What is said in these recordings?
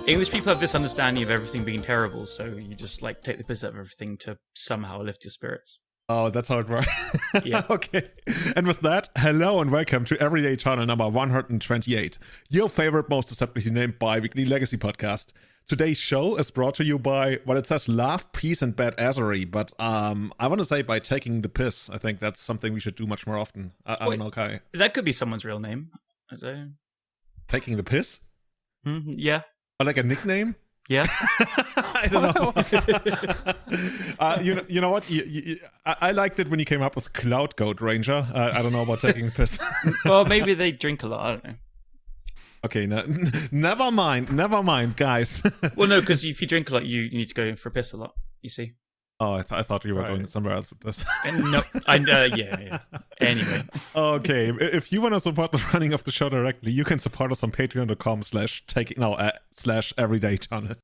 English people have this understanding of everything being terrible, so you just like take the piss out of everything to somehow lift your spirits. Oh, that's how it works. Yeah. Okay. And with that, hello and welcome to Everyday Channel number 128, your favorite, most deceptively named bi-weekly legacy podcast. Today's show is brought to you by, well, it says laugh, peace, and badassery, but I want to say by taking the piss. I think that's something we should do much more often. I don't know, Kai. That could be someone's real name. I don't know. Taking the piss? Yeah. Or like a nickname? Yeah. I don't know. You know what? I liked it when you came up with Cloud Goat Ranger. I don't know about taking the piss. Well, maybe they drink a lot. I don't know. Okay, never mind, guys. Well, no, because if you drink a lot, you need to go in for a piss a lot, you see. Oh, I thought you were going somewhere else with this. No, yeah. Anyway. Okay, if you want to support the running of the show directly, you can support us on patreon.com/everydaychannel.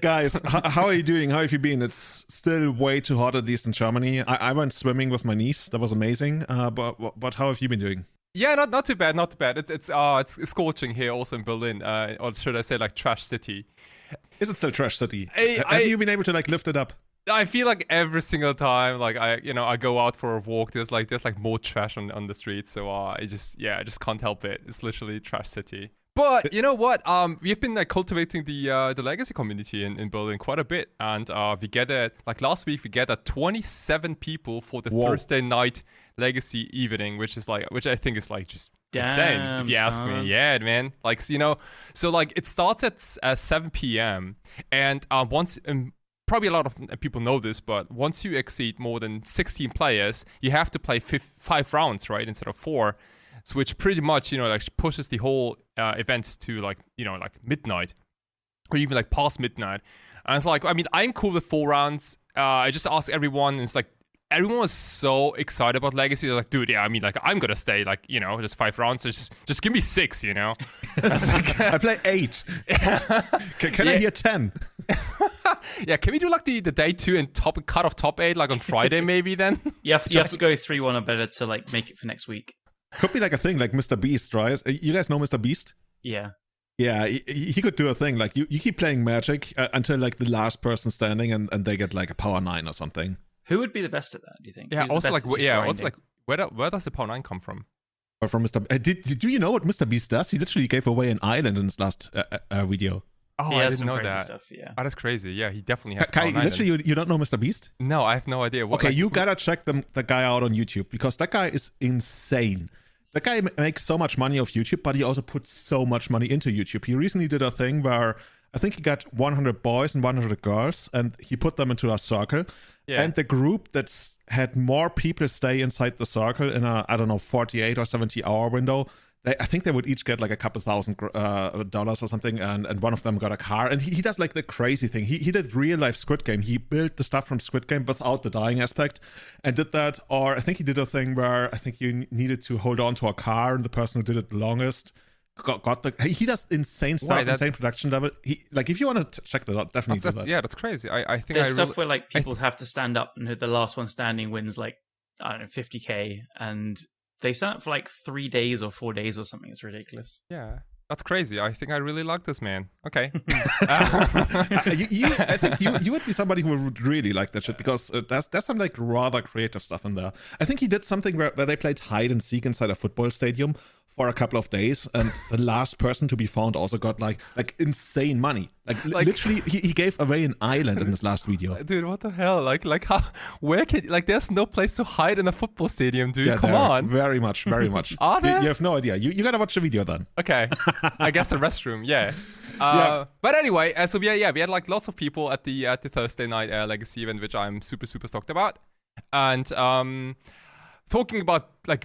Guys, how are you doing? How have you been? It's still way too hot, at least in Germany. I went swimming with my niece. That was amazing. But how have you been doing? Yeah, not too bad. It's scorching here also in Berlin, or should I say like Trash City. Is it still Trash City? Have you been able to like lift it up? I feel like every single time, like I go out for a walk, there's more trash on the streets. So I just can't help it. It's literally Trash City. But you know what? We've been like cultivating the legacy community in Berlin quite a bit, and we gathered like last week we gathered 27 people for the Thursday night legacy evening, which I think is like just insane if you ask me. Yeah, man. Like so like it starts at 7 p.m. and once. Probably a lot of people know this, but once you exceed more than 16 players, you have to play 5 rounds, right, instead of 4, so which pretty much like pushes the whole event to like midnight, or even like past midnight. And it's like, I mean, I'm cool with 4 rounds. I just asked everyone, and it's like everyone was so excited about Legacy. They're like, dude, yeah, I mean, like I'm gonna stay like just 5 rounds. So just give me 6, I was like, I play 8. Can I hear 10? Yeah, can we do like the day 2 and cut off top 8 like on Friday maybe then? You have to go 3-1 or better to like make it for next week. Could be like a thing like Mr. Beast, right? You guys know Mr. Beast? Yeah. Yeah, he could do a thing like you keep playing Magic until like the last person standing and they get like a power 9 or something. Who would be the best at that, do you think? Yeah, Who's also like where does the power 9 come from? Or from Mr. Do you know what Mr. Beast does? He literally gave away an island in his last video. Oh, I didn't know that. Stuff, yeah. Oh, that's crazy. Yeah, he definitely has. Kai, literally, you don't know Mr. Beast? No, I have no idea. Okay, you gotta check the guy out on YouTube, because that guy is insane. That guy makes so much money off YouTube, but he also puts so much money into YouTube. He recently did a thing where I think he got 100 boys and 100 girls, and he put them into a circle. Yeah. And the group that's had more people stay inside the circle in a, I don't know, 48 or 70 hour window, I think they would each get like a couple $1,000 or something, and one of them got a car. And he does like the crazy thing. He did real life Squid Game. He built the stuff from Squid Game without the dying aspect, and did that. Or I think he did a thing where I think you needed to hold on to a car, and the person who did it the longest got the. He does insane stuff, insane production level. If you want to check that out, definitely do that. Yeah, that's crazy. I think there's stuff where like people have to stand up, and the last one standing wins like, I don't know, 50k, and they stand up for like 3 days or 4 days or something. It's ridiculous. Yeah, that's crazy. I think I really like this man. Okay. I think you would be somebody who would really like that shit, because there's some like rather creative stuff in there. I think he did something where they played hide and seek inside a football stadium for a couple of days, and the last person to be found also got like insane money. Like literally, he gave away an island in his last video. Dude, what the hell? Like how? Where can there's no place to hide in a football stadium, dude. Yeah, come on. Very much. Are there? You have no idea. You gotta watch the video then. Okay, I guess the restroom. Yeah. But anyway, so we had like lots of people at the Thursday night legacy event, which I'm super stoked about, and talking about like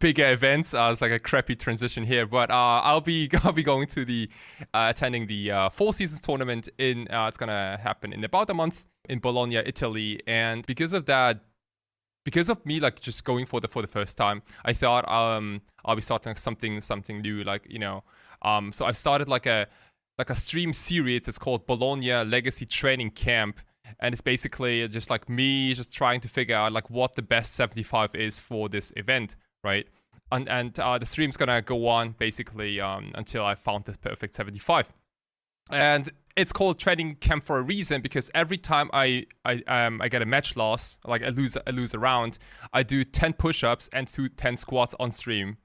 bigger events, it's like a crappy transition here, but I'll be going to the attending the Four Seasons tournament in it's gonna happen in about a month in Bologna, Italy, and because of me like just going for the first time, I thought I'll be starting something new, so I've started like a stream series. It's called Bologna Legacy Training Camp. And it's basically just like me just trying to figure out like what the best 75 is for this event, right? And the stream's gonna go on basically until I found the perfect 75. And it's called training camp for a reason, because every time I get a match loss, like I lose a round, I do 10 push-ups and 10 squats on stream.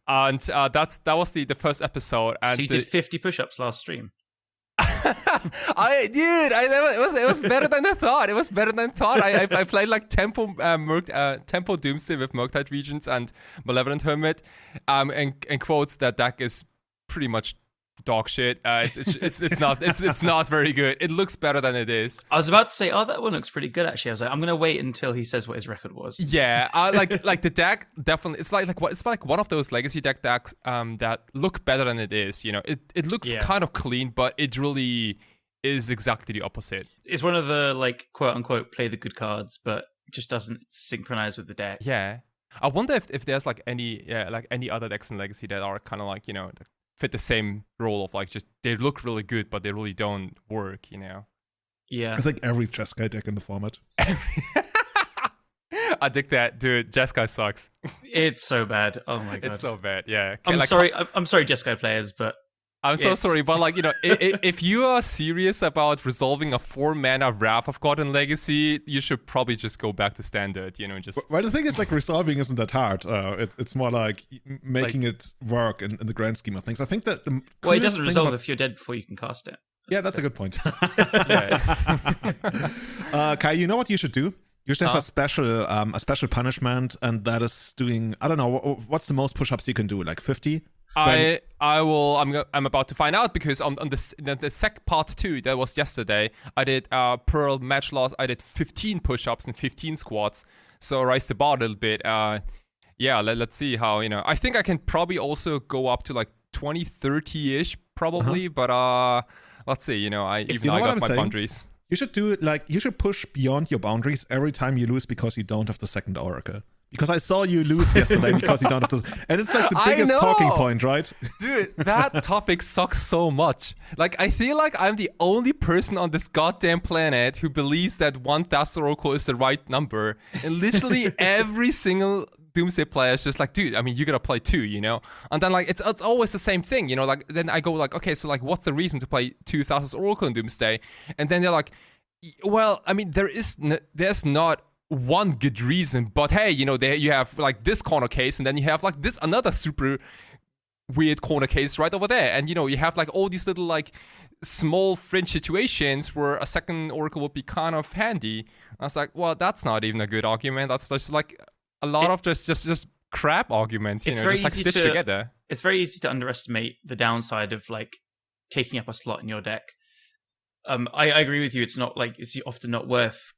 And that was the first episode. And so you did 50 push-ups last stream? It was better than I thought. It was better than I thought. I played like Tempo Doomsday with Murktide Regents and Malevolent Hermit, and quotes that deck is pretty much dog shit. It's not very good. It looks better than it is. I was about to say, that one looks pretty good actually. I was like, I'm gonna wait until he says what his record was. Yeah, like the deck definitely. It's like one of those legacy decks that look better than it is. You know, it looks kind of clean, but it really is exactly the opposite. It's one of the like quote unquote play the good cards, but just doesn't synchronize with the deck. Yeah, I wonder if there's like any other decks in legacy that are kind of like, you know, fit the same role of like just they look really good but they really don't work, you know. Yeah, I think every Jeskai deck in the format. I dig that, dude. Jeskai sucks. It's so bad. Oh my god, it's so bad. Yeah, I'm sorry Jeskai players, but I'm so sorry, but like, you know, if you are serious about resolving a 4-mana Wrath of God in Legacy, you should probably just go back to Standard, you know, just... Well, the thing is, like, resolving isn't that hard. It's more like making it work in the grand scheme of things. I think that the... Well, it doesn't resolve if you're dead before you can cast it. Yeah, that's a good point. Kai, you know what you should do? You should have a special punishment, and that is doing, I don't know, what's the most push-ups you can do, like 50? I'm about to find out, because on the sec part 2 that was yesterday, I did Pearl match loss. I did 15 push-ups and 15 squats, so rise the bar a little bit. Let's see how, you know. I think I can probably also go up to like 20, 30-ish probably, but let's see. You know, I got my boundaries. You should do it like you should push beyond your boundaries every time you lose because you don't have the second Oracle. Because I saw you lose yesterday because you don't have this. And it's like the biggest talking point, right? Dude, that topic sucks so much. Like, I feel like I'm the only person on this goddamn planet who believes that 1,000 Oracle is the right number. And literally every single Doomsday player is just like, dude, I mean, you gotta play 2, you know? And then, like, it's always the same thing, you know? Like, then I go, like, okay, so, like, what's the reason to play 2,000 Oracle in Doomsday? And then they're like, well, I mean, there's not one good reason, but hey, you know, there you have like this corner case, and then you have like this another super weird corner case right over there, and you know, you have like all these little like small fringe situations where a second Oracle would be kind of handy. I was like, well, that's not even a good argument. That's just like a lot of just crap arguments, you know, just like stitched together. It's very easy to underestimate the downside of like taking up a slot in your deck. I agree with you. It's often not worth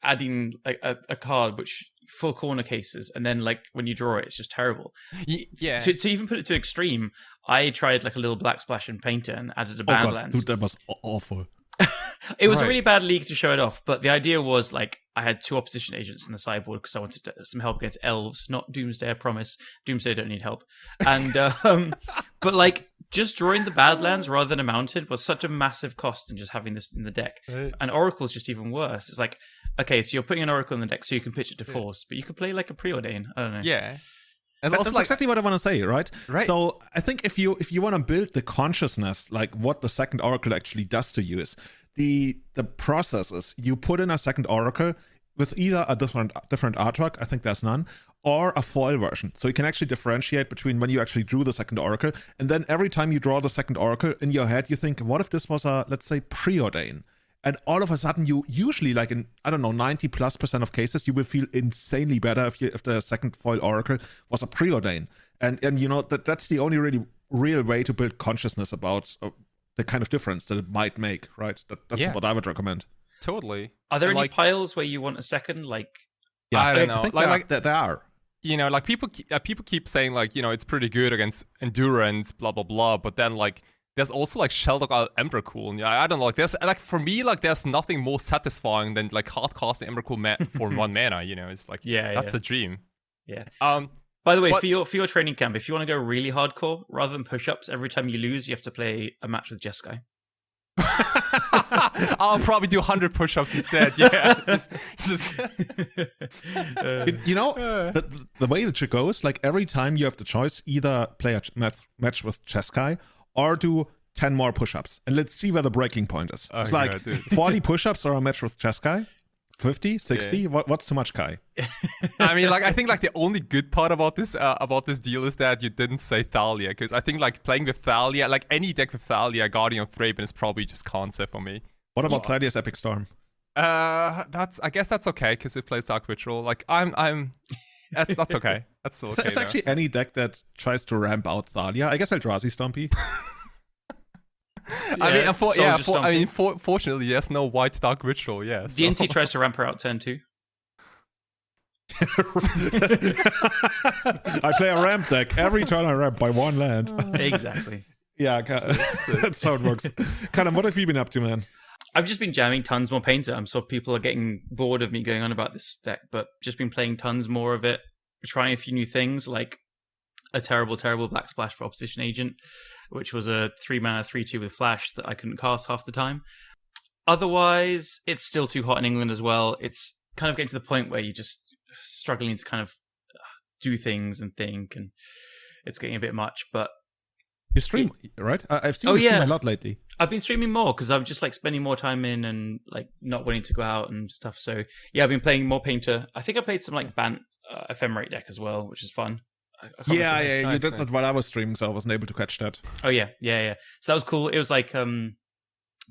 adding a card which full corner cases, and then like when you draw it, it's just terrible. Yeah. To even put it to extreme, I tried like a little black splash and painter and added a Badlands. Dude, that was awful. It was a really bad league to show it off, but the idea was like I had 2 opposition agents in the sideboard because I wanted some help against elves, not Doomsday, I promise. Doomsday don't need help. And but like just drawing the Badlands rather than a mounted was such a massive cost in just having this in the deck. Right. And Oracle's just even worse. It's like, okay, so you're putting an Oracle in the deck so you can pitch it to force, but you could play like a Preordain. I don't know. Yeah. And that's like, exactly what I want to say, right? So I think if you want to build the consciousness, like what the second Oracle actually does to you is the process is you put in a second Oracle with either a different artwork, I think there's none, or a foil version. So you can actually differentiate between when you actually drew the second Oracle, and then every time you draw the second Oracle in your head, you think, what if this was a, let's say, Preordain? And all of a sudden, you usually, like in, I don't know, 90+% of cases, you will feel insanely better if the second foil Oracle was a Preordain. And you know, that's the only really real way to build consciousness about the kind of difference that it might make, right? That's what I would recommend. Totally. Are there any piles where you want a second, like... Yeah, I don't know. I think there are. You know, like people keep saying, like, you know, it's pretty good against endurance, blah, blah, blah. But then, like, there's also, like, Sheldog Emrakul. And I don't know. Like, there's, like, for me, like, there's nothing more satisfying than, like, hard-casting Emrakul for 1 mana, you know? It's like, that's the dream. Yeah. By the way, for your training camp, if you want to go really hardcore, rather than push-ups, every time you lose, you have to play a match with Jeskai. I'll probably do 100 push-ups instead. Yeah, just you know, the way that shit goes, like every time you have the choice, either play a match with Jeskai or do 10 more push-ups, and let's see where the breaking point is. It's Okay, like dude. 40 push-ups or a match with Jeskai? 50, 60? Yeah. What's too much, Kai? I mean, like, I think like the only good part about this deal is that you didn't say Thalia, because I think like playing with Thalia, like any deck with Thalia, Guardian of Thraben is probably just concept for me. What about Thaddeus Epic Storm? I guess that's okay because it plays Dark Ritual. Like that's okay. That's still okay. It's actually any deck that tries to ramp out Thalia. I guess Eldrazi Stompy. Fortunately, yes, no white Dark Ritual. Yes. Yeah, DNC tries to ramp her out turn 2. I play a ramp deck every turn I ramp by 1 land. Exactly. Yeah, that's how it works. Callum, what have you been up to, man? I've just been jamming tons more Painter. I'm sure people are getting bored of me going on about this deck, but just been playing tons more of it, trying a few new things, like a terrible Black Splash for Opposition Agent, which was a 3-mana 3/2 with Flash that I couldn't cast half the time. Otherwise, it's still too hot in England as well. It's kind of getting to the point where you're just struggling to kind of do things and think, and it's getting a bit much, but you stream, right? I've seen you stream a lot lately. I've been streaming more because I'm just like spending more time in and like not wanting to go out and stuff. So yeah, I've been playing more Painter. I think I played some like Bant Ephemerate deck as well, which is fun. You did that while I was streaming, so I wasn't able to catch that. Oh yeah. So that was cool. It was like kind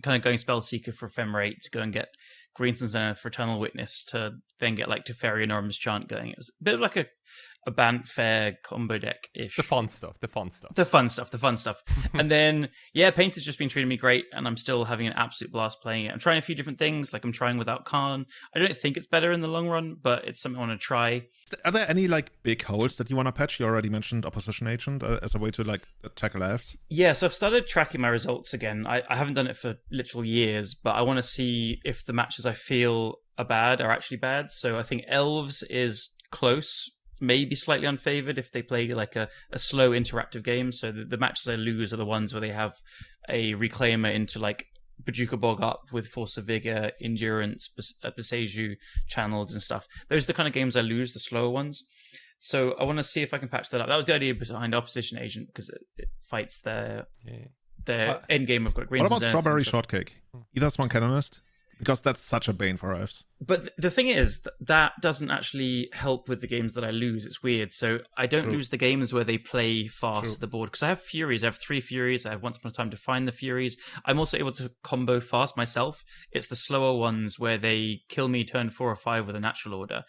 of going Spellseeker for Ephemerate to go and get Greens and Zenith for Eternal Witness to then get like Teferi and Orm's Chant going. It was a bit of like a Bant fair combo deck-ish. The fun stuff. And then, yeah, Painter's just been treating me great, and I'm still having an absolute blast playing it. I'm trying a few different things, like I'm trying without Khan. I don't think it's better in the long run, but it's something I want to try. Are there any like big holes that you want to patch? You already mentioned Opposition Agent as a way to like tackle Fs. Yeah, so I've started tracking my results again. I haven't done it for literal years, but I want to see if the matches I feel are bad are actually bad. So I think Elves is close, maybe slightly unfavored if they play like a slow interactive game. So the matches I lose are the ones where they have a Reclaimer into like Bajuka Bog up with Force of Vigor, Endurance, Beseju channeled and stuff. Those are the kind of games I lose, the slower ones. So I want to see if I can patch that up. That was the idea behind Opposition Agent, because it fights their end game. I've got Greens. What about Strawberry Shortcake? Either one Canonist? Because that's such a bane for Fs. But the thing is, that doesn't actually help with the games that I lose. It's weird. So I don't lose the games where they play fast the board. Because I have Furies. I have 3 Furies. I have Once Upon a Time to find the Furies. I'm also able to combo fast myself. It's the slower ones where they kill me turn 4 or 5 with a natural order.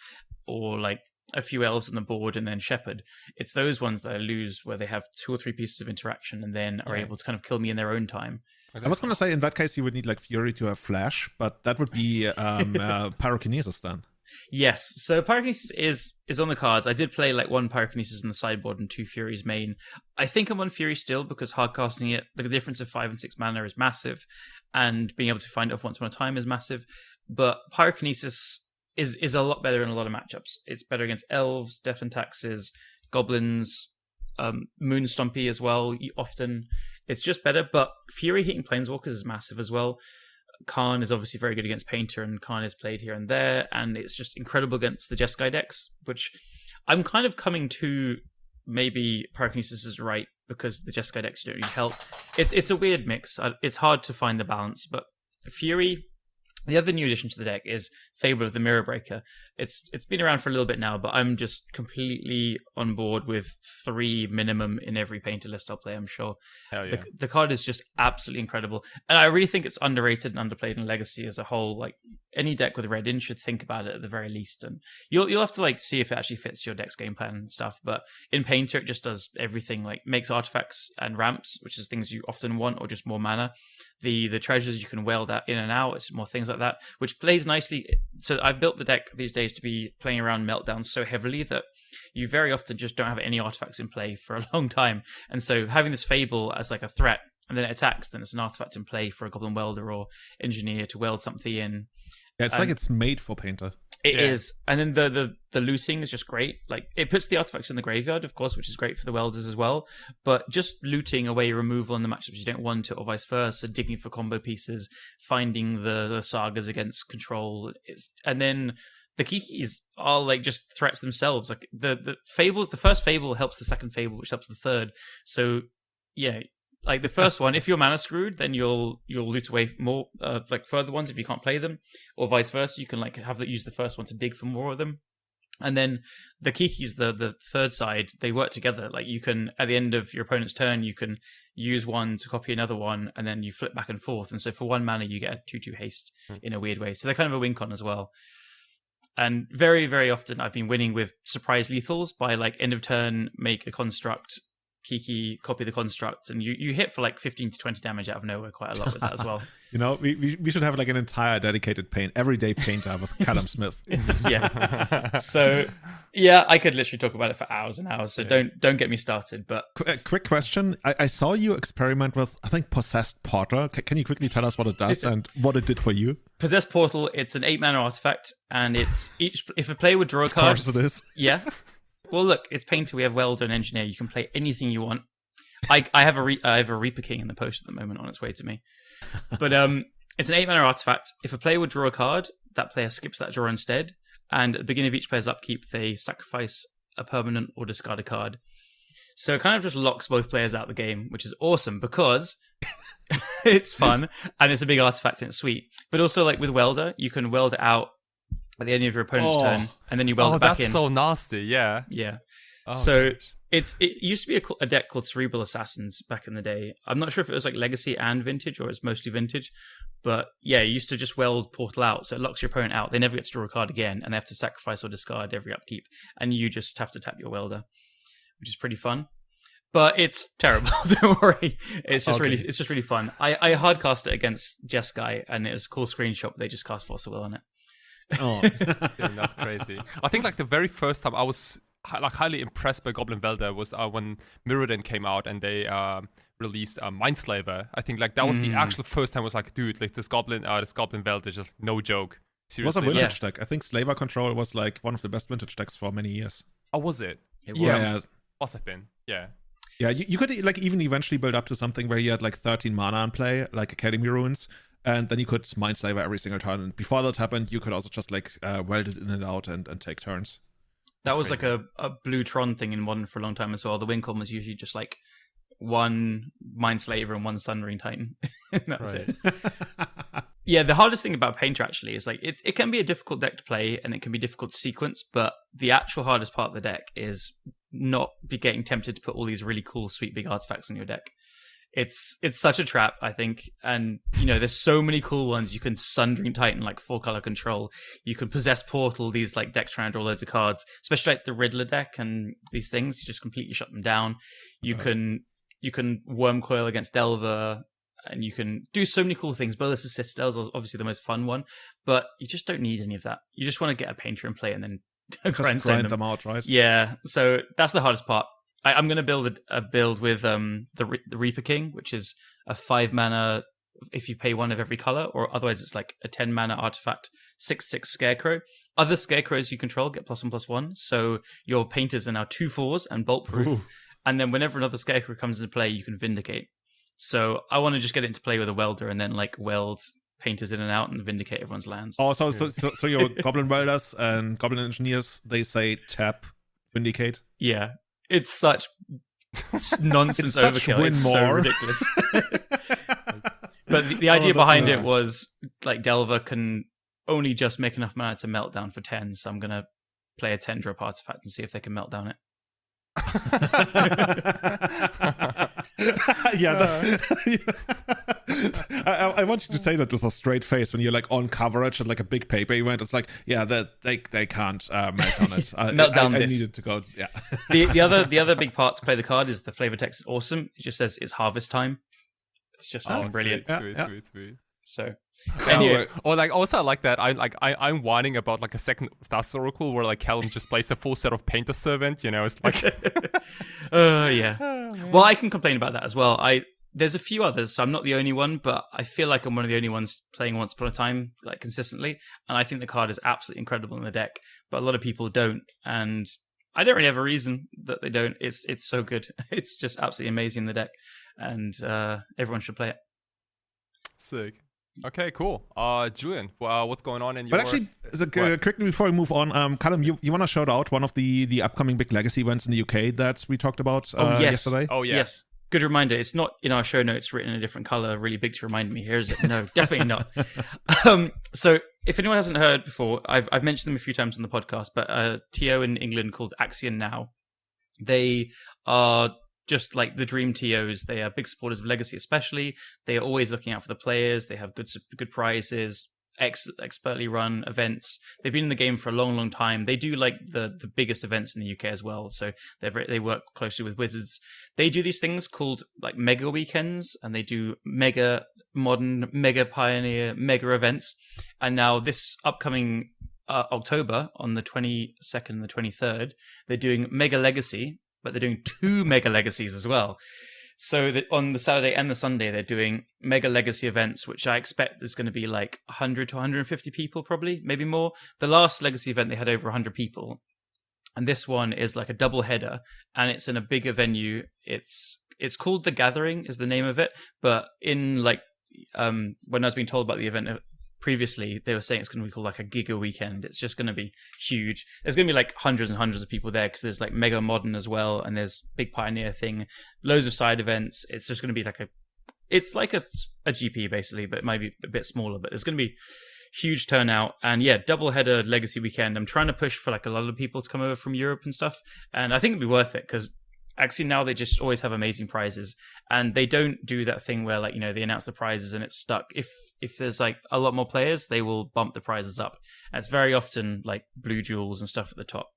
Or like a few elves on the board and then Shepherd. It's those ones that I lose where they have 2 or 3 pieces of interaction and then are able to kind of kill me in their own time. I was going to say, in that case, you would need like Fury to have Flash, but that would be Pyrokinesis then. Yes, so Pyrokinesis is on the cards. I did play like 1 Pyrokinesis in the sideboard and 2 Furies main. I think I'm on Fury still because hardcasting it, the difference of 5 and 6 mana is massive, and being able to find it off Once Upon a Time is massive. But Pyrokinesis is a lot better in a lot of matchups. It's better against Elves, Death and Taxes, Goblins, Moon Stompy as well, often. It's just better, but Fury hitting Planeswalkers is massive as well. Khan is obviously very good against Painter, and Khan is played here and there, and it's just incredible against the Jeskai decks, which I'm kind of coming to maybe Pyrokinesis is right, because the Jeskai decks don't need help. It's a weird mix. It's hard to find the balance, but Fury... The other new addition to the deck is Fable of the Mirror Breaker. It's been around for a little bit now, but I'm just completely on board with 3 minimum in every Painter list I'll play, I'm sure. Hell yeah. The card is just absolutely incredible. And I really think it's underrated and underplayed in Legacy as a whole. Like, any deck with red in should think about it at the very least. And you'll have to like see if it actually fits your deck's game plan and stuff. But in Painter, it just does everything, like makes artifacts and ramps, which is things you often want, or just more mana. The treasures you can weld that in and out. It's more things like that, which plays nicely. So I've built the deck these days to be playing around Meltdown so heavily that you very often just don't have any artifacts in play for a long time. And so having this Fable as like a threat, and then it attacks, then it's an artifact in play for a Goblin Welder or Engineer to weld something in. Yeah, it's like it's made for Painter. It is. And then the looting is just great. Like, it puts the artifacts in the graveyard, of course, which is great for the welders as well. But just looting away removal in the matchups you don't want it, or vice versa, digging for combo pieces, finding the sagas against control. And then the Kikis are like just threats themselves. Like the fables, the first fable helps the second fable, which helps the third. So yeah, Like the first one, if you're mana screwed, then you'll loot away more like further ones if you can't play them, or vice versa. You can like use the first one to dig for more of them. And then the Kikis, the third side, they work together. Like you can, at the end of your opponent's turn, you can use one to copy another one, and then you flip back and forth. And so for 1 mana, you get a 2/2 haste in a weird way. So they're kind of a win con as well. And very, very often I've been winning with surprise lethals by like end of turn, make a construct, Kiki, copy the construct, and you hit for like 15 to 20 damage out of nowhere quite a lot with that as well. You know, we should have like an entire dedicated everyday painter with Callum Smith. Yeah. So yeah, I could literally talk about it for hours and hours. So don't get me started. But quick question: I saw you experiment with, I think, Possessed Portal. Can you quickly tell us what it does and what it did for you? Possessed Portal. It's an 8 mana artifact, and it's if a player would draw a card. Of course it is. Yeah. Well, look, it's Painter. We have Welder and Engineer. You can play anything you want. I have a Reaper King in the post at the moment on its way to me. But it's an 8 mana artifact. If a player would draw a card, that player skips that draw instead. And at the beginning of each player's upkeep, they sacrifice a permanent or discard a card. So it kind of just locks both players out of the game, which is awesome because it's fun and it's a big artifact and it's sweet. But also, like with Welder, you can weld it out at the end of your opponent's turn, and then you weld it back in. That's so nasty, yeah. Yeah. Oh, so gosh. it used to be a deck called Cerebral Assassins back in the day. I'm not sure if it was like Legacy and Vintage, or it's mostly Vintage. But yeah, you used to just weld Portal out, so it locks your opponent out. They never get to draw a card again, and they have to sacrifice or discard every upkeep. And you just have to tap your Welder, which is pretty fun. But it's terrible. Don't worry. It's just really fun. I hardcast it against Jeskai, and it was a cool screenshot. But they just cast Force of Will on it. Oh, yeah, that's crazy. I think like the very first time I was like highly impressed by Goblin Welder was when Mirrodin came out and they released Mindslaver. I think like that was the actual first time I was like, dude, like this Goblin Welder, just no joke. Seriously. It was a vintage deck. I think Slaver Control was like one of the best vintage decks for many years. Oh, was it? It was. Yeah. Must have been. Yeah. Yeah, you could like even eventually build up to something where you had like 13 mana in play, like Academy Ruins. And then you could Mindslaver every single turn. And before that happened, you could also just like weld it in and out and take turns. That was like a blue Tron thing in Modern for a long time as well. The Wincom was usually just like one Mindslaver and one Sunring Titan. That's it. Yeah, the hardest thing about Painter actually is like it can be a difficult deck to play and it can be difficult to sequence, but the actual hardest part of the deck is not be getting tempted to put all these really cool, sweet, big artifacts in your deck. It's such a trap, I think. And, you know, there's so many cool ones. You can Sundering Titan, like 4-color control. You can Possess Portal, these like decks trying to draw loads of cards, especially like the Riddler deck and these things. You just completely shut them down. You can Worm Coil against Delver, and you can do so many cool things. Bolus of Citadels is obviously the most fun one, but you just don't need any of that. You just want to get a Painter and play and then grind them out, right? Yeah, so that's the hardest part. I'm going to build a build with the Reaper King, which is a 5 mana if you pay 1 of every color, or otherwise it's like a 10 mana artifact, 6/6 Scarecrow. Other Scarecrows you control get +1/+1, so your Painters are now 2/4s and bolt proof. Ooh. And then whenever another Scarecrow comes into play, you can Vindicate. So I want to just get it into play with a Welder and then like weld Painters in and out and Vindicate everyone's lands. Oh, so your Goblin Welders and Goblin Engineers, they say tap, Vindicate? Yeah. It's such nonsense overkill. It's so ridiculous. But the idea behind it was like Delver can only just make enough mana to melt down for 10, so I'm going to play a 10-drop artifact and see if they can melt down it. I want you to say that with a straight face when you're like on coverage at like a big paper event. It's like, yeah, they can't melt on it. Melt down this. I needed to go. Yeah. The other big part to play the card is the flavor text is awesome. It just says it's harvest time. It's just brilliant. Sweet. So. Anyway. Or like also I like that I'm whining about like a second Thas Oracle where like Callum just plays a full set of Painter Servant, you know, it's like yeah. Well, I can complain about that as well. There's a few others, so I'm not the only one, but I feel like I'm one of the only ones playing Once Upon a Time like consistently, and I think the card is absolutely incredible in the deck, but a lot of people don't, and I don't really have a reason that they don't. It's so good. It's just absolutely amazing in the deck, and everyone should play it. Sick. Okay, cool. Julian, what's going on in your... But actually, quickly before we move on, Callum, you want to shout out one of the upcoming big legacy events in the UK that we talked about yesterday? Oh, yeah. Yes. Good reminder. It's not in our show notes written in a different color, really big to remind me. Here is it? No, definitely not. So if anyone hasn't heard before, I've mentioned them a few times on the podcast, but TO in England called Axion Now. They are just like the dream TOs. They are big supporters of Legacy, especially. They are always looking out for the players. They have good prizes, expertly run events. They've been in the game for a long, long time. They do like the biggest events in the UK as well. So they work closely with Wizards. They do these things called like mega weekends, and they do mega modern, mega pioneer, mega events. And now this upcoming October on the 22nd and the 23rd, they're doing Mega Legacy, but they're doing 2 Mega Legacies as well. So on the Saturday and the Sunday, they're doing Mega Legacy events, which I expect is going to be like 100 to 150 people, probably, maybe more. The last Legacy event, they had over 100 people. And this one is like a double header, and it's in a bigger venue. It's called The Gathering is the name of it. But in like, when I was being told about the event previously, they were saying it's going to be called like a Giga Weekend. It's just going to be huge. There's going to be like hundreds and hundreds of people there because there's like Mega Modern as well, and there's big Pioneer thing, loads of side events. It's just going to be like it's like a GP basically, but it might be a bit smaller. But there's going to be huge turnout, and yeah, double header Legacy Weekend. I'm trying to push for like a lot of people to come over from Europe and stuff, and I think it'd be worth it because actually now they just always have amazing prizes, and they don't do that thing where like, you know, they announce the prizes and it's stuck. If there's like a lot more players, they will bump the prizes up, and it's very often like blue jewels and stuff at the top.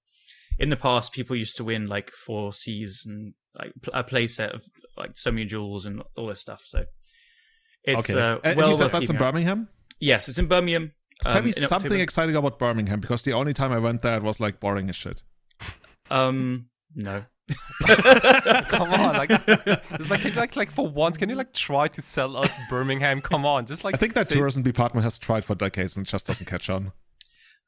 In the past, people used to win like 4 Cs and like a play set of like so many jewels and all this stuff. So it's okay. And you said that's in Birmingham? Yes, it's in Birmingham. Tell me something exciting about Birmingham, because the only time I went there, it was like boring as shit. No. Come on, like for once, can you like try to sell us Birmingham? Come on, just like I think that tourism department has tried for decades and it just doesn't catch on.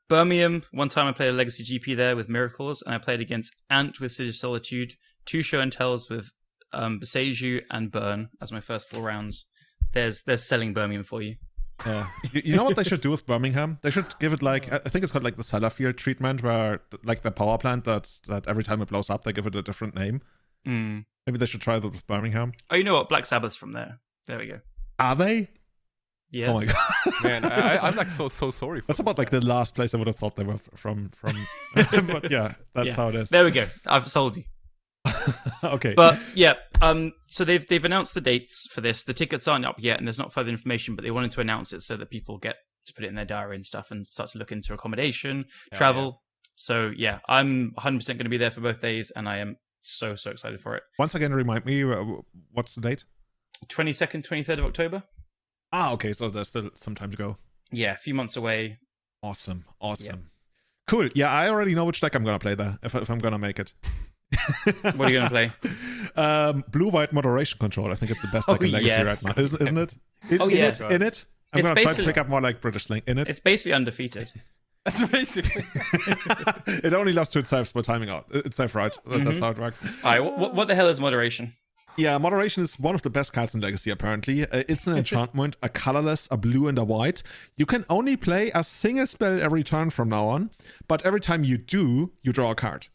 Birmingham. One time I played a Legacy GP there with Miracles, and I played against Ant with City of Solitude, 2 show and tells with Beseju and Burn as my first 4 rounds. There's selling Birmingham for you. Yeah. You know what they should do with Birmingham? They should give it like, I think it's called like the Sellafield treatment, where like the power plant that every time it blows up, they give it a different name. Maybe they should try that with Birmingham. Oh, you know what? Black Sabbath's from there. There we go. Are they? Yeah. Oh my god. Man, I'm like so sorry. That's about like the last place I would have thought they were from. But yeah, that's how it is. There we go. I've sold you. Okay. But yeah, so they've announced the dates for this. The tickets aren't up yet, and there's not further information, but they wanted to announce it so that people get to put it in their diary and stuff and start to look into accommodation, travel. Yeah. So yeah, I'm 100% going to be there for both days, and I am so excited for it. Once again, remind me, what's the date? 22nd, 23rd of October. Ah, okay, so there's still some time to go. Yeah, a few months away. Awesome. Yeah. Cool. Yeah, I already know which deck I'm going to play there, if I'm going to make it. What are you going to play? Blue-white moderation control. I think it's the best deck in Legacy right now, isn't it? In it? I'm going to try to pick up more like British Link. In it? It's basically undefeated. That's basically. It only lost to itself by timing out. Itself, right? That's how it works. All right, what the hell is moderation? Yeah, moderation is one of the best cards in Legacy, apparently. It's an enchantment, a colorless, a blue, and a white. You can only play a single spell every turn from now on, but every time you do, you draw a card.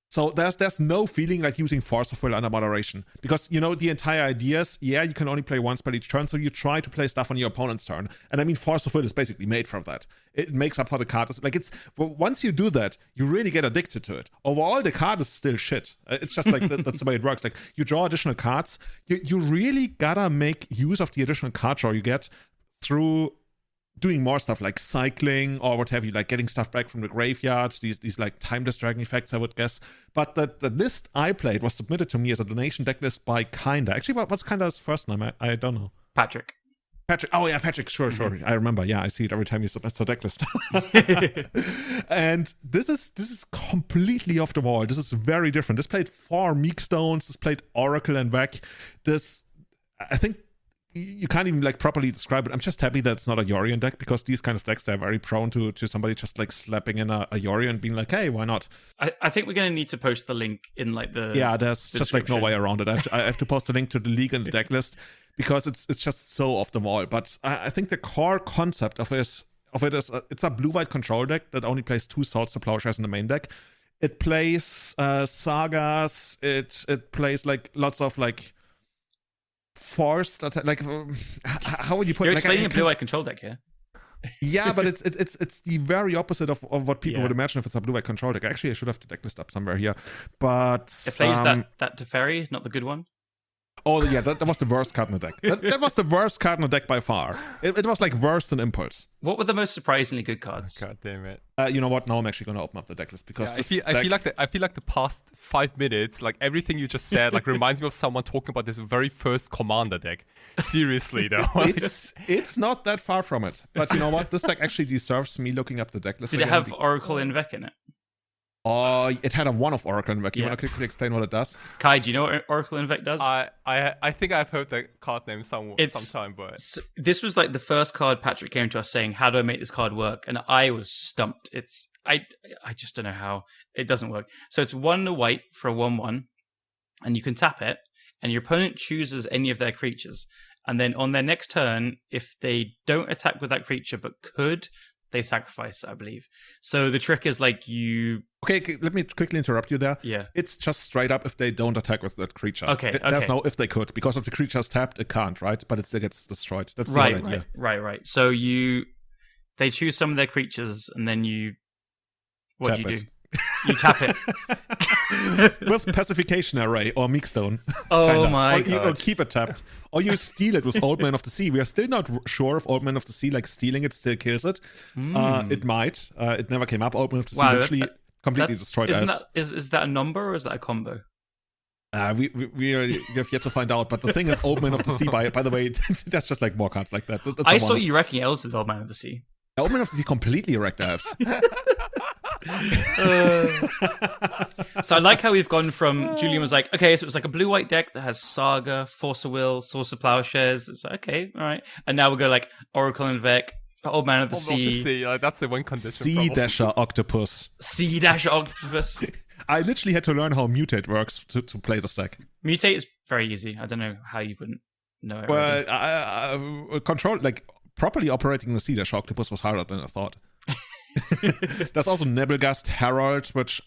So there's no feeling like using Force of Will under moderation, because, you know, the entire idea is, yeah, you can only play 1 spell each turn, so you try to play stuff on your opponent's turn. And I mean, Force of Will is basically made from that. It makes up for the card. Like, once you do that, you really get addicted to it. Overall, the card is still shit. It's just like, that's the way it works. Like, you draw additional cards. You really gotta make use of the additional card draw you get through doing more stuff like cycling or what have you, like getting stuff back from the graveyard, these like timeless dragon effects, I would guess. But the list I played was submitted to me as a donation deck list by Kinda. Actually, what's Kinda's first name? I don't know. Patrick. Oh yeah, Patrick. Sure. I remember. Yeah, I see it every time you submit the deck list. And this is completely off the wall. This is very different. This played 4 Meek Stones. This played Oracle and Vec. This, I think, you can't even like properly describe it. I'm just happy that it's not a Yorion deck, because these kind of decks, they're very prone to somebody just like slapping in a Yorion and being like, hey, why not? I think we're going to need to post the link in like the there's just like no way around it. I have to post a link to the league and the deck list, because it's just so off the wall. But I think the core concept of it is it's a blue-white control deck that only plays 2 Swords to Plowshares in the main deck. It plays sagas. It plays like lots of like forced like how would you put? You're like, explaining a blue-white control deck here. Yeah, but it's the very opposite of what people would imagine if it's a blue-white control deck. Actually, I should have the deck list up somewhere here. But it plays that Teferi, not the good one. Oh yeah, that was the worst card in the deck. That was the worst card in the deck by far. It was like worse than Impulse. What were the most surprisingly good cards? God damn it! You know what? Now I'm actually going to open up the deck list because I feel like the past 5 minutes, like everything you just said, like reminds me of someone talking about this very first Commander deck. Seriously though, it's not that far from it. But you know what? This deck actually deserves me looking up the deck list. Did it have Oracle Invec in it? Oh, it had a one of Oracle Invec. You want to quickly explain what it does? Kai, do you know what Oracle Invec does? I think I've heard the card name sometime, but this was like the first card Patrick came to us saying, "How do I make this card work?" And I was stumped. I just don't know how it doesn't work. So it's 1 white for a 1/1, and you can tap it, and your opponent chooses any of their creatures, and then on their next turn, if they don't attack with that creature but could, they sacrifice, I believe. So the trick is like you. Okay, let me quickly interrupt you there. Yeah. It's just straight up if they don't attack with that creature. Okay. There's no if they could, because if the creature's tapped, it can't, right? But it still gets destroyed. That's the right, whole idea. Right. So they choose some of their creatures, and then what do you do? You tap it. With Pacification Array or Meekstone. Oh my god. Or keep it tapped. Or you steal it with Old Man of the Sea. We are still not sure if Old Man of the Sea, like stealing it, still kills it. It might. It never came up. Old Man of the Sea literally completely destroyed elves. Is that a number or is that a combo? We have yet to find out. But the thing is, Old Man of the Sea, by the way, that's just like more cards like that. I saw you wrecking elves with Old Man of the Sea. Old Man of the Sea completely wrecked elves. So I like how we've gone from Julian was like, okay, so it was like a blue-white deck that has Saga, Force of Will, Source of Plowshares. It's like, okay, all right. And now we go like Oracle Invec, Old Man of the Sea. That's the one condition. Sea Dasher Octopus. Sea Dasher Octopus. I literally had to learn how Mutate works to play this deck. Mutate is very easy. I don't know how you wouldn't know it. Well, control, like properly operating the Sea Dasher Octopus was harder than I thought. There's also Nebelgast Herald, which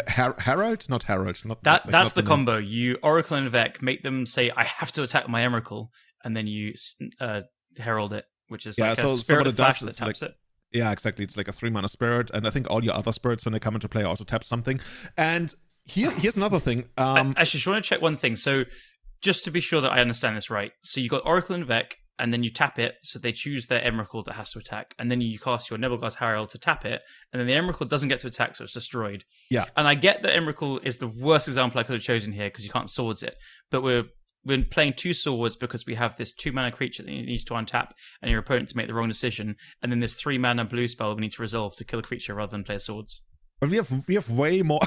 Herald, not Herald. That's the combo. You Oracle and Vec make them say, "I have to attack my Emrakul," and then you herald it, which is like a spirit of flash that taps it. Yeah, exactly. It's like a 3-mana spirit, and I think all your other spirits when they come into play also tap something. And here's another thing. Actually, I just want to check one thing. So just to be sure that I understand this right, so you got Oracle and Vec. And then you tap it, so they choose their Emrakul that has to attack. And then you cast your Nebelgast Herald to tap it, and then the Emrakul doesn't get to attack, so it's destroyed. Yeah. And I get that Emrakul is the worst example I could have chosen here, because you can't swords it. But we're playing 2 swords because we have this 2-mana creature that needs to untap, and your opponent to make the wrong decision. And then this 3-mana blue spell we need to resolve to kill a creature rather than play swords. But we have way more.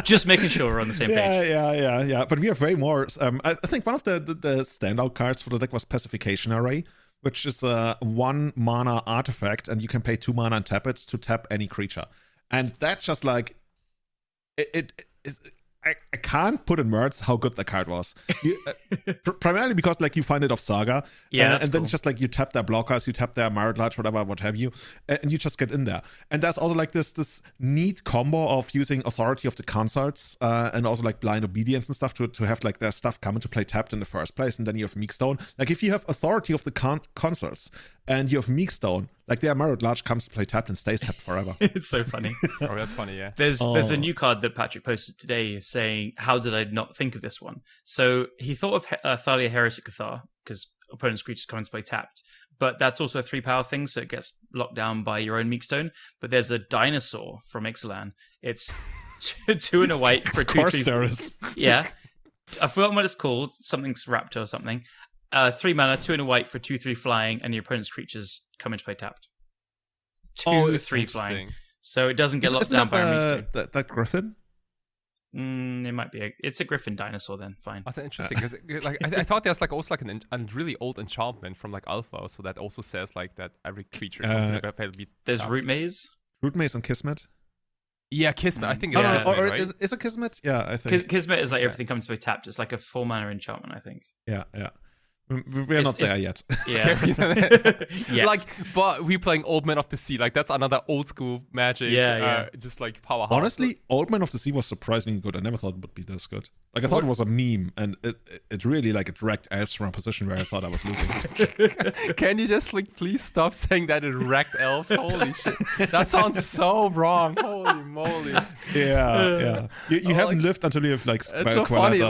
Just making sure we're on the same page. Yeah. But we have way more. I think one of the standout cards for the deck was Pacification Array, which is a 1-mana artifact, and you can pay 2 mana and tap it to tap any creature. And that's just like I can't put in words how good the card was. Primarily because like you find it off Saga, and then cool. just like you tap their blockers, you tap their Married Large, whatever, what have you, and you just get in there. And there's also like this neat combo of using Authority of the Consorts and also like Blind Obedience and stuff to have like their stuff come into play tapped in the first place, and then you have Meekstone. Like if you have Authority of the Consorts and you have Meekstone, like their Married Large comes to play tapped and stays tapped forever. It's so funny. Oh, that's funny, yeah. There's a new card that Patrick posted today saying, how did I not think of this one? So he thought of Thalia Heretic Cathar, because opponent's creatures come into play tapped. But that's also a 3-power thing, so it gets locked down by your own Meekstone. But there's a dinosaur from Ixalan. It's 2 and a white for 2/3. Of course there is. Yeah. I've forgotten what it's called. Something's Raptor or something. 3 mana, 2 and a white for 2/3 flying, and your opponent's creatures come into play tapped. 2/3 flying. So it doesn't get locked down by a Meekstone. That Griffin? It might be. It's a Griffin dinosaur then. Fine. That's interesting because like I thought there's like also like a really old enchantment from like Alpha, so that also says like that every creature comes in the battlefield will be there's tapped. Root Maze. Root Maze and Kismet? Yeah, Kismet. I think it's Yeah. Kismet, right? Is it Kismet? Yeah, I think. Kismet is like everything comes to be tapped. It's like a 4-mana enchantment, I think. Yeah. We're not there yet. Yeah. Like, but we're playing Old Man of the Sea. Like, that's another old school Magic. Just like powerhouse. Honestly, Old Man of the Sea was surprisingly good. I never thought it would be this good. Like, I thought it was a meme, and it really like it wrecked elves from a position where I thought I was losing. Can you just like please stop saying that it wrecked elves? Holy shit, that sounds so wrong. Holy moly. Yeah. You haven't lived until you have like it's so funny.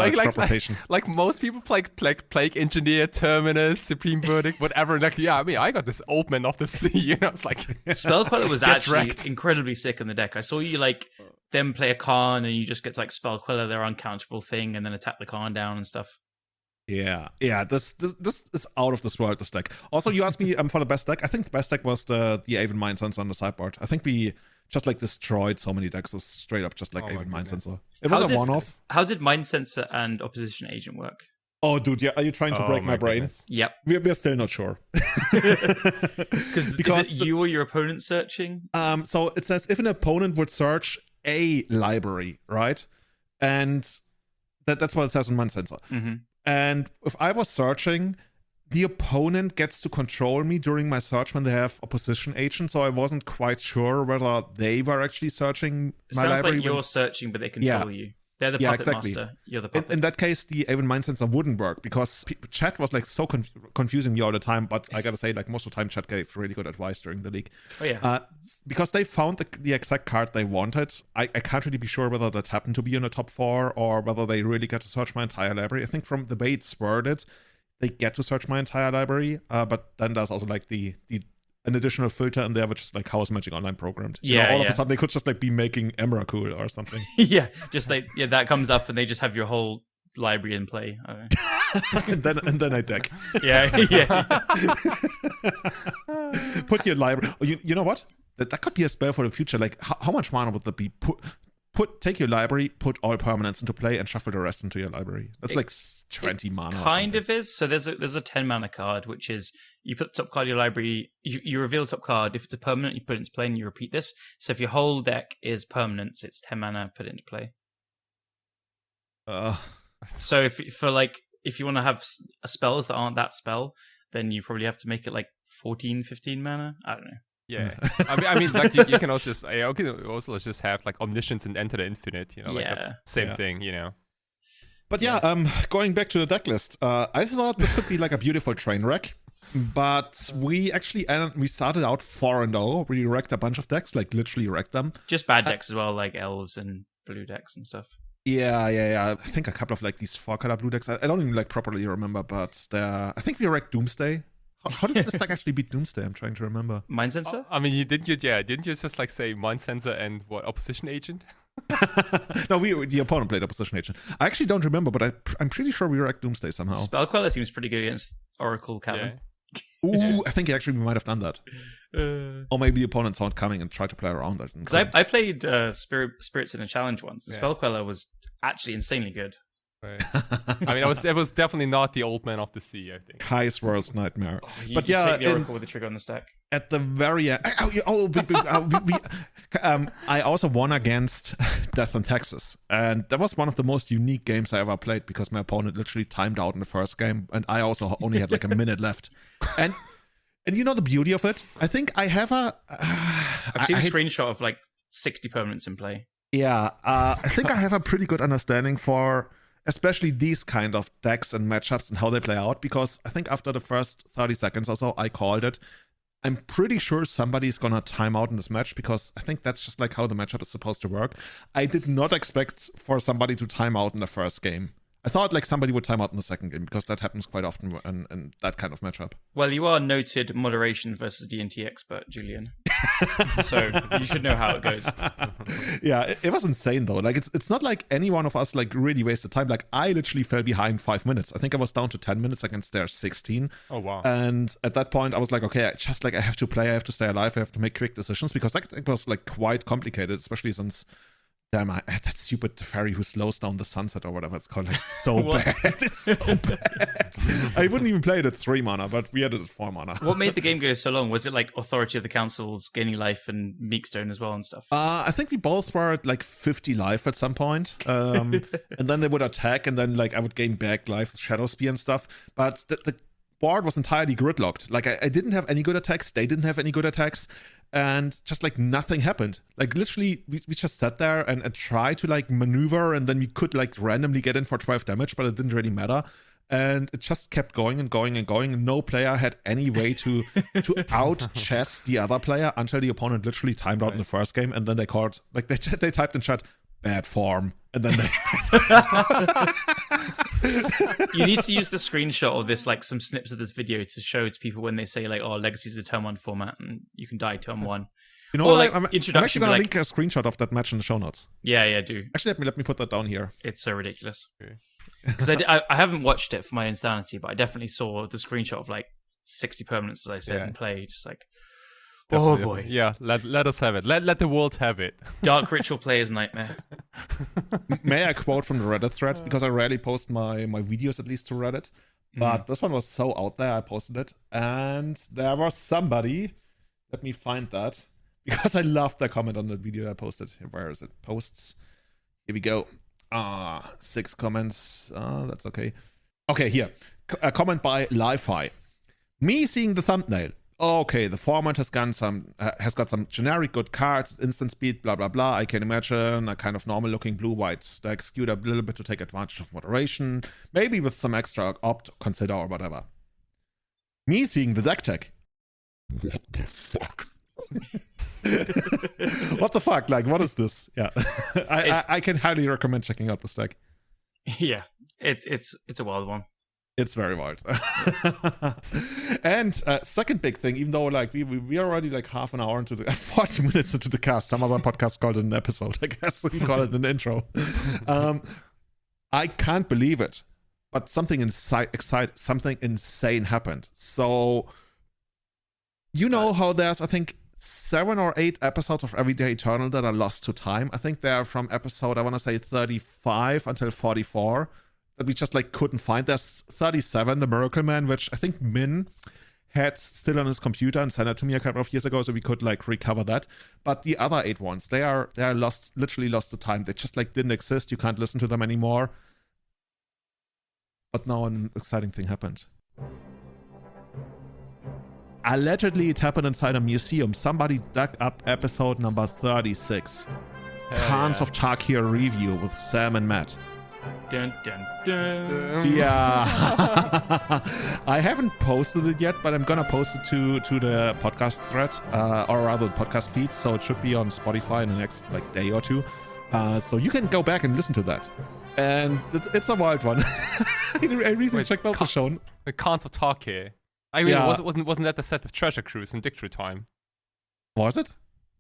Like most people play Plague Engineer, Terminus, Supreme Verdict, whatever. Like, yeah, I mean, I got this Old Man of the Sea. You know, it's like Spell Queller was actually incredibly sick in the deck. I saw you like them play a Khan, and you just get like Spell Queller, their uncounterable thing, and then attack the Khan down and stuff. Yeah. This is out of this world. This deck. Also, you asked me for the best deck. I think the best deck was the Aven Mind Sensor on the sideboard. I think we just like destroyed so many decks with straight up just like Aven Mind Sensor. It was a one-off. How did Mind Sensor and Opposition Agent work? Oh, dude, yeah. Are you trying to break my brain? Goodness. Yep. We're still not sure. Because is it you or your opponent searching? So it says if an opponent would search a library, right? And that's what it says on Mind Sensor. Mm-hmm. And if I was searching, the opponent gets to control me during my search when they have Opposition Agent. So I wasn't quite sure whether they were actually searching my library. It sounds like you're searching, but they control you. They're the puppet master. You're the puppet. In that case, the Aven Mind Sensor wouldn't work because chat was like so confusing me all the time. But I gotta say, like most of the time, chat gave really good advice during the league. Oh yeah. Because they found the exact card they wanted. I can't really be sure whether that happened to be in the top 4 or whether they really get to search my entire library. I think from the way it's worded, they get to search my entire library. But then there's also like an additional filter in there, which is like how is Magic Online programmed. All of a sudden they could just like be making Emrakul or something. Just like that comes up and they just have your whole library in play. and then I deck. Yeah. Put your library. You know what? That could be a spell for the future. Like how much mana would that be? Take your library, put all permanents into play, and shuffle the rest into your library. That's like 20 mana. Kind of is. So there's a 10 mana card, which is you put the top card of your library, you reveal the top card. If it's a permanent, you put it into play and you repeat this. So if your whole deck is permanents, it's 10 mana, put it into play. So if you want to have spells that aren't that spell, then you probably have to make it like 14, 15 mana. I don't know. Yeah, I mean, like you can also just have like Omniscience and Enter the Infinite. You know, like that's same thing. You know. But going back to the deck list, I thought this could be like a beautiful train wreck. But we actually started out 4-0. We wrecked a bunch of decks, like literally wrecked them. Just bad decks as well, like elves and blue decks and stuff. Yeah. I think a couple of like these 4-color blue decks. I don't even like properly remember, but I think we wrecked Doomsday. How did this deck actually beat Doomsday? I'm trying to remember. Mind Sensor? I mean, didn't you just like say Mind Sensor and what, Opposition Agent? No, the opponent played Opposition Agent. I actually don't remember, but I'm pretty sure we wrecked Doomsday somehow. Spell Queller seems pretty good against Oracle Callum. Ooh, I think actually we might have done that. Or maybe the opponent saw it coming and tried to play around it. Because I played Spirits in a challenge once. The Spell Queller was actually insanely good. Right. I mean, it was definitely not the Old Man of the Sea, I think. Kai's worst nightmare. You take the Oracle with the trigger on the stack. At the very end, I also won against Death in Texas, and that was one of the most unique games I ever played because my opponent literally timed out in the first game, and I also only had like a minute left. And you know the beauty of it? I think I have I've seen a screenshot of like 60 permanents in play. Yeah, I think I have a pretty good understanding for especially these kind of decks and matchups and how they play out, because I think after the first 30 seconds or so, I called it. I'm pretty sure somebody's gonna time out in this match because I think that's just like how the matchup is supposed to work. I did not expect for somebody to time out in the first game. I thought like somebody would time out in the second game because that happens quite often in that kind of matchup. Well, you are noted moderation versus D&T expert, Julian. So you should know how it goes. Yeah, it was insane though. Like it's not like any one of us like really wasted time. Like I literally fell behind 5 minutes. I think I was down to 10 minutes against their 16. Oh wow. And at that point I was like, okay, I have to play, I have to stay alive, I have to make quick decisions because that was like quite complicated, especially since damn, I had that stupid fairy who slows down the sunset or whatever it's called. Like, it's so bad. It's so bad. I wouldn't even play it at 3 mana, but we had it at 4 mana. What made the game go so long? Was it like Authority of the Councils, Gaining Life, and Meekstone as well and stuff? I think we both were at like 50 life at some point. And then they would attack, and then like I would gain back life with Shadow Spear and stuff. But the board was entirely gridlocked. Like I didn't have any good attacks, they didn't have any good attacks, and just like nothing happened. Like literally we just sat there and tried to like maneuver, and then we could like randomly get in for 12 damage, but it didn't really matter. And it just kept going and going and going, and no player had any way to out chess the other player until the opponent literally timed out in the first game, and then they called, like they typed in chat, bad form, and then they You need to use the screenshot of this, like some snips of this video, to show to people when they say like, oh, Legacy is a turn 1 format and you can die turn 1. You know, or like I'm introduction, actually gonna like, link a screenshot of that match in the show notes. Yeah, do. Actually, let me put that down here. It's so ridiculous. Because I haven't watched it for my insanity, but I definitely saw the screenshot of like 60 permanents, as I said, and played. Just like, Definitely. Oh boy. Yeah, let us have it. Let the world have it. Dark Ritual Player's Nightmare. May I quote from the Reddit thread? Because I rarely post my videos, at least to Reddit. But this one was so out there, I posted it. And there was somebody, let me find that, because I loved the comment on the video I posted. Where is it? Posts. Here we go. 6 comments. That's okay. Okay, here. A comment by Li-Fi. Me seeing the thumbnail. Okay, the format has got some generic good cards, instant speed, blah blah blah. I can imagine a kind of normal looking blue-white stack skewed a little bit to take advantage of moderation, maybe with some extra opt, consider, or whatever. Me seeing the deck tech. What the fuck? What the fuck? Like, what is this? Yeah, I can highly recommend checking out the stack. Yeah, it's a wild one. It's very wild. And second big thing, even though like we are already like half an hour into the 40 minutes into the cast, some other podcasts called it an episode, I guess we call it an intro. I can't believe it, but something insane happened. So you know how there's, I think, 7 or 8 episodes of Everyday Eternal that are lost to time. I think they're from episode, I want to say 35 until 44. That we just like couldn't find. There's 37, the Miracle Man, which I think Min had still on his computer and sent it to me a couple of years ago, so we could like recover that. But the other 8 ones, they are lost, literally lost to time. They just like didn't exist. You can't listen to them anymore. But now an exciting thing happened. Allegedly, it happened inside a museum. Somebody dug up episode number 36. Khans of Tarkir review with Sam and Matt. Dun, dun, dun. Yeah. I haven't posted it yet, but I'm gonna post it to the podcast thread, or rather the podcast feed, so it should be on Spotify in the next like day or two. So you can go back and listen to that. And it's a wild one. I recently checked out the show. The Khans of Tarkir. I mean, Yeah. wasn't that the set of Treasure Cruise in Dictory Time? Was it?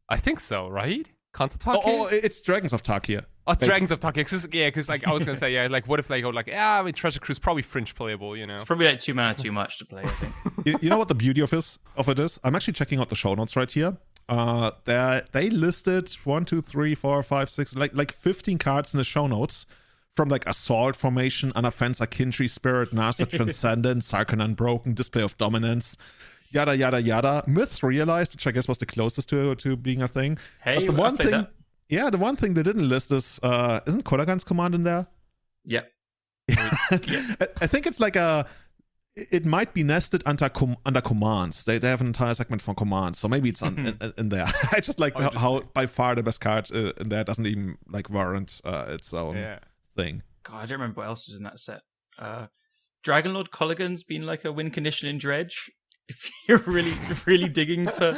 I think so, right? Khans of Tarkir? Oh, it's Dragons of Tarkir. Oh, Dragons of Tarkir. Because like I was gonna say, yeah, like what if like I mean Treasure Cruise probably fringe playable, you know? It's probably like 2 mana too much to play, I think. You know what the beauty of it is? I'm actually checking out the show notes right here. They listed 1, 2, 3, 4, 5, 6, like 15 cards in the show notes from like Assault Formation, Unoffense, Akintree Spirit, Nasa Transcendent, Sarkhan Unbroken, Display of Dominance, yada yada yada. Myths Realized, which I guess was the closest to being a thing. Hey, but the one thing, that. yeah, the one thing they didn't list is isn't Kolagan's command in there? Yep. I think it's like it might be nested under commands. They have an entire segment for commands, so maybe it's in there. I just like how by far the best card in there doesn't even like warrant its own thing. God, I don't remember what else was in that set. Dragonlord Colligan's been like a win condition in Dredge. If you're really digging for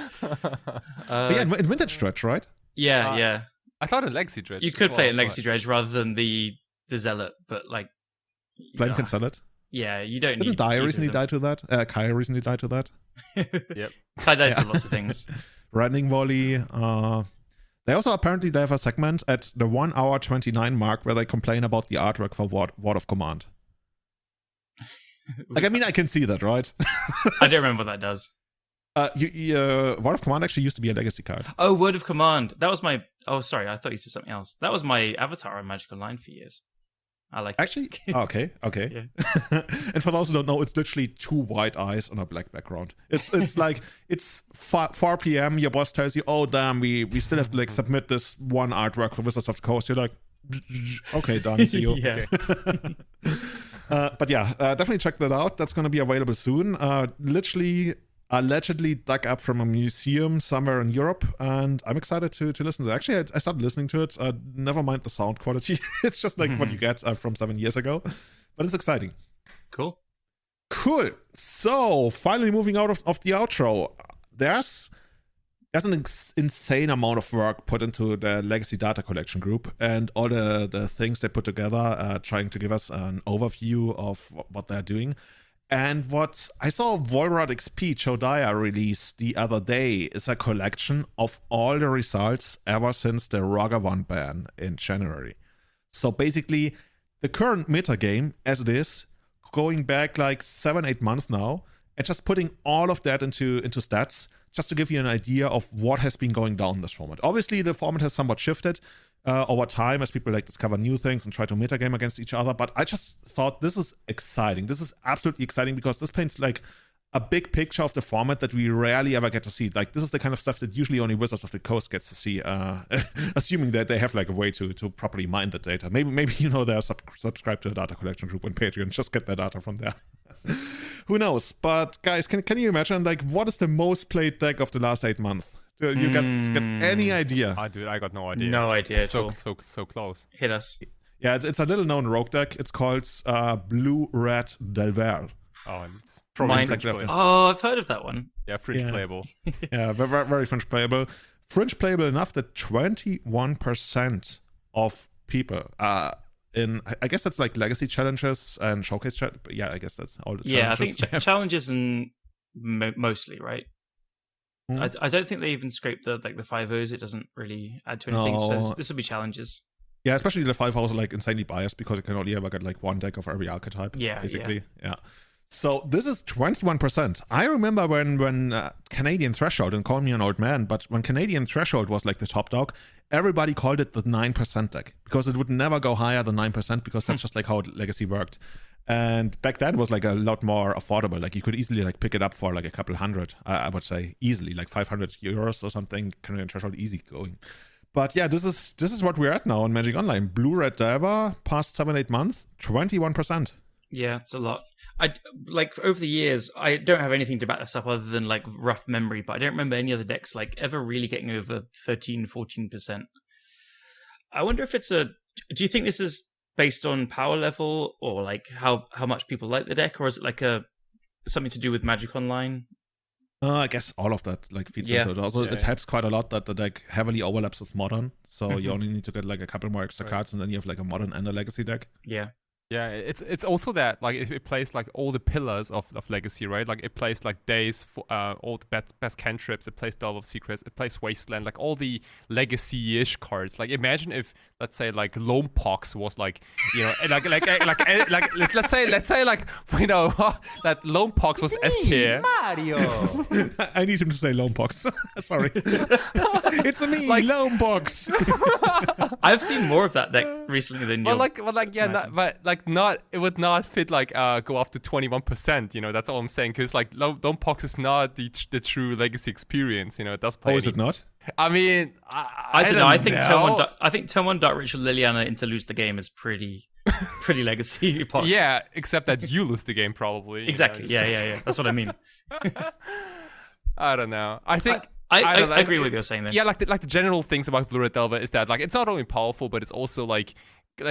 yeah, in Vintage Dredge, right? Yeah. I thought in Legacy Dredge. You could play it in Legacy Dredge rather than the Zealot, but like Flame can sell it. Yeah, you don't Didn't need. Dai recently die to that? Kai recently died to that. Yep. Kai dies to lots of things. Running Volley. They also apparently they have a segment at the 1 hour 29 mark where they complain about the artwork for Word of Command. Like, I mean, I can see that, right? I don't remember what that does. Word of Command actually used to be a legacy card. Oh, Word of Command. That was my... Oh, sorry. I thought you said something else. That was my avatar on Magic Online for years. I like actually. Okay. Yeah. And for those who don't know, it's literally 2 white eyes on a black background. It's like it's 4 p.m. Your boss tells you, "Oh damn, we still have to like submit this one artwork for Wizards of the Coast." You're like, "Okay, done. See you." Yeah. But yeah, definitely check that out. That's going to be available soon. Literally, allegedly dug up from a museum somewhere in Europe, and I'm excited to listen to it. Actually, I started listening to it. Never mind the sound quality. It's just like what you get from 7 years ago, but it's exciting. Cool. So finally moving out of the outro, there's an insane amount of work put into the legacy data collection group and all the things they put together, trying to give us an overview of what they're doing. And what I saw Volrad XP Chodaya release the other day is a collection of all the results ever since the Ragavan ban in January. So basically, the current metagame as it is, going back like 7-8 months now, and just putting all of that into stats, just to give you an idea of what has been going down in this format. Obviously, the format has somewhat shifted over time as people like discover new things and try to metagame against each other. But I just thought this is exciting. This is absolutely exciting because this paints like a big picture of the format that we rarely ever get to see. Like, this is the kind of stuff that usually only Wizards of the Coast gets to see, assuming that they have like a way to properly mine the data. Maybe they're subscribed to a data collection group on Patreon, just get their data from there. Who knows? But guys, can you imagine, like, what is the most played deck of the last 8 months? Do you get any idea? I got no idea. No idea at all. So close. Hit us. Yeah, it's a little known rogue deck. It's called Blue Red Delver. Oh, and I've heard of that one. Yeah, fringe playable. Yeah, very, very fringe playable. Fringe playable enough that 21% of people in, I guess that's like legacy challenges and showcase yeah, I guess that's all the challenges. Yeah, I think challenges and mostly, right? I don't think they even scrape the 5-0s. It doesn't really add to anything. No. So this will be challenges. Yeah, especially the 5-0s are like insanely biased because you can only ever get like one deck of every archetype. Yeah, basically. Yeah. So this is 21%. I remember when Canadian Threshold, and call me an old man, but when Canadian Threshold was like the top dog, everybody called it the 9% deck because it would never go higher than 9% because that's just like how Legacy worked. And back then it was like a lot more affordable. Like you could easily like pick it up for like a couple hundred, I would say easily, like 500 euros or something. Canadian Threshold easy going. But yeah, this is what we're at now on Magic Online. Blue Red Delver, past 7-8 months, 21%. Yeah, it's a lot. I like over the years, I don't have anything to back this up other than like rough memory, but I don't remember any other decks like ever really getting over 13-14%. I wonder if it's do you think this is based on power level or like how much people like the deck, or is it like something to do with Magic Online? I guess all of that like feeds into it. Also, it helps quite a lot that the deck heavily overlaps with Modern, so you only need to get like a couple more extra cards, and then you have like a Modern and a Legacy deck. Yeah. Yeah, it's also that like it plays like all the pillars of Legacy, right? Like it plays like Days, all the best cantrips. It plays Delve of Secrets. It plays Wasteland, like all the Legacy-ish cards. Like imagine if, let's say, like Lone Pox was like, let's say like that Lone Pox was S tier. Mario. I need him to say Lone Pox. Sorry, it's me, like, Lone Pox. I've seen more of that deck recently than you. It would not fit like go up to 21%. That's all I'm saying, because like Lone Pox is not the true Legacy experience. It does play. Oh, is it not? I mean, I don't know. I think Turn 1 Dark Ritual Liliana into lose the game is pretty Legacy Pox. Yeah, except that you lose the game probably. Exactly. Yeah. That's what I mean. I don't know. I think. I agree with what you're saying there. Yeah, like the general things about Blue Red Delver is that like it's not only powerful, but it's also like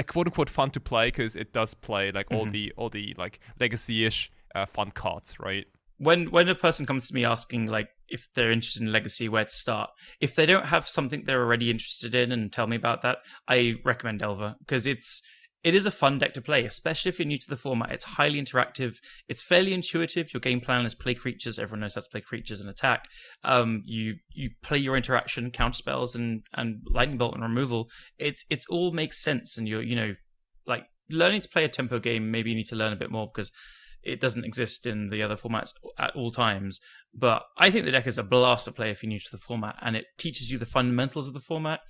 quote unquote fun to play, because it does play like all the like Legacy-ish fun cards, right? When a person comes to me asking like if they're interested in Legacy, where to start, if they don't have something they're already interested in and tell me about that, I recommend Delver, because it is a fun deck to play, especially if you're new to the format. It's highly interactive. It's fairly intuitive. Your game plan is play creatures. Everyone knows how to play creatures and attack. You play your interaction, counter spells, and lightning bolt and removal. It's all makes sense. And you're like learning to play a tempo game. Maybe you need to learn a bit more because it doesn't exist in the other formats at all times. But I think the deck is a blast to play if you're new to the format, and it teaches you the fundamentals of the format.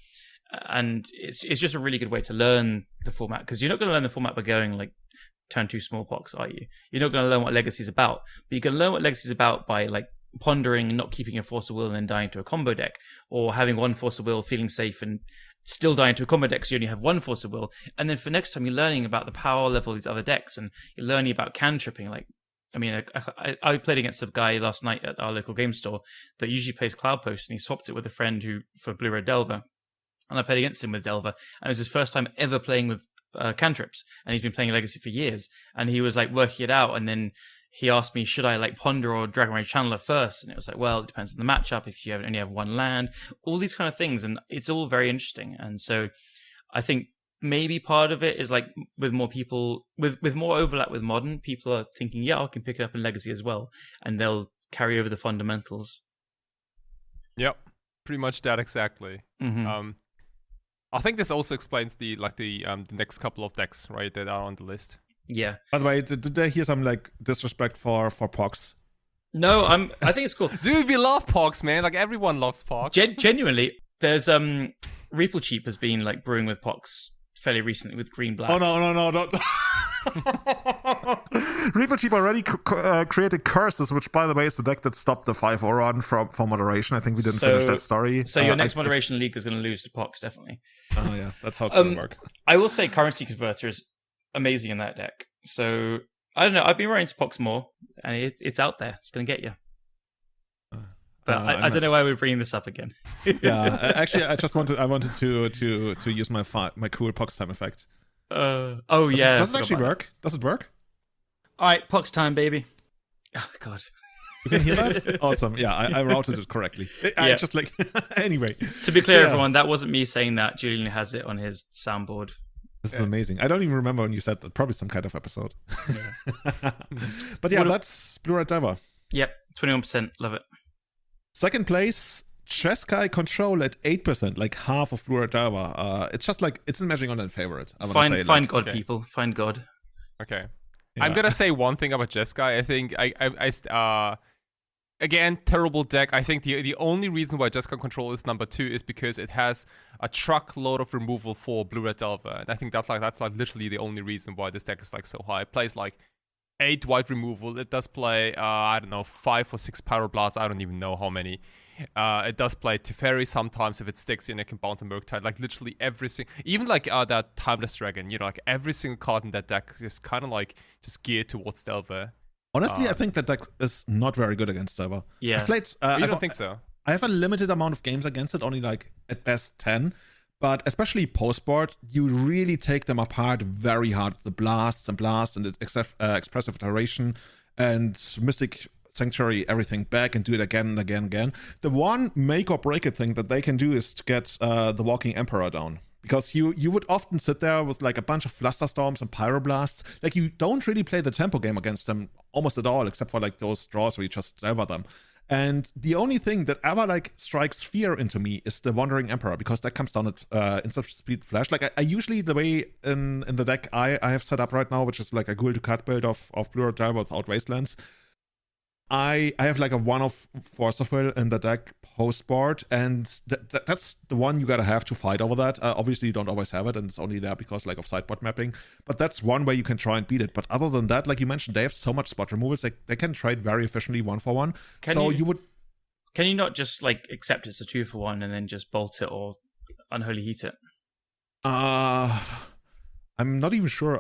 And it's just a really good way to learn the format, because you're not going to learn the format by going like turn 2 Smallpox, are you? You're not going to learn what Legacy is about, but you can learn what Legacy is about by like pondering and not keeping a Force of Will and then dying to a combo deck, or having one Force of Will, feeling safe and still die into a combo deck, so you only have one force of will. And then for next time, you're learning about the power level of these other decks, and you're learning about cantripping. Like, I mean, I played against a guy last night at our local game store that usually plays Cloud Post, and he swapped it with a friend who for Blue Red Delver. And I played against him with Delver, and it was his first time ever playing with cantrips, and he's been playing Legacy for years. And he was like working it out, and then he asked me, should I like Ponder or Dragon Rage Channeler first? And it was like, well, it depends on the matchup. If you only have one land, all these kind of things, and it's all very interesting. And so, I think maybe part of it is like with more people, with more overlap with Modern, people are thinking, yeah, I can pick it up in Legacy as well, and they'll carry over the fundamentals. Yep, pretty much that exactly. Mm-hmm. I think this also explains the next couple of decks, right, that are on the list. Yeah. By the way, did I hear some like disrespect for Pox? No, I think it's cool. Dude, we love Pox, man. Like everyone loves Pox. Genuinely, there's Reaple Cheap has been like brewing with Pox fairly recently with green black. Oh no! Don't. Reaper Cheap already created Curses, which, by the way, is the deck that stopped the 5-0 run for moderation. I think we didn't finish that story. So your next moderation league is going to lose to Pox, definitely. Oh yeah, that's how it's going to work. I will say Currency Converter is amazing in that deck. So I don't know. I've been running to Pox more, and it's out there. It's going to get you. But I don't know why we're bringing this up again. Yeah, actually, I wanted to use my cool Pox time effect. Does it actually work? Does it work? All right, Pox time, baby. Oh God. You can hear that? Awesome. Yeah, I routed it correctly. I just like anyway. To be clear, everyone, that wasn't me saying that. Julian has it on his soundboard. This is amazing. I don't even remember when you said that. Probably some kind of episode. Yeah. But yeah, that's Blue Red Delver. Yep, 21%. Love it. Second place, Jeskai Control at 8%, like half of Blue Red Delver. It's just like, it's an Magic Online favorite. Find God, people. Find God. Okay. Yeah. I'm gonna say one thing about Jeskai. I think I again, terrible deck. I think the only reason why Jeskai Control is number 2 is because it has a truckload of removal for Blue Red Delver, and I think that's like literally the only reason why this deck is like so high. It plays like 8 white removal. It does play I don't know, 5 or 6 Pyroblast. I don't even know how many. It does play Teferi sometimes if it sticks in. It can bounce a Murktide. Like literally every single, even like that Timeless Dragon. You know, like every single card in that deck is kind of like just geared towards Delver. Honestly, I think that deck is not very good against Delver. Yeah, I've played. You don't think so? I have a limited amount of games against it, only like at best 10. But especially post-board, you really take them apart very hard. The blasts and the expressive iteration and Mystic Sanctuary, everything back and do it again and again and again. The one make or break it thing that they can do is to get the Walking Emperor down. Because you would often sit there with like a bunch of Flusterstorms and Pyroblasts. Like you don't really play the tempo game against them almost at all, except for like those draws where you just delver them. And the only thing that ever like strikes fear into me is the Wandering Emperor, because that comes down at instant speed flash. Like I usually, the way in the deck I have set up right now, which is like a Ghoul to cut build of Blue Red Delver without Wastelands, I have like a 1 of Force of Will in the deck post board, and that's the one you gotta have to fight over that. Obviously, you don't always have it, and it's only there because like of sideboard mapping. But that's one way you can try and beat it. But other than that, like you mentioned, they have so much spot removals. They can trade very efficiently 1-for-1. Can you not just like accept it's a 2-for-1 and then just bolt it or Unholy Heat it? I'm not even sure.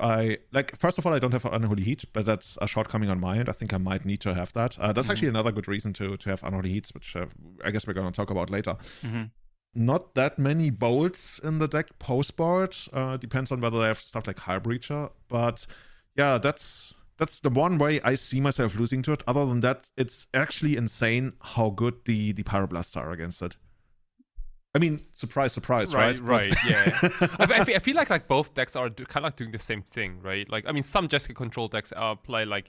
First of all, I don't have Unholy Heat, but that's a shortcoming on my end. I think I might need to have that. That's actually another good reason to have Unholy Heats, which I guess we're going to talk about later. Mm-hmm. Not that many bolts in the deck post-board. Depends on whether they have stuff like High Breacher. But yeah, that's the one way I see myself losing to it. Other than that, it's actually insane how good the Pyroblasts are against it. I mean, surprise, surprise, right? Right, yeah. I feel like both decks are kind of like doing the same thing, right? Like, I mean, some Jeskai Control decks play like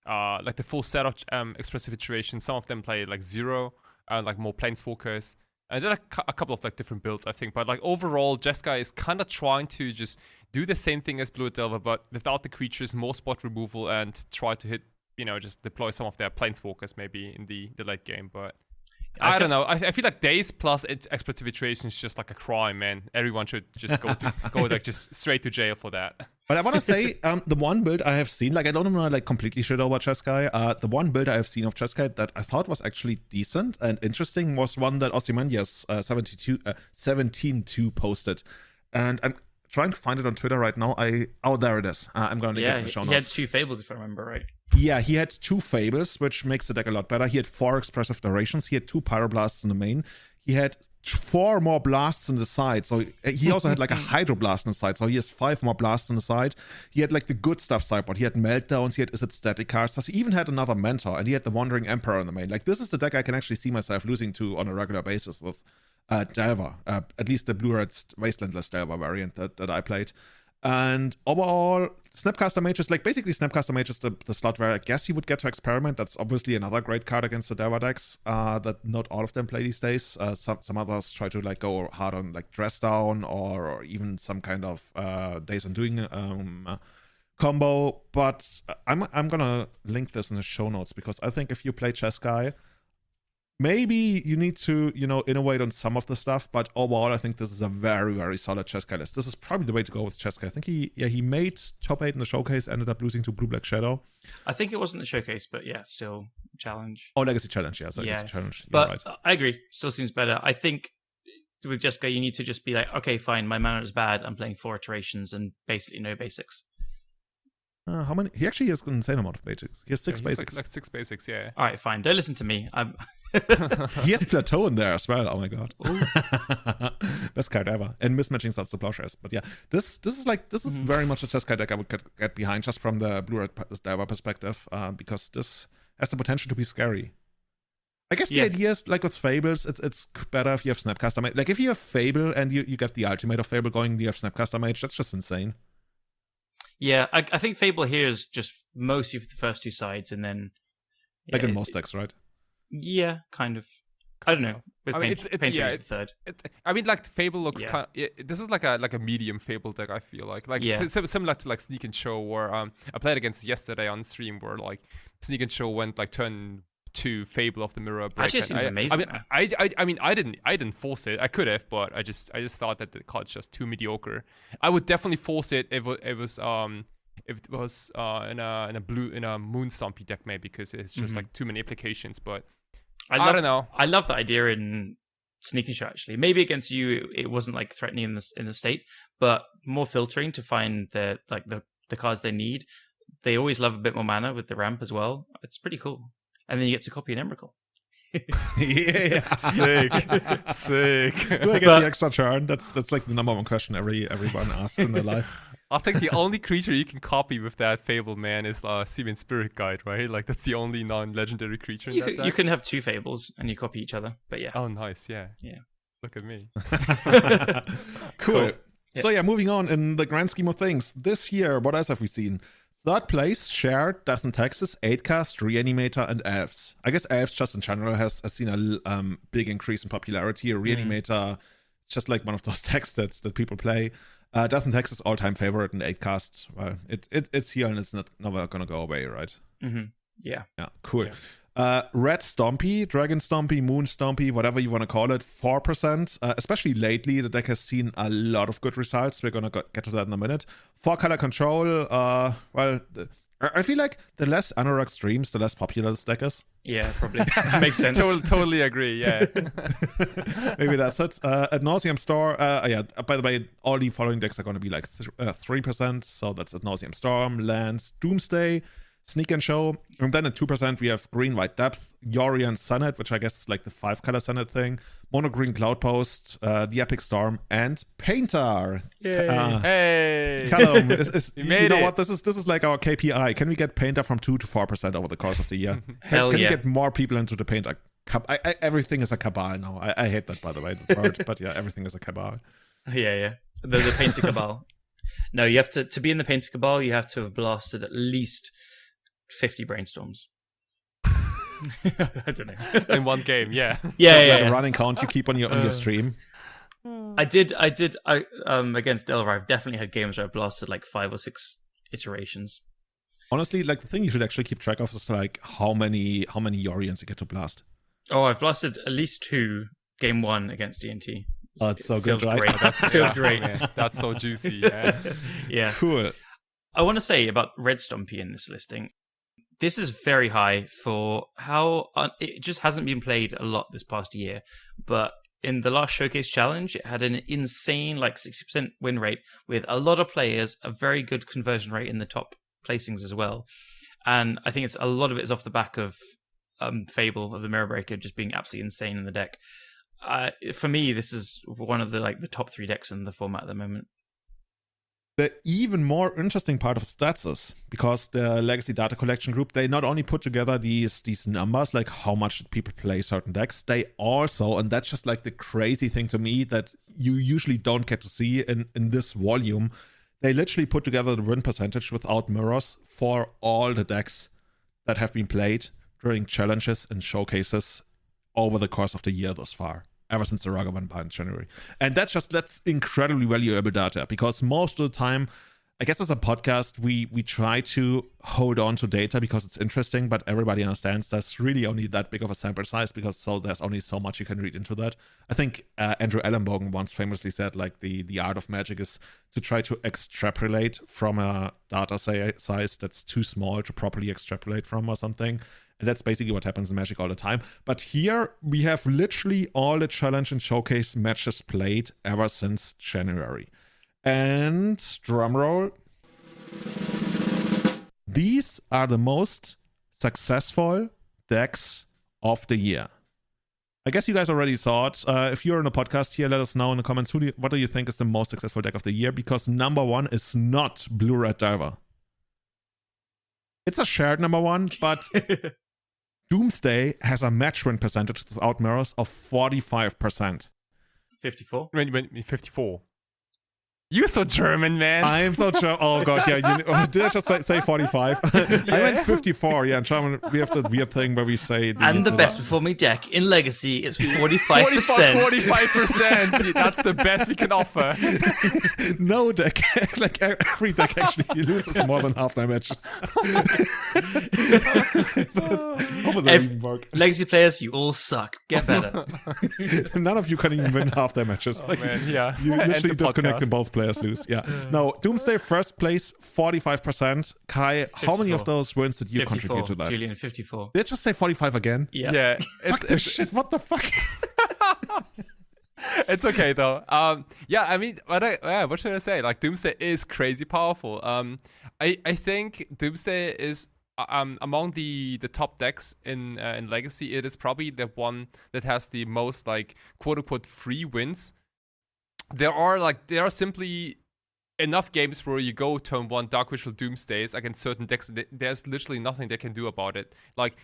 the full set of expressive iteration. Some of them play like 0, like more Planeswalkers. And there are a couple of like different builds, I think. But like overall, Jeskai is kind of trying to just do the same thing as Blue Delver, but without the creatures, more spot removal, and try to hit, just deploy some of their Planeswalkers maybe in the late game, but. I don't know. I feel like days plus expressive iteration is just like a crime, man. Everyone should just go like just straight to jail for that. But I want to say, the one build I have seen, like I don't want to like completely shit over Jeskai. The one build I have seen of Jeskai that I thought was actually decent and interesting was one that Ozymandias 17.2 posted, and I'm trying to find it on Twitter right now. There it is. I'm gonna link it in the show notes. He had 2 fables, if I remember right. Yeah, he had 2 fables, which makes the deck a lot better. He had 4 expressive durations. He had 2 pyroblasts in the main. He had 4 more blasts on the side. So he also had like a hydroblast on the side. So he has 5 more blasts on the side. He had like the good stuff sideboard. He had meltdowns. He had Is It Static cards. He even had another mentor, and he had the Wandering Emperor in the main. Like, this is the deck I can actually see myself losing to on a regular basis with Delver. At least the Blue-Red Wastelandless Delver variant that I played. And overall, Snapcaster Mage is like basically Snapcaster Mage is the slot where I guess you would get to experiment. That's obviously another great card against the Delver decks that not all of them play these days. Some others try to like go hard on like Dress Down or even some kind of Days Undoing combo. But I'm gonna link this in the show notes because I think if you play Jeskai, maybe you need to, innovate on some of the stuff, but overall, I think this is a very, very solid Jeskai list. This is probably the way to go with Jeskai. I think he made top 8 in the showcase, ended up losing to Blue Black Shadow. I think it wasn't the showcase, but yeah, still challenge. Oh, Legacy Challenge, yeah. Legacy Challenge. But right. I agree. Still seems better. I think with Jeskai, you need to just be like, okay, fine, my mana is bad. I'm playing 4 iterations and basically no basics. How many? He actually has an insane amount of basics. He has 6 basics. Like 6 basics, yeah. All right, fine. Don't listen to me. He has Plateau in there as well. Oh my god. Best card ever. And mismatching starts to plowshares. But yeah, this is very much a Jeskai deck I would get behind just from the Blue-Red Delver perspective, because this has the potential to be scary. I guess the idea is like with Fables, it's better if you have Snapcaster Mage. Like if you have Fable and you get the ultimate of Fable going, you have Snapcaster Mage, that's just insane. Yeah, I think Fable here is just mostly for the first 2 sides, and then like in most decks, right? Yeah, kind of. I don't know. With Painter is the third. Like Fable looks kind. This is like a medium Fable deck. I feel like similar to like Sneak and Show, where I played against yesterday on stream, where like Sneak and Show went like turn 2 Fable of the Mirror break. Actually, it seems amazing. I didn't force it. I could have, but I just thought that the card's just too mediocre. I would definitely force it if it was in a Moon Stompy deck, maybe, because it's just like too many applications. But I don't know. I love the idea in Sneak and Show, actually. Maybe against you it wasn't like threatening in the state, but more filtering to find the cards they need. They always love a bit more mana with the ramp as well. It's pretty cool. And then you get to copy an Emrakul. Yeah. Sick. Do I get the extra turn? That's like the number one question everyone asks in their life. I think the only creature you can copy with that Fable, man, is Simeon Spirit Guide, right? Like that's the only non-legendary creature in that deck. You can have 2 Fables and you copy each other, but yeah. Oh, nice, yeah. Yeah. Look at me. Cool. So yeah, moving on in the grand scheme of things. This year, what else have we seen? 3rd place, Shared, Death in Texas, 8cast, Reanimator, and Elves. I guess Elves just in general has seen a big increase in popularity. Reanimator, just like one of those decks that people play. Death in Texas, all-time favorite, and 8cast. Well, it's here and it's never gonna go away, right? Mm-hmm. Yeah. Yeah, cool. Red Stompy, Dragon Stompy, Moon Stompy, whatever you want to call it, 4%. Especially lately, the deck has seen a lot of good results. We're going to get to that in a minute. 4-color control, I feel like the less Anorak streams, the less popular this deck is. Yeah, probably. Makes sense. Totally agree, yeah. Maybe that's it. Ad Nauseam Storm, by the way, all the following decks are going to be like 3%. So that's Ad Nauseam Storm, Lands, Doomsday, Sneak and Show, and then at 2% we have Green White Depth, Yorian Sunnet, which I guess is like the 5-color Sunnet thing, Mono Green Cloudpost, the Epic Storm, and Painter. Hey, Callum, you know what? This is like our KPI. Can we get Painter from 2 to 4% over the course of the year? Can we get more people into the Painter? Everything is a cabal now. I hate that, by the way, the word, but yeah, everything is a cabal. Yeah. The Painter cabal. No, you have to be in the Painter cabal. You have to have blasted at least 50 brainstorms. I don't know. In one game, yeah. Yeah. Running count you keep on your stream. I did against Delver. I've definitely had games where I blasted like 5 or 6 iterations. Honestly, like the thing you should actually keep track of is like how many Yorians you get to blast. Oh, I've blasted at least 2 game 1 against D&T. Oh, it's so good, right? Great. That feels great. Man. That's so juicy. Yeah. Yeah. Cool. I want to say about Red Stompy in this listing. This is very high for how it just hasn't been played a lot this past year. But in the last Showcase Challenge, it had an insane 60% win rate with a lot of players, a very good conversion rate in the top placings as well. And I think a lot of it is off the back of Fable of the Mirror Breaker just being absolutely insane in the deck. For me, this is one of the top 3 decks in the format at the moment. The even more interesting part of stats is, because the Legacy Data Collection group, they not only put together these numbers, like how much people play certain decks, they also, and that's just the crazy thing to me that you usually don't get to see in this volume, they literally put together the win percentage without mirrors for all the decks that have been played during challenges and showcases over the course of the year thus far. Ever since the Ragavan ban in January. And that's incredibly valuable data, because most of the time, I guess as a podcast, we try to hold on to data because it's interesting, but everybody understands that's really only that big of a sample size, because there's only so much you can read into that. I think Andrew Ellenbogen once famously said the art of Magic is to try to extrapolate from a data size that's too small to properly extrapolate from or something. And that's basically what happens in Magic all the time. But here we have literally all the challenge and showcase matches played ever since January. And drumroll, these are the most successful decks of the year. I guess you guys already saw it. If you're in a podcast here, let us know in the comments, what do you think is the most successful deck of the year? Because number 1 is not Blue-Red Delver. It's a shared number 1, but Doomsday has a match win percentage without mirrors of 45%. 54? 54. You're so German, man. I am so German. Oh, God, yeah. Did I just say 45? I meant 54. Yeah, in German, we have the weird thing where we say... The best performing deck in Legacy is 45%. 45%. That's the best we can offer. No deck. Every deck actually loses more than half their matches. Legacy players, you all suck. Get better. None of you can even win half their matches. Man, yeah. You literally disconnect and both players lose. Yeah. No, Doomsday first place, 45%. Kai, 54. How many of those wins did you contribute to that? Julian, 54. Did I just say 45 again? Yeah. Fuck this shit. What the fuck? It's okay though. I mean, what should I say? Doomsday is crazy powerful. I think Doomsday is among the top decks in Legacy. It is probably the one that has the most quote unquote free wins. There are simply enough games where you go turn 1 Dark Ritual Doomsdays against certain decks. There's literally nothing they can do about it.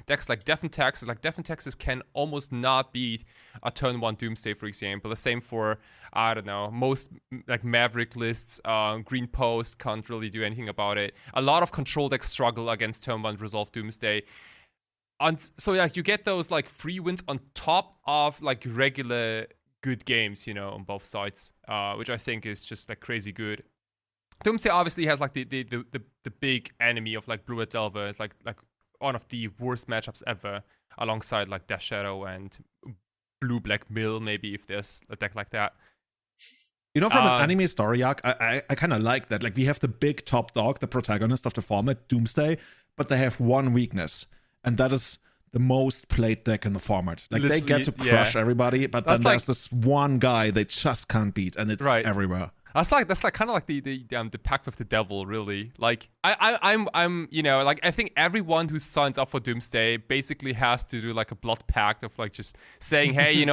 Decks like Death and Taxes, can almost not beat a turn 1 Doomsday, for example. The same for, I don't know, most Maverick lists. Green Post can't really do anything about it. A lot of control decks struggle against turn 1 Resolve Doomsday. And so you get those free wins on top of regular good games, on both sides, which I think is just crazy good. Doomsday obviously has the big enemy of Blue-Red Delver. It's like one of the worst matchups ever, alongside Death Shadow and Blue-Black Mill, maybe, if there's a deck like that. From an anime story arc, I kind of like that. We have the big top dog, the protagonist of the format, Doomsday, but they have one weakness, and that is the most played deck in the format. They get to crush everybody, but then there's this one guy they just can't beat, and it's everywhere. That's kind of the pact with the devil, really. I think everyone who signs up for Doomsday basically has to do a blood pact of just saying, hey,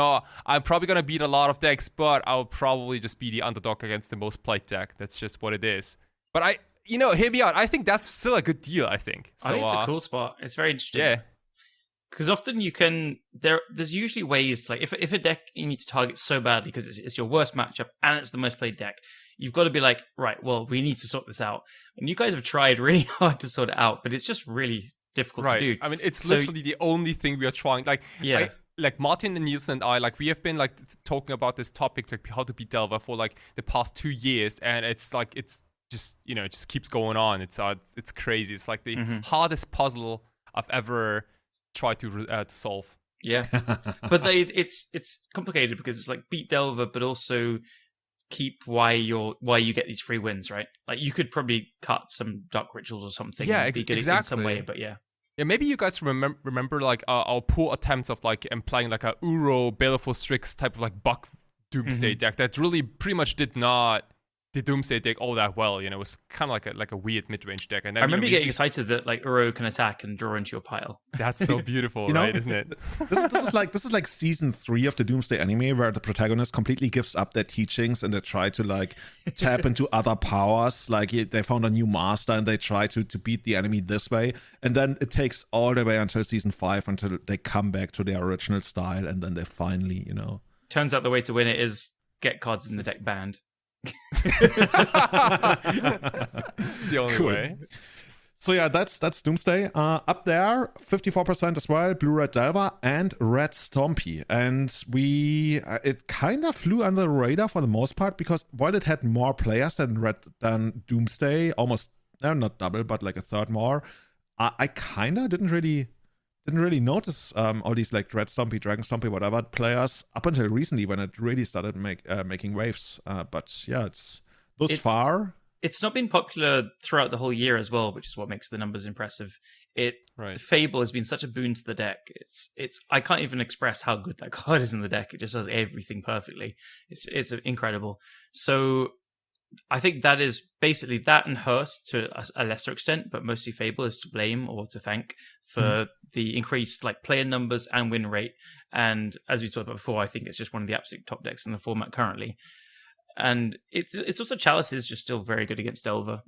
I'm probably gonna beat a lot of decks, but I'll probably just be the underdog against the most played deck. That's just what it is. But hear me out. I think that's still a good deal. I think. So, I think it's a cool spot. It's very interesting. Yeah. Because often you can, there's usually ways, if a deck you need to target so badly because it's your worst matchup and it's the most played deck, you've got to be right, well, we need to sort this out. And you guys have tried really hard to sort it out, but it's just really difficult to do. I mean, it's literally the only thing we are trying. Martin and Nielsen and I, we have been talking about this topic, how to beat Delver for the past 2 years, and it's just it just keeps going on. It's crazy. It's the hardest puzzle I've ever try to solve. Yeah, but it's complicated because it's beat Delver, but also keep why you get these free wins, right? Like you could probably cut some dark rituals or something. Yeah, and be good exactly. in some way, but yeah. Yeah, maybe you guys remember like our poor attempts of like playing like a Uro Baleful Strix type of like buck Doomsday deck that really pretty much did not the Doomsday deck all that well. You know, it was kind of like a weird mid-range deck. And then, I remember getting excited that like Uro can attack and draw into your pile. That's so beautiful, right? Isn't it? This is like season 3 of the Doomsday anime, where the protagonist completely gives up their teachings and they try to like tap into other powers. Like they found a new master and they try to beat the enemy this way, and then it takes all the way until season 5 until they come back to their original style, and then they finally, Turns out the way to win it is get cards in the deck banned. It's the only way. So yeah, that's Doomsday. Up there, 54% as well, Blue-Red Delver and Red Stompy. And it kind of flew under the radar for the most part, because while it had more players than Doomsday, almost not double, but like a third more, I kind of didn't really notice all these like Red Stompy, Dragon Stompy, whatever players up until recently, when it really started making waves. But yeah, it's far. It's not been popular throughout the whole year as well, which is what makes the numbers impressive. Fable has been such a boon to the deck. It's I can't even express how good that card is in the deck. It just does everything perfectly. It's incredible. So I think that is basically that, and Hearst to a lesser extent, but mostly Fable is to blame or to thank for the increased like player numbers and win rate. And as we talked about before, I think it's just one of the absolute top decks in the format currently. And it's also Chalice is just still very good against Delver.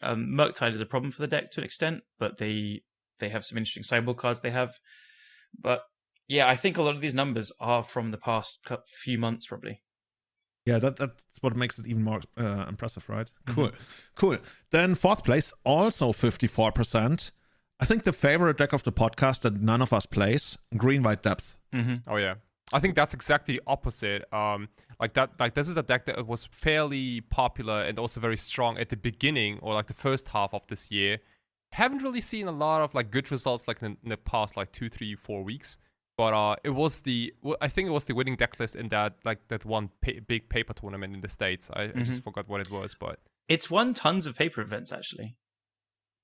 Murktide is a problem for the deck to an extent, but they have some interesting sideboard cards they have. But yeah, I think a lot of these numbers are from the past few months probably. Yeah, that's what makes it even more impressive, right? Cool. Then 4th place, also 54%. I think the favorite deck of the podcast that none of us plays, Green-White Depth. Oh yeah, I think that's exactly the opposite. This is a deck that was fairly popular and also very strong at the beginning, or like the first half of this year. Haven't really seen a lot of like good results like in the past like 2, 3, 4 weeks. But I think it was the winning deck list in that one big paper tournament in the States. I just forgot what it was, but it's won tons of paper events actually.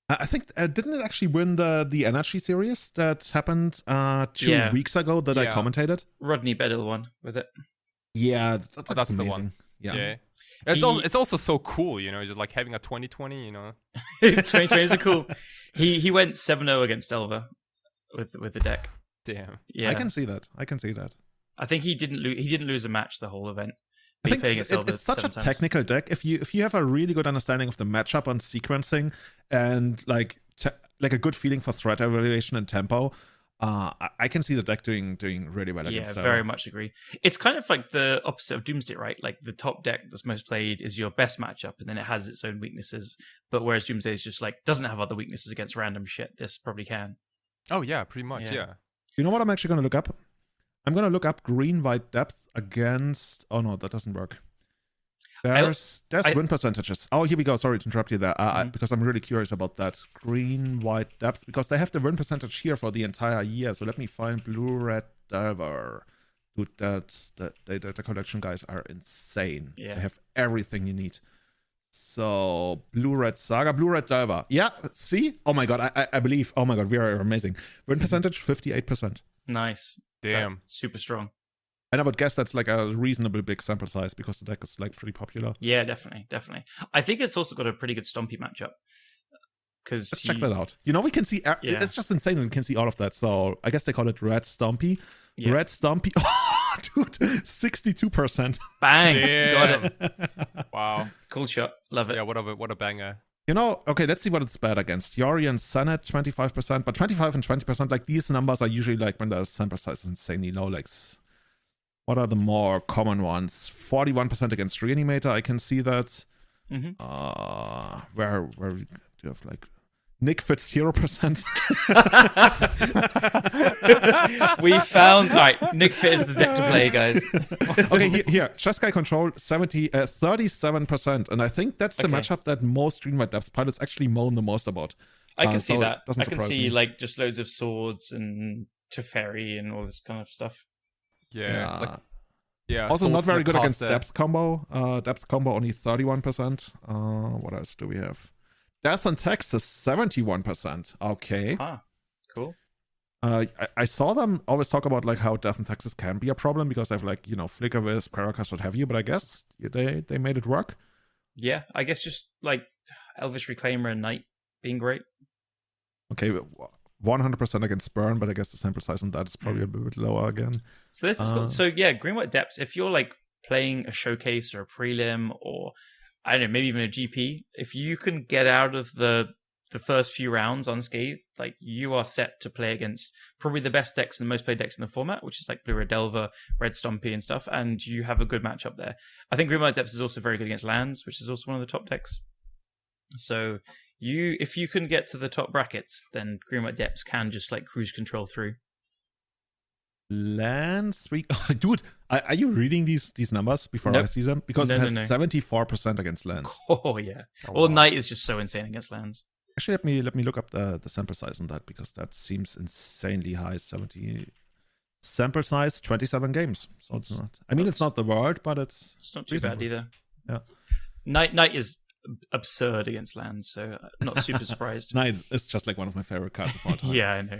I think didn't it actually win the Energy series that happened 2 weeks ago that I commentated? Rodney Bedell won with it. Yeah, that's the amazing. one. Yeah. It's also so cool, just like having a 2020, 2020 is a cool. He went 7-0 against Delver with the deck. Damn. Yeah, I can see that. I think he didn't lose a match the whole event. I think it's such a technical deck. If you have a really good understanding of the matchup on sequencing and like a good feeling for threat evaluation and tempo, I can see the deck doing really well against. Yeah, very much agree. It's kind of like the opposite of Doomsday, right? Like the top deck that's most played is your best matchup, and then it has its own weaknesses. But whereas Doomsday is just like doesn't have other weaknesses against random shit. This probably can. Oh yeah, pretty much. Yeah. You know what I'm actually going to look up? I'm going to look up Green-White Depth against... Oh, no, that doesn't work. There's win percentages. Oh, here we go. Sorry to interrupt you there. Because I'm really curious about that. Green-White Depth. Because they have the win percentage here for the entire year. So let me find Blue-Red Delver. Dude, the collection guys are insane. Yeah. They have everything you need. So, Blue-Red Saga, Blue-Red Delver. Yeah, see? Oh my god, I believe. Oh my god, we are amazing. Win percentage, 58%. Nice. Damn. That's super strong. And I would guess that's like a reasonably big sample size because the deck is like pretty popular. Yeah, definitely. I think it's also got a pretty good Stompy matchup. Let's check that out. We can see... It's just insane that we can see all of that. So, I guess they call it Red Stompy. Yeah. Red Stompy... Oh, dude, 62%. Bang! Yeah. Got it. Wow. Cool shot. Love it. Yeah, what a banger. Okay, let's see what it's bad against. Yori and Senate, 25%, but 25 and 20%, like these numbers are usually like when the sample size is insanely low. Like, what are the more common ones? 41% against Reanimator, I can see that. Where do you have like Nick Fitz 0%? We found Nick Fit is the deck to play, guys. Okay, here Jeskai control 37%, and I think that's the matchup that most Green-White Depth pilots actually moan the most about. I can see that. I can see like just loads of swords and Teferi and all this kind of stuff. Yeah. Yeah. Also not very good against caster. depth combo. Depth combo only 31%. What else do we have? Death and Texas 71%. Okay. Ah, cool. I saw them always talk about like how Death and Texas can be a problem because they have like, Flicker Wisp, Caracas, what have you, but I guess they made it work. Yeah, I guess just like Elvish Reclaimer and Knight being great. Okay, 100% against Burn, but I guess the sample size on that is probably a bit lower again. So this is cool. So yeah, Green White Depths, if you're like playing a showcase or a prelim or I don't know, maybe even a GP, if you can get out of the first few rounds unscathed, like you are set to play against probably the best decks and the most played decks in the format, which is like Blue Red Delver, Red Stompy and stuff, and you have a good matchup there. I think Green White Depths is also very good against lands, which is also one of the top decks. So if you can get to the top brackets, then Green White Depths can just like cruise control through. Lands, dude, are you reading these numbers before I see them? Because it has 74% against lands. Oh yeah. Well, Knight is just so insane against lands. Actually, let me look up the sample size on that because that seems insanely high. 70 sample size, 27 games. So it's not. I mean, it's not the world, but it's not too bad either. Yeah. Knight is absurd against lands, so not super surprised. Knight is just like one of my favorite cards of all time. Yeah, I know.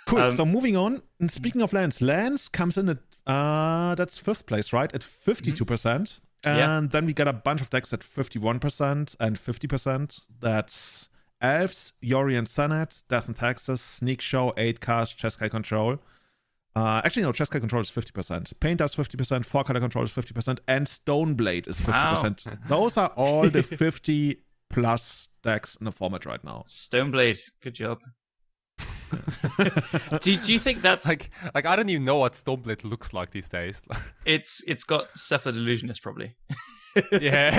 Cool. So moving on. And speaking of lands comes in at that's 5th place, right? At 52%. And then we got a bunch of decks at 51% and 50%. That's Elves, Yori and Senate, Death and Taxes, Sneak Show, 8-Cast, Jeskai Control. Actually, no, Jeskai Control is 50%. Paint does 50%, 4-Color Control is 50%, and Stoneblade is 50%. Wow. Those are all the 50 plus decks in the format right now. Stoneblade, good job. do you think that's like I don't even know what Stoneblade looks like these days? It's got Cephalid Illusionist probably. yeah.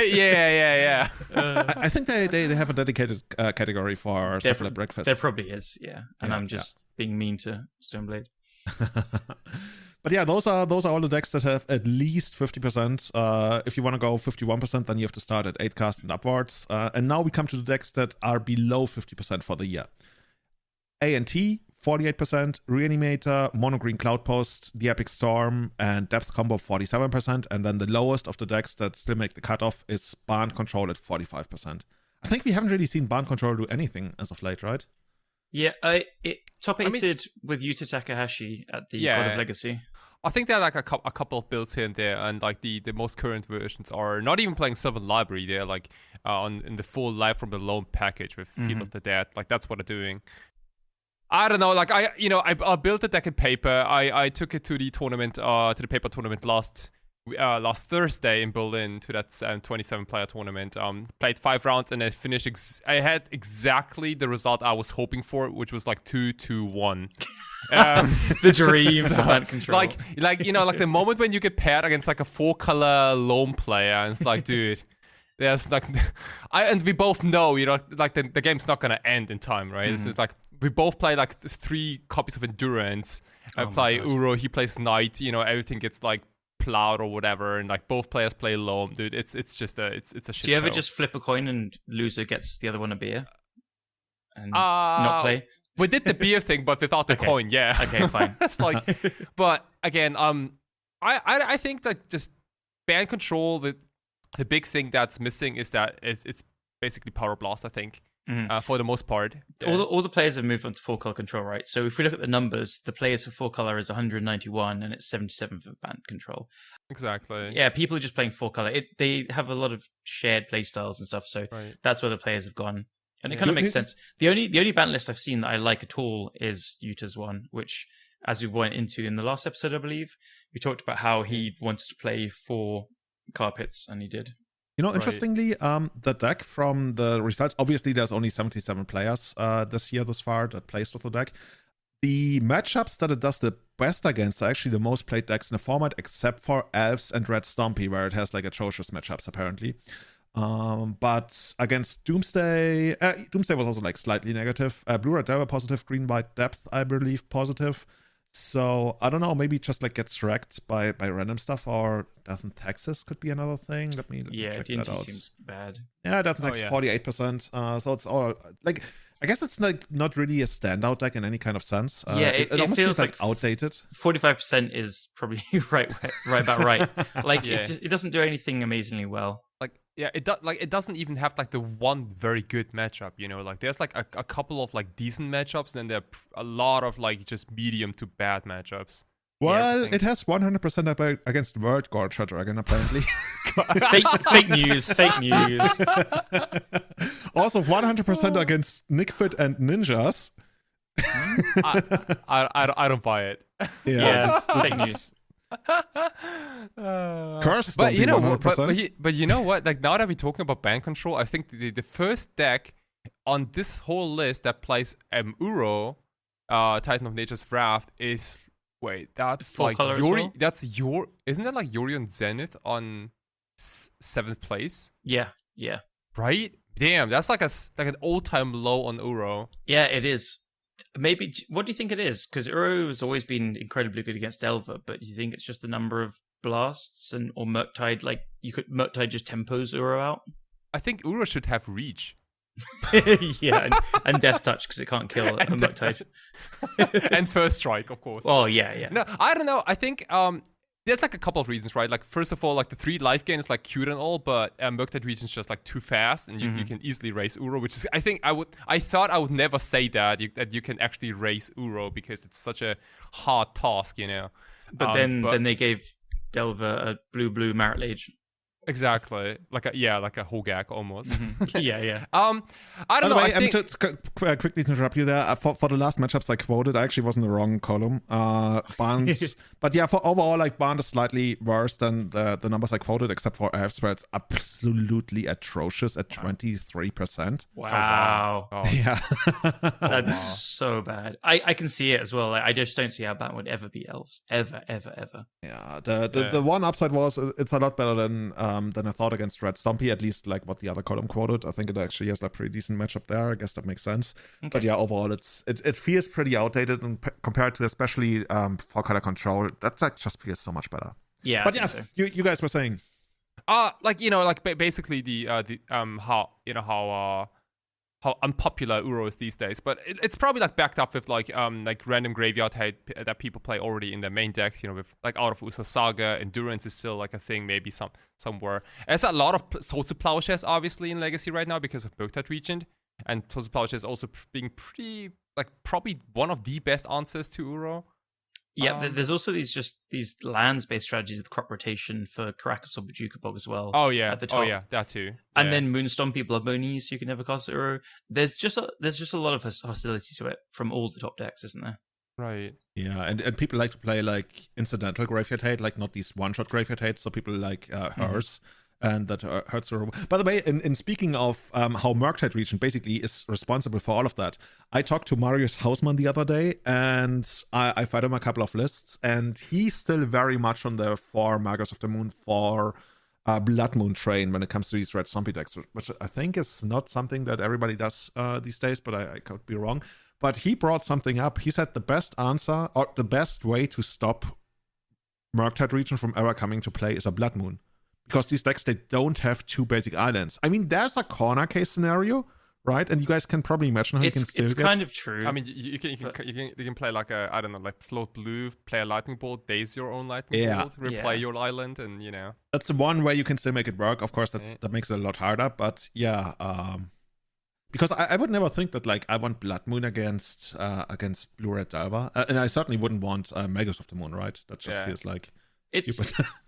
I think they have a dedicated category for Cephalid Breakfast. There probably is, yeah. And I'm just being mean to Stoneblade. But yeah, those are all the decks that have at least 50%. If you want to go 51%, then you have to start at 8-Cast and upwards. And now we come to the decks that are below 50% for the year. A&T, 48%, Reanimator, Mono Green Cloudpost, The Epic Storm, and Depth Combo 47%. And then the lowest of the decks that still make the cutoff is Band Control at 45%. I think we haven't really seen Band Control do anything as of late, right? Yeah, it top 8'd with Yuta Takahashi at the God of Legacy. I think there are like a couple of builds here and there, and like the most current versions are not even playing Sylvan Library. They're like in the full Life from the Loam package with Field of the Dead. Like that's what they're doing. I don't know. Like I built the deck in paper. I took it to the tournament, to the paper tournament last Thursday in Berlin, to that 27-player tournament. Played 5 rounds and I finished. I had exactly the result I was hoping for, which was like 2-1. The dream for Band Control. Like the moment when you get paired against like a 4-color Loam player, and it's like, dude, there's like, and we both know, like the game's not gonna end in time, right? It's just like we both play like 3 copies of Endurance. I play Uro, he plays Knight. Everything gets like plowed or whatever, and like both players play Loam, dude. It's just a shit. Do you ever just flip a coin and loser gets the other one a beer and not play? We did the beer thing, but without the coin. Yeah. Okay, fine. It's like, but again, I think that just Band Control, the big thing that's missing is that it's basically Power Blast, I think. For the most part. All the players have moved on to 4-color control, right? So if we look at the numbers, the players for 4-color is 191 and it's 77 for Band Control. Exactly. Yeah, people are just playing 4-color. They have a lot of shared play styles and stuff, so that's where the players have gone. And it kind of makes sense. The only ban list I've seen that I like at all is Yuta's one, which, as we went into in the last episode, I believe, we talked about how he wanted to play 4 carpets, and he did. Interestingly, the deck from the results, obviously there's only 77 players this year thus far that plays with the deck. The matchups that it does the best against are actually the most played decks in the format, except for Elves and Red Stompy, where it has like atrocious matchups apparently. But against Doomsday, Doomsday was also like slightly negative. Blue Red Delver positive, Green White Depth, I believe, positive. So I don't know, maybe just like gets wrecked by random stuff, or Death in Texas could be another thing. Let me check that out. seems bad. Yeah, Death in Texas 48%. So it's all like, I guess it's like not really a standout deck in any kind of sense. It almost feels like outdated. 45% is probably right about right. Like it doesn't do anything amazingly well. Like it doesn't even have like the one very good matchup, you know. Like there's like a couple of like decent matchups, and then there are a lot of like just medium to bad matchups. Well, it has 100% against World Gorger Dragon, apparently. fake news. Also, 100% against Nickfit and Ninjas. I don't buy it. Yeah, fake news. Curse, but you know, 100%. But you know what? Like now that we're talking about ban control, I think the first deck on this whole list that plays Uro, Titan of Nature's Wrath, is. Wait, that's like Yuri. Well? That's your. Isn't that like Yuri on Zenith on 7th place? Yeah. Right? Damn, that's like an all-time low on Uro. Yeah, it is. Maybe. What do you think it is? Because Uro has always been incredibly good against Delver, but do you think it's just the number of blasts or Murktide? Like Murktide just tempos Uro out. I think Uro should have reach. Yeah, and Death Touch because it can't kill a Murktide. And First Strike, of course. Oh yeah. No, I don't know. I think there's like a couple of reasons, right? Like first of all, like the 3 life gain is like cute and all, but Murktide reach is just like too fast, and you can easily raise Uro, which is I thought I would never say that you can actually raise Uro because it's such a hard task, you know. But then they gave Delver a blue Marit Lage. Exactly, like a Hogak almost. Yeah. I don't know. By the way, just quickly to interrupt you there. For the last matchups I quoted, I actually was in the wrong column. Barnes, but yeah, for overall, like Barnes is slightly worse than the numbers I quoted, except for F, where it's absolutely atrocious at 23%. Wow. Oh. Yeah, that's so bad. I can see it as well. Like, I just don't see how Batman would ever beat elves, ever. Yeah. The one upside was it's a lot better than I thought against Red Stompy, at least like what the other column quoted. I think it actually has a pretty decent matchup there. I guess that makes sense. Okay. But yeah, overall, it feels pretty outdated, and compared to especially for color control, that like just feels so much better. Yeah, but yeah, so. you guys were saying, like you know, like basically the how unpopular Uro is these days, but it's probably like backed up with like random graveyard hate that people play already in their main decks. You know, with like Out of Ursa Saga, Endurance is still like a thing, maybe somewhere. There's a lot of Swords to Plowshares obviously in Legacy right now because of Murktide Regent, and Swords to Plowshares also being pretty like probably one of the best answers to Uro. Yeah, there's also these lands-based strategies with crop rotation for Caracas or Bajuka Bog as well. Oh yeah, at the top. Oh yeah, that too. And then Moonstompy Blood Moon, so you can never cast Uro. There's just a lot of hostility to it from all the top decks, isn't there? Right. Yeah, and people like to play like incidental graveyard hate, like not these one-shot graveyard hates. So people like hers. And that hurts her. By the way, in speaking of how Murktide Regent basically is responsible for all of that, I talked to Marius Hausmann the other day, and I fed him a couple of lists, and he's still very much on the 4 Magus of the Moon, 4 Blood Moon train when it comes to these red zombie decks, which I think is not something that everybody does these days, but I could be wrong. But he brought something up. He said the best answer, or the best way to stop Murktide Regent from ever coming to play is a Blood Moon. Because these decks, they don't have 2 basic islands. I mean, there's a corner case scenario, right? And you guys can probably imagine how you can still It's kind of true. I mean, you can play like a, I don't know, like float blue, play a lightning bolt, daze your own lightning bolt, replay your island, and you know. That's the one way you can still make it work. Of course, that makes it a lot harder. But yeah, because I would never think that like I want Blood Moon against Blue Red Delver, and I certainly wouldn't want Magus of the Moon, right? That just feels like.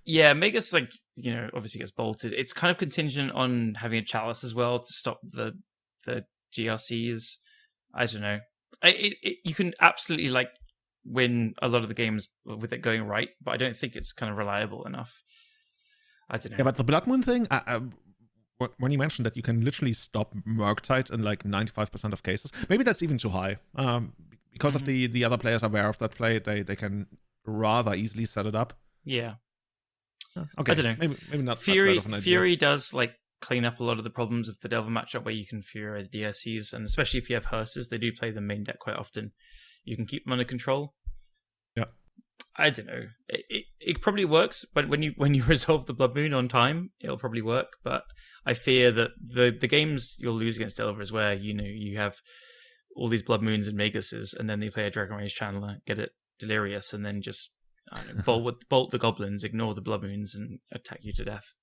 Yeah, Magus, like, you know, obviously gets bolted. It's kind of contingent on having a Chalice as well to stop the GRCs. I don't know. You can absolutely like win a lot of the games with it going right, but I don't think it's kind of reliable enough. I don't know. Yeah, but the Blood Moon thing, when you mentioned that you can literally stop Murktide in like 95% of cases, maybe that's even too high. Because of the other players aware of that play, they can rather easily set it up. Yeah. Okay. I don't know. Maybe not. Fury does like clean up a lot of the problems of the Delver matchup where you can Fury the DRCs, and especially if you have hearses, they do play the main deck quite often. You can keep them under control. Yeah. I don't know. It probably works, but when you resolve the Blood Moon on time, it'll probably work. But I fear that the games you'll lose against Delver is where you have all these Blood Moons and Maguses, and then they play a Dragon Rage Channeler, get it Delirious, and then just bolt the goblins, ignore the Blood Moons, and attack you to death.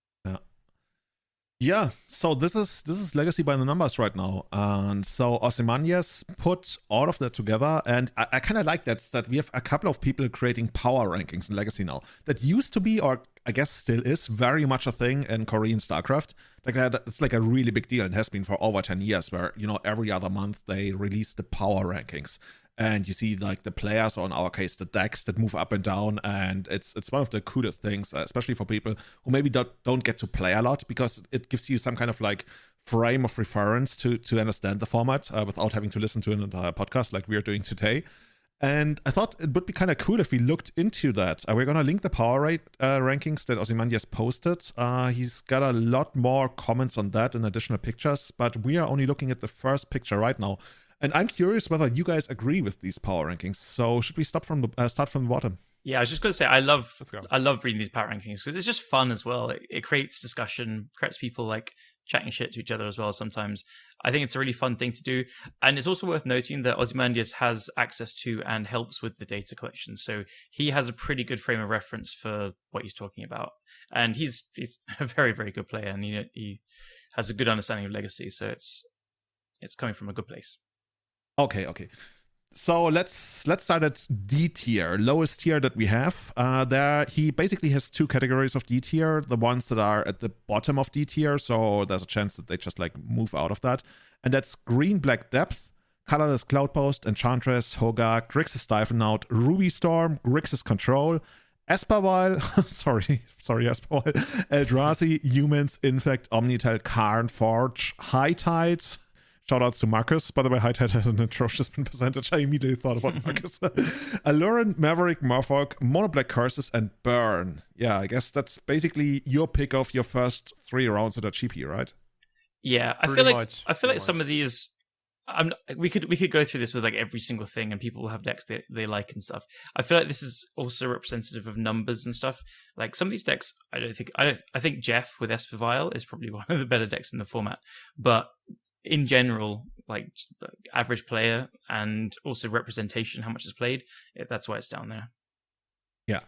Yeah, so this is Legacy by the numbers right now. And so Ozymandias put all of that together, and I kind of like that we have a couple of people creating power rankings in Legacy now. That used to be, or I guess still is, very much a thing in Korean StarCraft. Like that, it's like a really big deal and has been for over 10 years, where, you know, every other month they release the power rankings. And you see like the players, or in our case, the decks that move up and down. And it's one of the coolest things, especially for people who maybe don't get to play a lot, because it gives you some kind of like frame of reference to understand the format without having to listen to an entire podcast like we're doing today. And I thought it would be kind of cool if we looked into that. We're going to link the power rankings that Ozymandias posted. He's got a lot more comments on that and additional pictures, but we are only looking at the first picture right now. And I'm curious whether you guys agree with these power rankings. So should we start from the bottom? Yeah, I was just going to say I love reading these power rankings because it's just fun as well. It creates discussion, creates people like chatting shit to each other as well sometimes. I think it's a really fun thing to do. And it's also worth noting that Ozymandias has access to and helps with the data collection. So he has a pretty good frame of reference for what he's talking about. And he's a very, very good player, and he has a good understanding of Legacy. So it's coming from a good place. Okay. So let's start at D tier, lowest tier that we have. There, he basically has two categories of D tier. The ones that are at the bottom of D tier, so there's a chance that they just like move out of that. And that's Green-Black Depth, Colorless Cloudpost, Enchantress, Hogarth, Grixis Stifle-Out, Ruby Storm, Grixis Control, Espervile, sorry Espervile, Eldrazi, Humans, Infect, Omnitel, Karn, Forge, High Tide. Shoutouts to Marcus. By the way, High Tide has an atrocious percentage. I immediately thought about Marcus. Alluran, Maverick, Morphog, Mono Black Curses, and Burn. Yeah, I guess that's basically your pick of your first 3 rounds that are GP, right? Yeah, I feel like some of these. We could go through this with like every single thing, and people will have decks they like and stuff. I feel like this is also representative of numbers and stuff. Like some of these decks, I think Jeff with Espervile is probably one of the better decks in the format, but in general, like average player and also representation, how much is played, that's why it's down there. Yeah.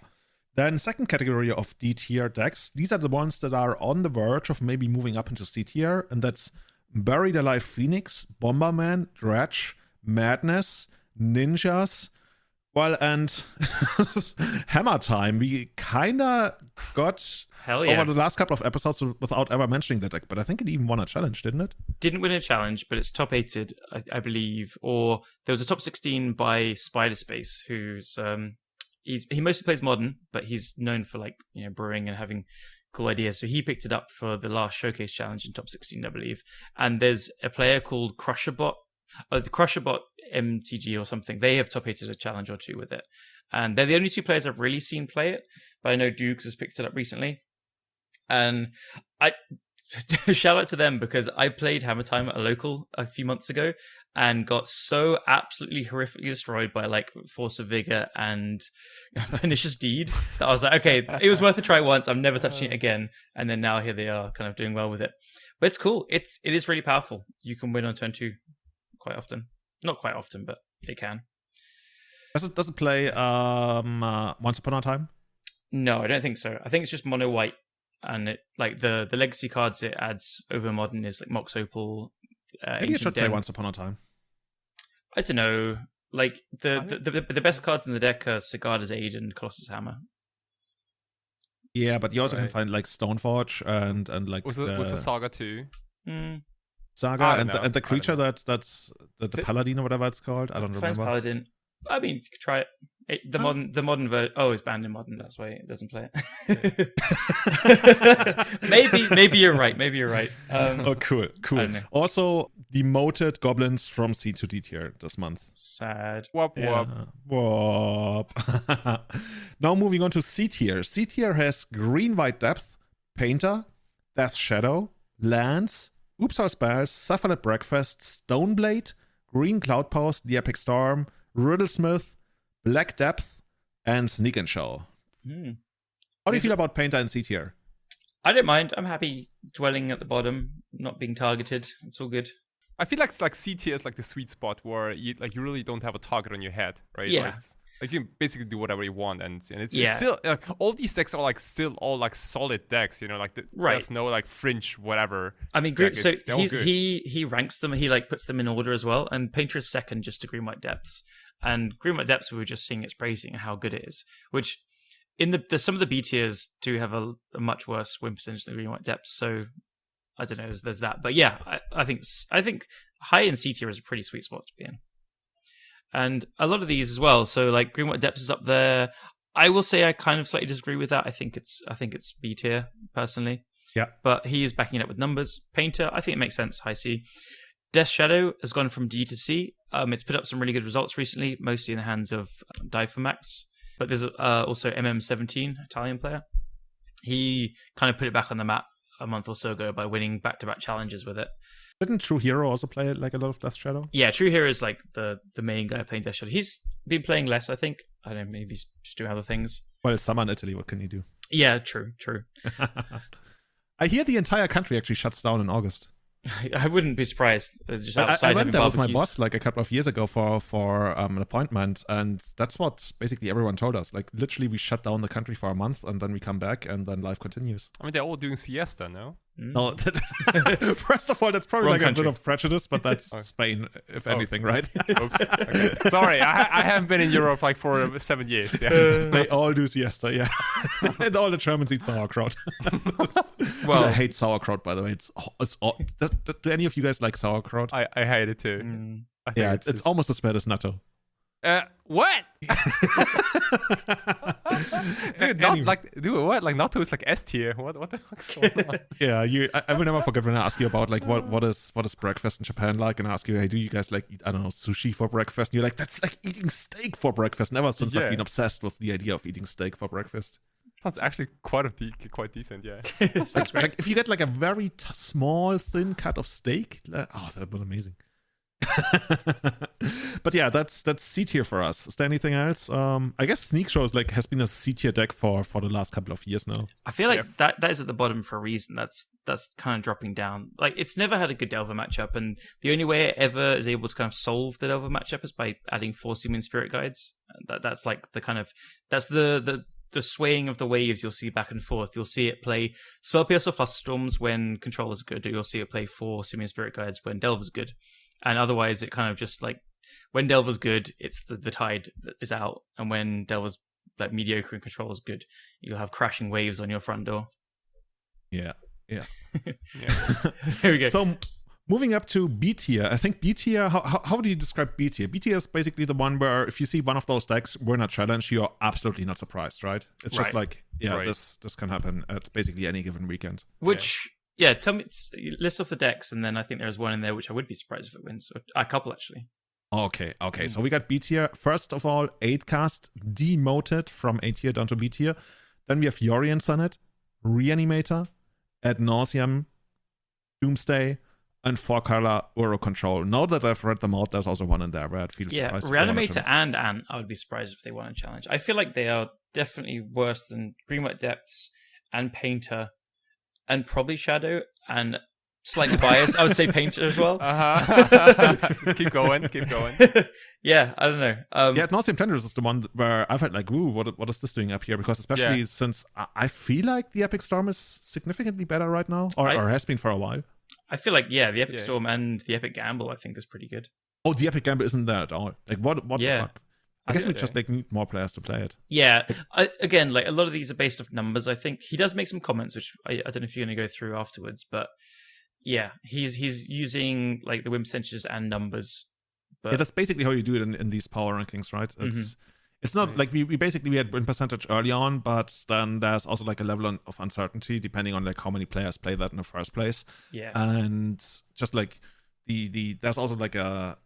Then second category of D tier decks, these are the ones that are on the verge of maybe moving up into C tier, and that's Buried Alive Phoenix, Bomberman, Dredge, Madness, Ninjas, well, and Hammer Time. We kinda got over the last couple of episodes without ever mentioning that deck, but I think it even won a challenge, didn't it? Didn't win a challenge, but it's top 8'd, I believe. Or there was a top 16 by Spider Space, who's he mostly plays modern, but he's known for like brewing and having cool ideas. So he picked it up for the last showcase challenge in top 16, I believe. And there's a player called Crusherbot, the Crusherbot MTG or something. They have top 8'd a challenge or 2 with it, and they're the only 2 players I've really seen play it. But I know Dukes has picked it up recently. And I shout out to them because I played Hammer Time at a local a few months ago and got so absolutely horrifically destroyed by like Force of Vigor and Pernicious Deed that I was like, okay, it was worth a try once. I'm never touching it again. And then now here they are, kind of doing well with it. But it's cool. It is really powerful. You can win on turn 2 quite often. Not quite often, but it can. Does it play Once Upon a Time? No, I don't think so. I think it's just mono white. And it like the legacy cards it adds over modern is like Mox Opal. Maybe it should play Once Upon a Time. I don't know. Like the best cards in the deck are Sigarda's Aid and Colossus Hammer. Yeah, but you also can find like Stoneforge and like was the Saga too? Saga and the creature that's the Paladin or whatever it's called. I don't remember. Paladin. I mean, you could try it. The modern version. Oh, it's banned in modern. That's why it doesn't play it. maybe you're right. Oh, cool. Also, demoted goblins from C to D tier this month. Sad. Wop. Now moving on to C tier. C tier has Green-White Depth, Painter, Death Shadow, Lance, Oops Our Spells, Sapphire Breakfast, Stoneblade, Green Cloudpost, The Epic Storm, Riddlesmith, Black Depth, and Sneak and Show. How do you feel about Painter and C tier? I don't mind. I'm happy dwelling at the bottom, not being targeted. It's all good. I feel like it's like C tier is like the sweet spot where you really don't have a target on your head, right? Yeah. Like you can basically do whatever you want, and it's Yeah. still all these decks are like still all like solid decks, like there's no like fringe whatever. I mean, deck. so They're all good. he ranks them. He like puts them in order as well. And Painter is second, just to Green White Depths. And Green White Depths, we were just seeing its praising and how good it is. Which in the some of the B tiers do have a much worse win percentage than Green White Depths. So I don't know. There's that. But yeah, I think high in C tier is a pretty sweet spot to be in. And a lot of these as well. So like Green White Depths is up there. I will say I kind of slightly disagree with that. I think it's B tier personally. Yeah. But he is backing it up with numbers. Painter, I think it makes sense. High C. Death Shadow has gone from D to C. It's put up some really good results recently, mostly in the hands of Max. But there's also MM17, Italian player. He kind of put it back on the map a month or so ago by winning back-to-back challenges with it. Didn't True Hero also play like a lot of Death Shadow? Yeah, True Hero is like the main guy playing Death Shadow. He's been playing less, I think. I don't know, maybe he's just doing other things. Well, it's summer in Italy. What can you do? Yeah, true. I hear the entire country actually shuts down in August. I wouldn't be surprised. Just outside I went there with my barbecues. boss like a couple of years ago for an appointment, and that's what basically everyone told us. Like literally, we shut down the country for a month, and then we come back, and then life continues. I mean, they're all doing siesta, no? No, first of all, that's probably Wrong like country. a bit of prejudice, but that's Spain, if anything, right? Oops. Okay. Sorry, I haven't been in Europe like for 7 years. Yeah. They all do siesta, yeah. And all the Germans eat sauerkraut. Well, I hate sauerkraut, by the way. It's do any of you guys like sauerkraut? I hate it too. I think Yeah, it's just- almost as bad as natto. What? Dude, what? Like natto is like S tier. What the fuck's going on? Yeah, I will never forget when I ask you about like what is breakfast in Japan like, and I ask you, hey, do you guys like eat, I don't know, sushi for breakfast? And you're like, that's like eating steak for breakfast. And ever since I've Yeah. been obsessed with the idea of eating steak for breakfast. Sounds actually quite decent, yeah. sounds great. Like if you get like a very small thin cut of steak, that was amazing. But yeah, that's C tier for us. Is there anything else? I guess Sneak Show has been a C tier deck for the last couple of years now. I feel like that is at the bottom for a reason. That's kind of dropping down. Like it's never had a good Delver matchup, and the only way it ever is able to kind of solve the Delver matchup is by adding 4 Seaman Spirit Guides. That's like the kind of the swaying of the waves you'll see back and forth. You'll see it play Spell Pierce or Flusterstorms when Controller's good, or you'll see it play 4 Seaman Spirit Guides when Delver's good. And otherwise, it kind of just like when Delver's good, it's the tide that is out, and when Delver's like mediocre and Controller's good, you'll have crashing waves on your front door. Yeah. Yeah. There we go. So moving up to B tier, I think B tier. How do you describe B tier? B tier is basically the one where if you see one of those decks win a challenge, you're absolutely not surprised, right? It's just like this can happen at basically any given weekend. Which. Yeah, tell me, list off the decks, and then I think there's one in there which I would be surprised if it wins. A couple, actually. Okay. So we got B tier. First of all, 8-cast, demoted from A tier down to B tier. Then we have Yorian Sonnet, Reanimator, Ad Nauseam, Doomsday, and 4-color Uro Control. Now that I've read them out, there's also one in there where I'd feel surprised. Reanimator and Ant, I would be surprised if they won a challenge. I feel like they are definitely worse than Green White Depths and Painter. And probably Shadow, and slightly biased, I would say Painter as well. Just keep going. Yeah, I don't know. Ad Nauseam Tenders is the one where I felt like, ooh, what is this doing up here? Because especially since I feel like the Epic Storm is significantly better right now, or has been for a while. I feel like, the Epic Storm and the Epic Gamble, I think, is pretty good. Oh, the Epic Gamble isn't there at all. Like, what the fuck? I guess we just need more players to play it. Yeah. Again, like a lot of these are based off numbers. I think he does make some comments, which I don't know if you're going to go through afterwards, but yeah, he's using like the win percentages and numbers. But yeah, that's basically how you do it in these power rankings, right? It's not like we had win percentage early on, but then there's also like a level of uncertainty depending on like how many players play that in the first place. Yeah. And just like there's also like a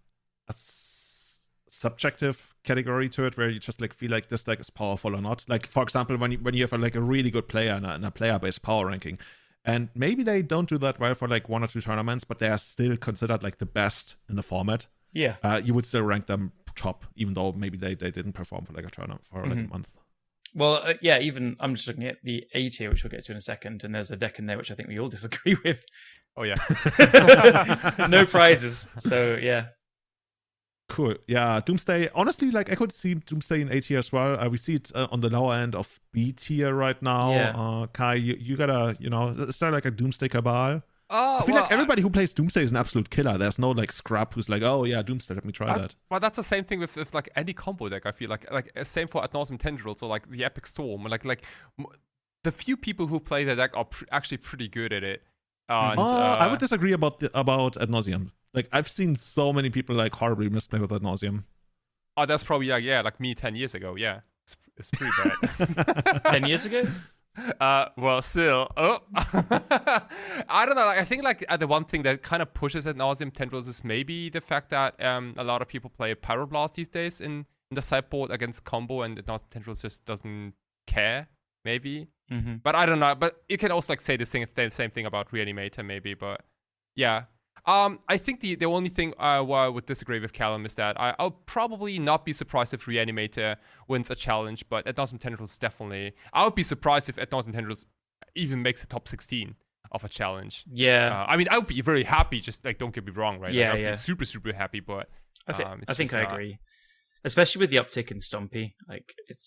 subjective category to it where you just like feel like this deck is powerful or not. Like for example, when you have like a really good player in a player-based power ranking, and maybe they don't do that well for like 1 or 2 tournaments, but they are still considered like the best in the format. Yeah, you would still rank them top, even though maybe they didn't perform for like a tournament for like a month. Well, even I'm just looking at the A tier, which we'll get to in a second, and there's a deck in there which I think we all disagree with. Oh yeah. No prizes. So yeah. Cool. Yeah, Doomsday. Honestly, like I could see Doomsday in A tier as well. We see it on the lower end of B tier right now. Yeah. Kai, you gotta, is there like a Doomsday cabal? Oh, I feel like everybody who plays Doomsday is an absolute killer. There's no like scrub who's like, oh yeah, Doomsday, let me try that. Well, that's the same thing with like any combo deck. I feel like same for Ad Nauseam Tendrils or like the Epic Storm. Like the few people who play the deck are actually pretty good at it. And, I would disagree about Ad Nauseam. Like I've seen so many people like horribly misplay with Ad Nauseam. Oh, that's probably like me 10 years ago. Yeah, it's pretty bad. 10 years ago? Well, still, I don't know. Like, I think like the one thing that kind of pushes Ad Nauseam Tendrils is maybe the fact that a lot of people play Pyroblast these days in the sideboard against combo, and Ad Nauseam Tendrils just doesn't care. Maybe, but I don't know. But you can also like say the same thing about Reanimator, maybe. But yeah. I think the only thing where I would disagree with Callum is that I'll probably not be surprised if Reanimator wins a challenge, but Ad Nauseam Tendrils definitely. I would be surprised if Ad Nauseam Tendrils even makes the top 16 of a challenge. Yeah. I mean, I would be very happy, just like, don't get me wrong, right? Yeah, Like, I would be super, super happy, but I think I agree. Especially with the uptick in Stompy. Like, it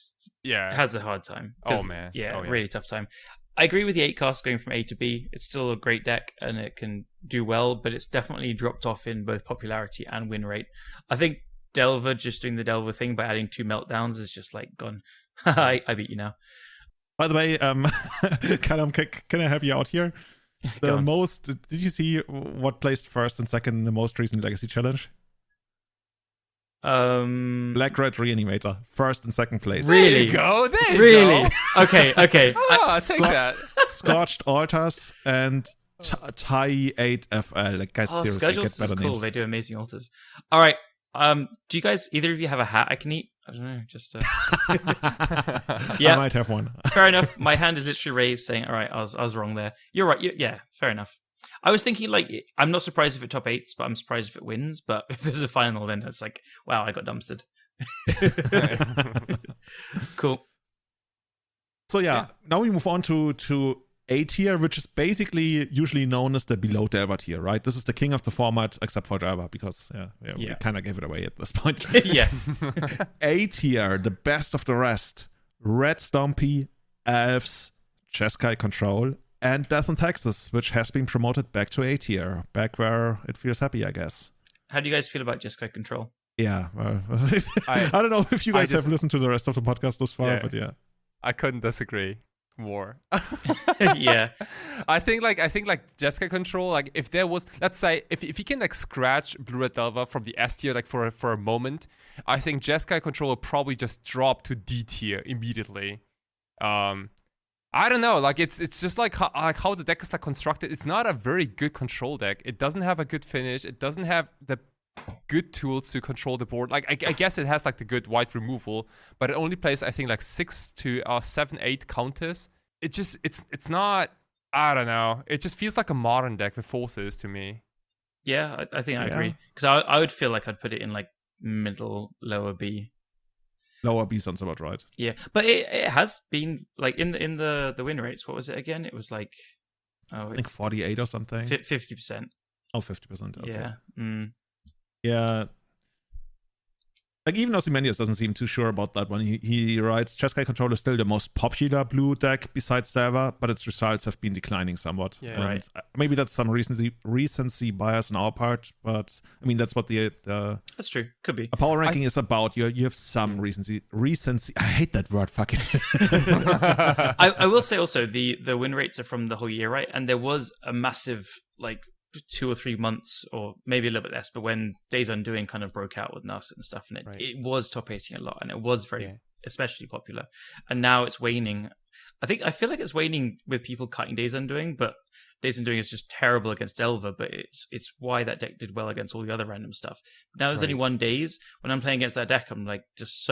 has a hard time. Oh, man. Yeah, really tough time. I agree with the 8 cast going from A to B. It's still a great deck and it can do well, but it's definitely dropped off in both popularity and win rate. I think Delver just doing the Delver thing by adding 2 meltdowns is just like gone. I beat you now. By the way, Callum, can I have you out here? Did you see what placed first and second in the most recent Legacy Challenge? Black Red Reanimator, first and second place. Really? There you go. There you really? go. Okay. I'll take that. Scorched Altars and Tai 8FL. Like, guys, seriously, Schedules get better is cool. names. They do amazing altars. All right. Do you guys, either of you have a hat I can eat? I don't know. Just I might have one. Fair enough. My hand is literally raised, saying, "All right, I was wrong there. You're right. Yeah, fair enough." I was thinking, like, I'm not surprised if it top 8s, but I'm surprised if it wins. But if there's a final, then it's like, wow, I got dumpstered. Cool. So yeah, now we move on to A tier, which is basically usually known as the below Delver tier, right? This is the king of the format, except for Delver, because we kind of gave it away at this point. Yeah. A tier, the best of the rest. Red Stompy, Elves, Jeskai Control, and Death in Texas, which has been promoted back to A tier, back where it feels happy, I guess. How do you guys feel about Jeskai Control? Yeah, well, I don't know if you guys have listened to the rest of the podcast this far, but yeah. I couldn't disagree more. Yeah. I think Jeskai Control, like if there was, let's say, if you can like scratch Blue Red Delver from the S tier like for a moment, I think Jeskai Control will probably just drop to D tier immediately. I don't know, like it's just like how the deck is like constructed. It's not a very good control deck. It doesn't have a good finish. It doesn't have the good tools to control the board. Like I guess it has like the good white removal, but it only plays I think like 6 to 7, 8 counters. It's not. I don't know. It just feels like a modern deck with forces to me. Yeah, I think I agree, because I would feel like I'd put it in like middle lower B. Lower B sounds about right. Yeah, but it has been like in the win rates. What was it again? It was like I think 48 or something. 50%. Oh, 50%. Okay. Yeah. Yeah. Like, even Ozymandias doesn't seem too sure about that one. He writes, Jeskai Control is still the most popular blue deck besides Delver, but its results have been declining somewhat. Yeah, and right. Maybe that's some recency bias on our part, but I mean, that's what the that's true. Could be. a power ranking is about. You have some recency. I hate that word. Fuck it. I will say also the win rates are from the whole year, right? And there was a massive like 2 or 3 months, or maybe a little bit less, but when Days Undoing kind of broke out with nerfs and stuff, and it was top 18 a lot, and it was very especially popular. And now it's waning. I feel like it's waning with people cutting Days Undoing, but Days Undoing is just terrible against Delver, but it's why that deck did well against all the other random stuff. But now there's only one Days. When I'm playing against that deck, I'm just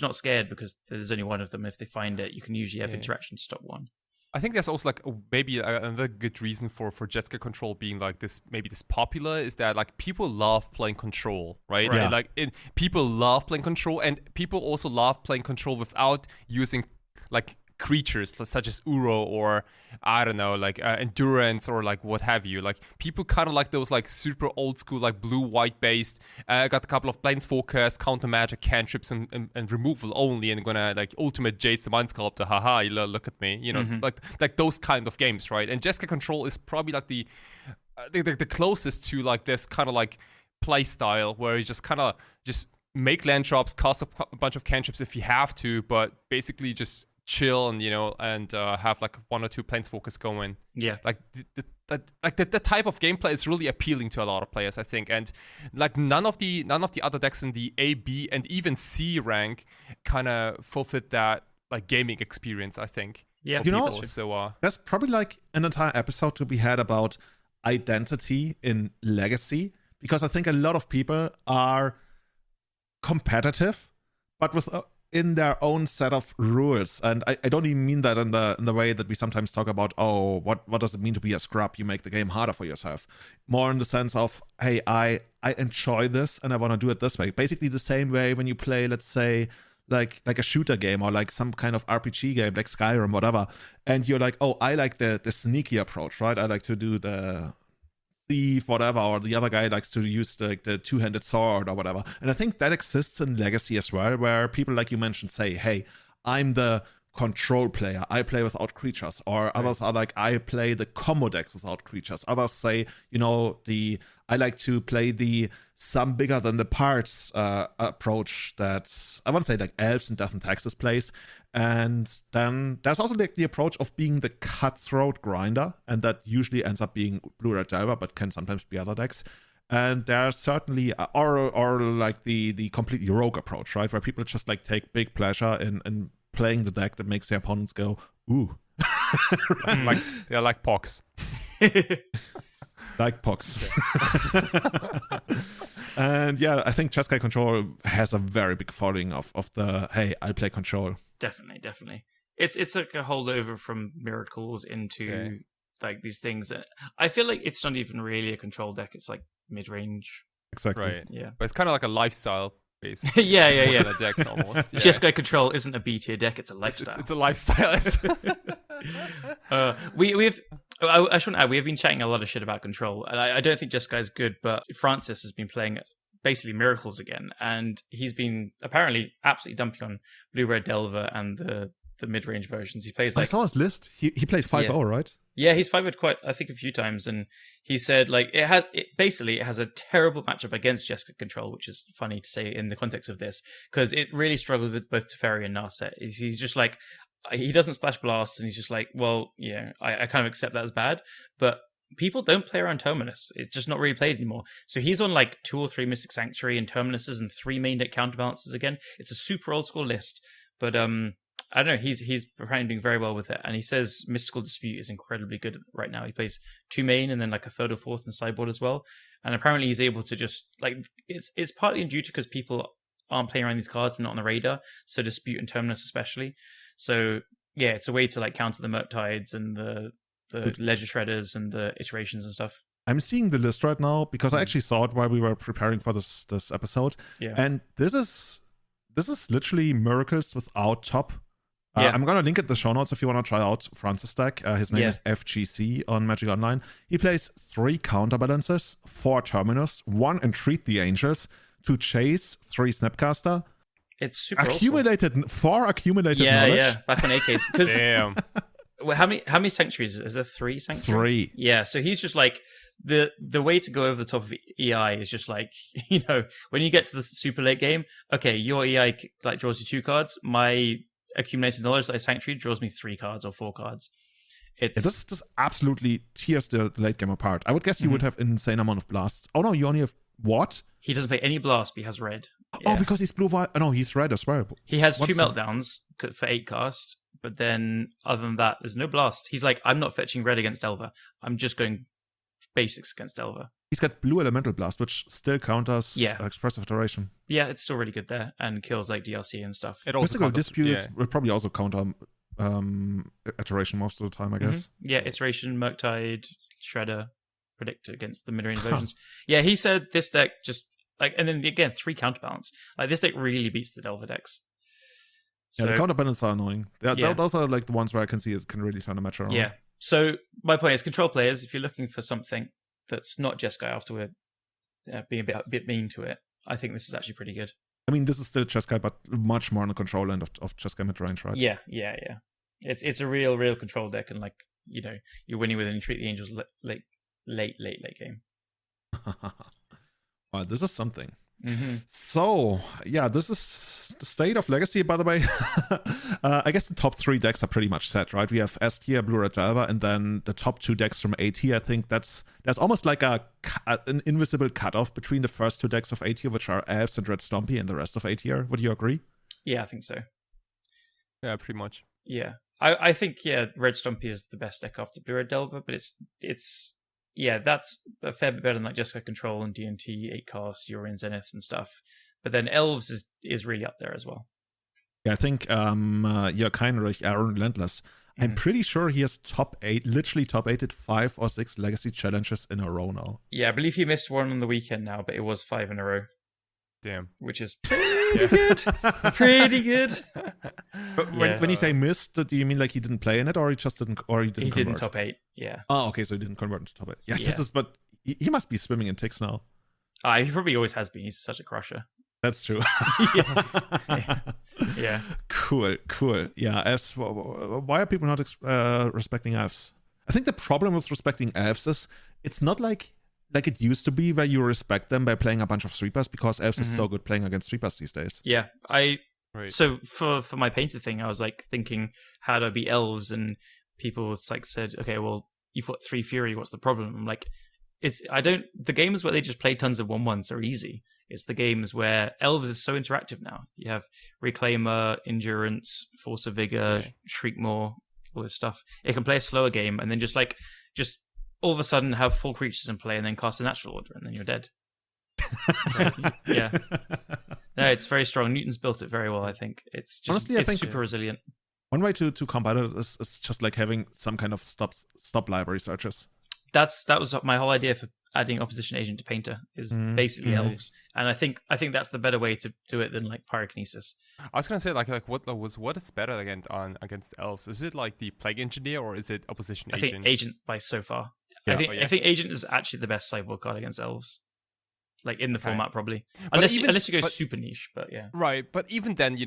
not scared because there's only one of them. If they find it, you can usually have interaction to stop one. I think there's also like maybe another good reason for Jeskai Control being like this popular is that like people love playing Control, right? Yeah. And, like people love playing Control, and people also love playing Control without using like creatures such as Uro or I don't know, like endurance or like what have you. Like people kind of like those like super old school like blue-white based. Got a couple of planeswalkers, counter magic, cantrips, and removal only, and gonna like ultimate Jace the Mind Sculptor. Haha, look at me. You know, like those kind of games, right? And Jeskai Control is probably like the closest to like this kind of like play style where you just kind of just make land drops, cast a bunch of cantrips if you have to, but basically just chill and have like one or two planeswalkers going. Yeah, like the type of gameplay is really appealing to a lot of players, I think, and like none of the other decks in the A, B, and even C rank kind of fulfilled that like gaming experience, I think. Yeah, so there's probably like an entire episode to be had about identity in Legacy, because I think a lot of people are competitive, but with in their own set of rules. And I don't even mean that in the way that we sometimes talk about, oh, what does it mean to be a scrub? You make the game harder for yourself. More in the sense of, hey, I enjoy this and I want to do it this way. Basically the same way when you play, let's say, like a shooter game or like some kind of RPG game like Skyrim, whatever. And you're like, oh, I like the sneaky approach, right? I like to do the thief, whatever, or the other guy likes to use the two-handed sword or whatever. And I think that exists in Legacy as well, where people, like you mentioned, say, hey, I'm the control player, I play without creatures, or others are like, I play the combo decks without creatures. Others say, I like to play the some bigger than the parts approach that I want to say like Elves and Death and Taxes plays. And then there's also like the approach of being the cutthroat grinder, and that usually ends up being Blue-Red Delver, but can sometimes be other decks. And there's certainly or like the completely rogue approach, right, where people just like take big pleasure in playing the deck that makes their opponents go, ooh. like Pox. Like Pox. And yeah, I think Jeskai Control has a very big following of the, hey, I'll play Control. Definitely. It's like a holdover from Miracles into like these things. I feel like it's not even really a control deck. It's like mid-range. Exactly. Right. Yeah. But it's kind of like a lifestyle, basically. yeah. A deck almost. Yeah. Jeskai Control isn't a B tier deck. It's a lifestyle. It's a lifestyle. I shouldn't add, we have been chatting a lot of shit about Control, and I don't think Jeskai is good, but Francis has been playing basically Miracles again, and he's been apparently absolutely dumping on Blue-Red Delver and the mid-range versions. He plays like... I saw his list. He played 5-0, right? Yeah, he's 5-0'd quite, I think, a few times, and he said like it has a terrible matchup against Jeskai Control, which is funny to say in the context of this, because it really struggled with both Teferi and Narset. He's just like, he doesn't splash blast, and he's just like, well, yeah, I kind of accept that as bad, but people don't play around Terminus. It's just not really played anymore. So he's on like 2 or 3 Mystic Sanctuary and Terminuses and 3 main deck counterbalances again. It's a super old school list, but I don't know. He's apparently doing very well with it, and he says Mystical Dispute is incredibly good right now. He plays 2 main and then like a 3rd or 4th in the sideboard as well, and apparently he's able to just like it's partly due to because people aren't playing around these cards and not on the radar. So Dispute and Terminus especially. So yeah, it's a way to like counter the Murktides and the Ledger Shredders and the iterations and stuff. I'm seeing the list right now because I actually saw it while we were preparing for this episode. Yeah. And this is literally Miracles without top. Yeah. I'm gonna link it in the show notes if you want to try out Francis' deck. His name is FGC on Magic Online. He plays 3 counterbalances, 4 Terminus, 1 Entreat the Angels, 2 Chase, 3 Snapcaster. It's super 4 accumulated knowledge. Yeah, back on AKs. Because damn. How many sanctuaries? Is there 3 sanctuaries? 3. Yeah, so he's just like the way to go over the top of EI is just like, when you get to the super late game, okay, your EI like draws you 2 cards. My accumulated knowledge that I sanctuary draws me 3 cards or 4 cards. This absolutely tears the late game apart. I would guess you would have insane amount of blasts. Oh no, you only have what? He doesn't play any blast, but he has red. Oh, because he's blue white. No, he's red as well. He has 2 meltdowns for 8 cast, but then other than that, there's no blast. He's like, I'm not fetching red against Delver. I'm just going basics against Delver. He's got blue elemental blast, which still counters expressive iteration. Yeah, it's still really good there and kills like DRC and stuff. Mystical Dispute will probably also counter iteration most of the time, I guess. Yeah, iteration, Murktide, Shredder, predict against the mid-range versions. Yeah, he said this deck just like, and then again 3 counterbalance. Like this deck really beats the Delver decks. So, the counter banners are annoying. Yeah. Those are like the ones where I can see it can really turn a match around. Yeah. So my point is, control players, if you're looking for something that's not Jeskai after we're being a bit mean to it, I think this is actually pretty good. I mean, this is still Jeskai, but much more on the control end of Jeskai mid-range, right? Yeah. It's a real control deck, and like, you know, you're winning with it and you treat the Angels late game. Wow, this is something. Mm-hmm. So, yeah, this is the state of Legacy, by the way. I guess the top 3 decks are pretty much set, right? We have S tier, Blue Red Delver, and then the top 2 decks from A tier. I think there's almost like an invisible cutoff between the first 2 decks of A tier, which are Elves and Red Stompy, and the rest of A tier. Would you agree? Yeah, I think so. Yeah, pretty much. Yeah. I think, Red Stompy is the best deck after Blue Red Delver, but it's that's a fair bit better than like Jeskai Control and D&T, 8 cast, Urian Zenith and stuff. But then Elves is really up there as well. Yeah, I think Jeskai Aaron Relentless. I'm pretty sure he has literally top 8 at 5 or 6 Legacy challenges in a row now. Yeah, I believe he missed one on the weekend now, but it was 5 in a row. Damn. Which is pretty good. Pretty good. But when you say missed, do you mean like he didn't play in it, or he just didn't, or he didn't top 8, yeah. Oh, okay, so he didn't convert into top 8. Yeah, this is, but he must be swimming in ticks now. He probably always has been. He's such a crusher. That's true. Yeah. Cool. Yeah, elves. Why are people not respecting elves? I think the problem with respecting elves is it's not like it used to be, where you respect them by playing a bunch of sweepers, because elves is so good playing against sweepers these days. Yeah, Right. So for my painted thing, I was like thinking, how do I beat elves? And people said, okay, well, you've got 3 Fury. What's the problem? I'm like, the games where they just play tons of 1/1s are easy. It's the games where elves is so interactive now. You have Reclaimer, Endurance, Force of Vigor, Shriekmaw, all this stuff. It can play a slower game and then just all of a sudden have 4 creatures in play and then cast a natural order and then you're dead. Yeah. No, it's very strong. Newton's built it very well, I think. It's just honestly, I think super resilient. One way to combat it is just like having some kind of stop library searches. That was my whole idea for adding opposition agent to painter, is basically elves, and I think that's the better way to do it than like pyrokinesis. I was gonna say like what is better against elves? Is it like the plague engineer or is it opposition agent? I think agent by so far. Yeah. I think agent is actually the best sideboard card against elves. Like in the format, probably. But Unless you go super niche, but yeah. Right, but even then,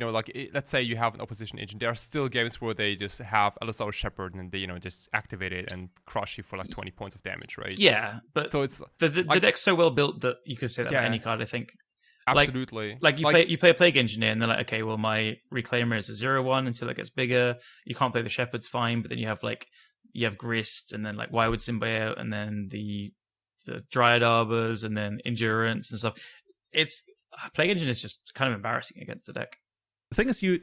let's say you have an opposition agent, there are still games where they just have Alistar Shepherd and they, just activate it and crush you for like 20 points of damage, right? Yeah, but so it's the deck's so well built that you could say that about any card, I think. Absolutely. Like you play a Plague Engineer and they're like, okay, well my Reclaimer is a 0/1 until it gets bigger. You can't play the Shepherd's fine, but then you have Grist and then like Wirewood Symbiote and then the Dryad Arbors and then Endurance and stuff. It's Plague Engine is just kind of embarrassing against the deck. The thing is, you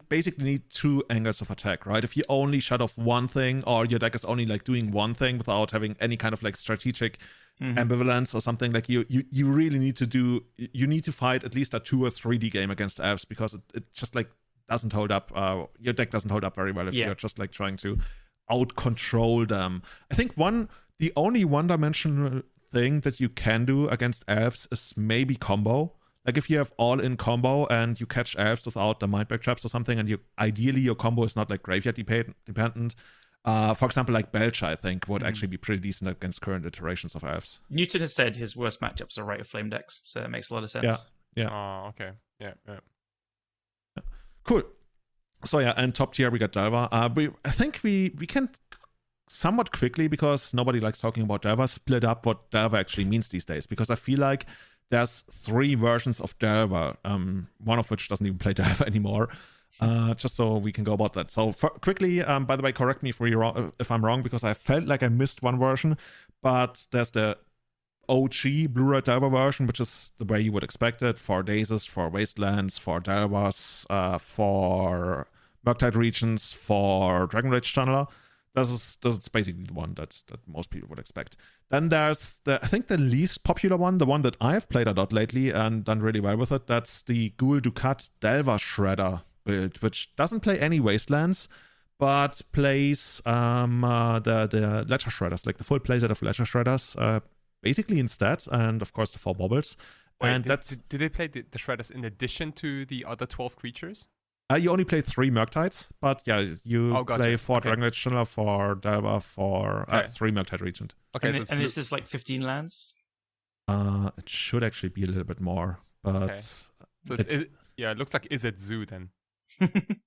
basically need 2 angles of attack, right? If you only shut off one thing, or your deck is only like doing one thing without having any kind of like strategic ambivalence or something, like you really need to fight at least a 2 or 3D game against elves, because it just like doesn't hold up. Your deck doesn't hold up very well if you're just like trying to out control them. I think the only one-dimensional thing that you can do against elves is maybe combo. Like if you have all-in combo and you catch elves without the mindbreak traps or something, and ideally your combo is not like graveyard dependent. For example, like Belch, I think, would actually be pretty decent against current iterations of elves. Newton has said his worst matchups are Rite of Flame decks, so that makes a lot of sense. Yeah. Oh, okay. Yeah. Cool. So yeah, and top tier we got Delver. I think we can somewhat quickly, because nobody likes talking about Delver, split up what Delver actually means these days, because I feel like there's 3 versions of Delver, one of which doesn't even play Delver anymore, just so we can go about that. So quickly, by the way, correct me if I'm wrong, because I felt like I missed one version, but there's the OG Blu-ray Delver version, which is the way you would expect it, for Dazes, for Wastelands, for Delvers, for Murktide Regions, for Dragon Rage Channeler. This is basically the one that most people would expect. Then there's I think the least popular one, the one that I've played a lot lately and done really well with it. That's the Ghoul Dukat Delver Shredder build, which doesn't play any Wastelands, but plays the Ledger Shredders, like the full playset of Ledger Shredders, basically instead, and of course the 4 bobbles. Wait, and did they play the Shredders in addition to the other 12 creatures? You only play 3 Murktides, but yeah, you play 4 Dragonite Channel, 4 Delver, 4 3 Murktide Regent. Okay, and is this like 15 lands? It should actually be a little bit more, but so it looks like is it Zoo then?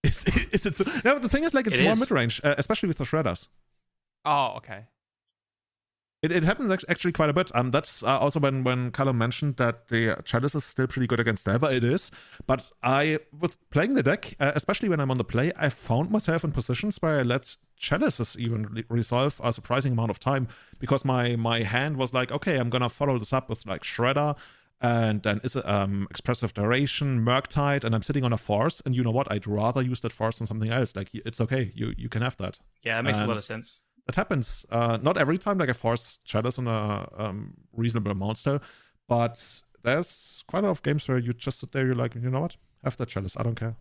is it Zoo? No, the thing is, like, it's more mid range, especially with the Shredders. Oh, okay. It happens actually quite a bit. That's also when Callum mentioned that the Chalice is still pretty good against Delver. It is, but with playing the deck, especially when I'm on the play, I found myself in positions where I let Chalices even resolve a surprising amount of time, because my hand was like, okay, I'm gonna follow this up with like Shredder, and then is Expressive Duration, Murktide, and I'm sitting on a Force, and you know what? I'd rather use that Force than something else. Like, it's okay, you can have that. Yeah, it makes a lot of sense. It happens not every time, like I force Chalice on a reasonable amount still, but there's quite a lot of games where you just sit there, you're like, you know what, have that Chalice, I don't care.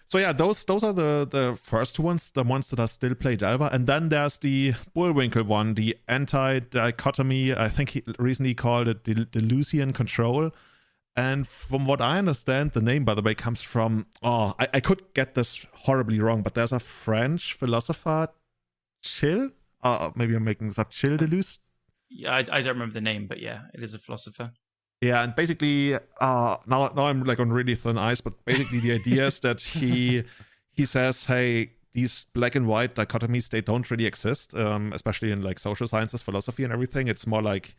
So yeah, those are the first two ones, the ones that are still play Delver, and then there's the Bullwinkle one, the anti-dichotomy. I think he recently called it the Delusian Control. And from what I understand, the name, by the way, comes from, I could get this horribly wrong, but there's a French philosopher, Chill? Maybe I'm making this up, Chill Deleuze? Yeah, I don't remember the name, but yeah, it is a philosopher. Yeah, and basically, now I'm like on really thin ice, but basically the idea is that he says, hey, these black and white dichotomies, they don't really exist, especially in like social sciences, philosophy and everything. It's more like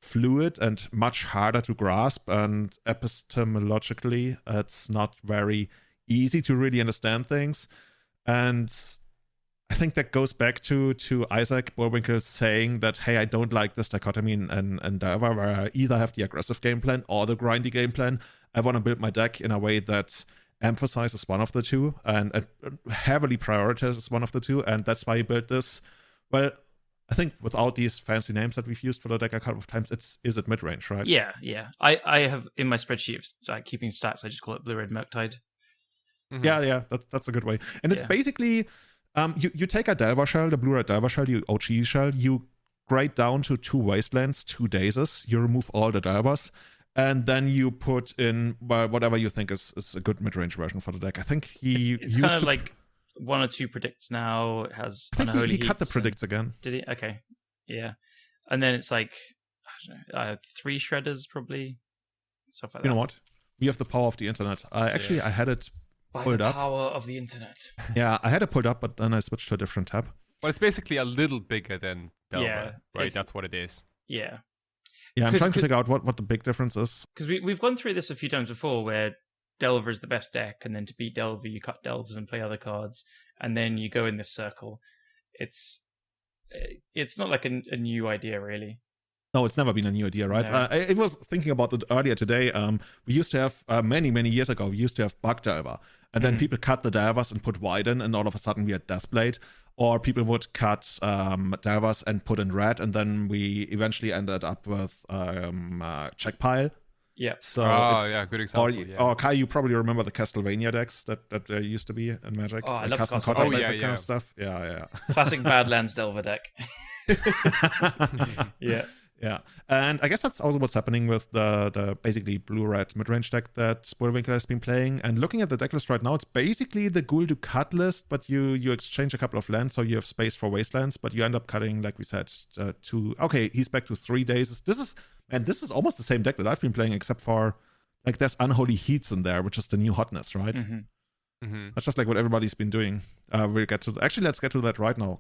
fluid and much harder to grasp, and epistemologically it's not very easy to really understand things. And I think that goes back to Isaac Bullwinkle saying that, hey, I don't like this dichotomy in Delver, where I either have the aggressive game plan or the grindy game plan. I want to build my deck in a way that emphasizes one of the two and heavily prioritizes one of the two, and that's why he built this. Well, I think without these fancy names that we've used for the deck a couple of times, is it mid-range, right? Yeah. I have in my spreadsheet of keeping stats, I just call it Blue-Red Murktide. Mm-hmm. Yeah, that's a good way. And it's basically, you take a Delver shell, the Blue-Red Delver shell, you OG shell, you grade down to 2 Wastelands, 2 Dazes, you remove all the Delvers, and then you put in whatever you think is a good mid-range version for the deck. I think it's kind of like 1 or 2 predicts now. It has Unholy Heats. He cut the predicts again. Did he? Okay. Yeah. And then it's like, I don't know, 3 Shredders probably. Stuff like that. You know what? We have the power of the internet. I had it pulled up. By the power of the internet. Yeah, I had it pulled up, but then I switched to a different tab. Well, it's basically a little bigger than Delver, right? That's what it is. Yeah. Yeah, I'm trying to figure out what the big difference is. Because we've gone through this a few times before, where Delver is the best deck, and then to beat Delver, you cut Delvers and play other cards, and then you go in this circle. It's not like a new idea, really. No, it's never been a new idea, right? No. I was thinking about it earlier today. We used to have, many years ago, we used to have Bug Delver. And then people cut the Delvers and put white in, and all of a sudden we had Deathblade. Or people would cut Delvers and put in red, and then we eventually ended up with Checkpile. Yeah. So good example. Or Kai, you probably remember the Castlevania decks that there used to be in Magic. Oh, I love Castlevania. Kind of stuff. Yeah. Classic Badlands Delver deck. Yeah, and I guess that's also what's happening with the basically blue-red mid-range deck that Bullwinkle has been playing. And looking at the deck list right now, it's basically the Ghoul to cut list, but you exchange a couple of lands, so you have space for Wastelands, but you end up cutting, like we said, 2. Okay, he's back to 3 days. This is almost the same deck that I've been playing, except for like there's Unholy Heats in there, which is the new hotness, right? Mm-hmm. That's just like what everybody's been doing. Let's get to that right now,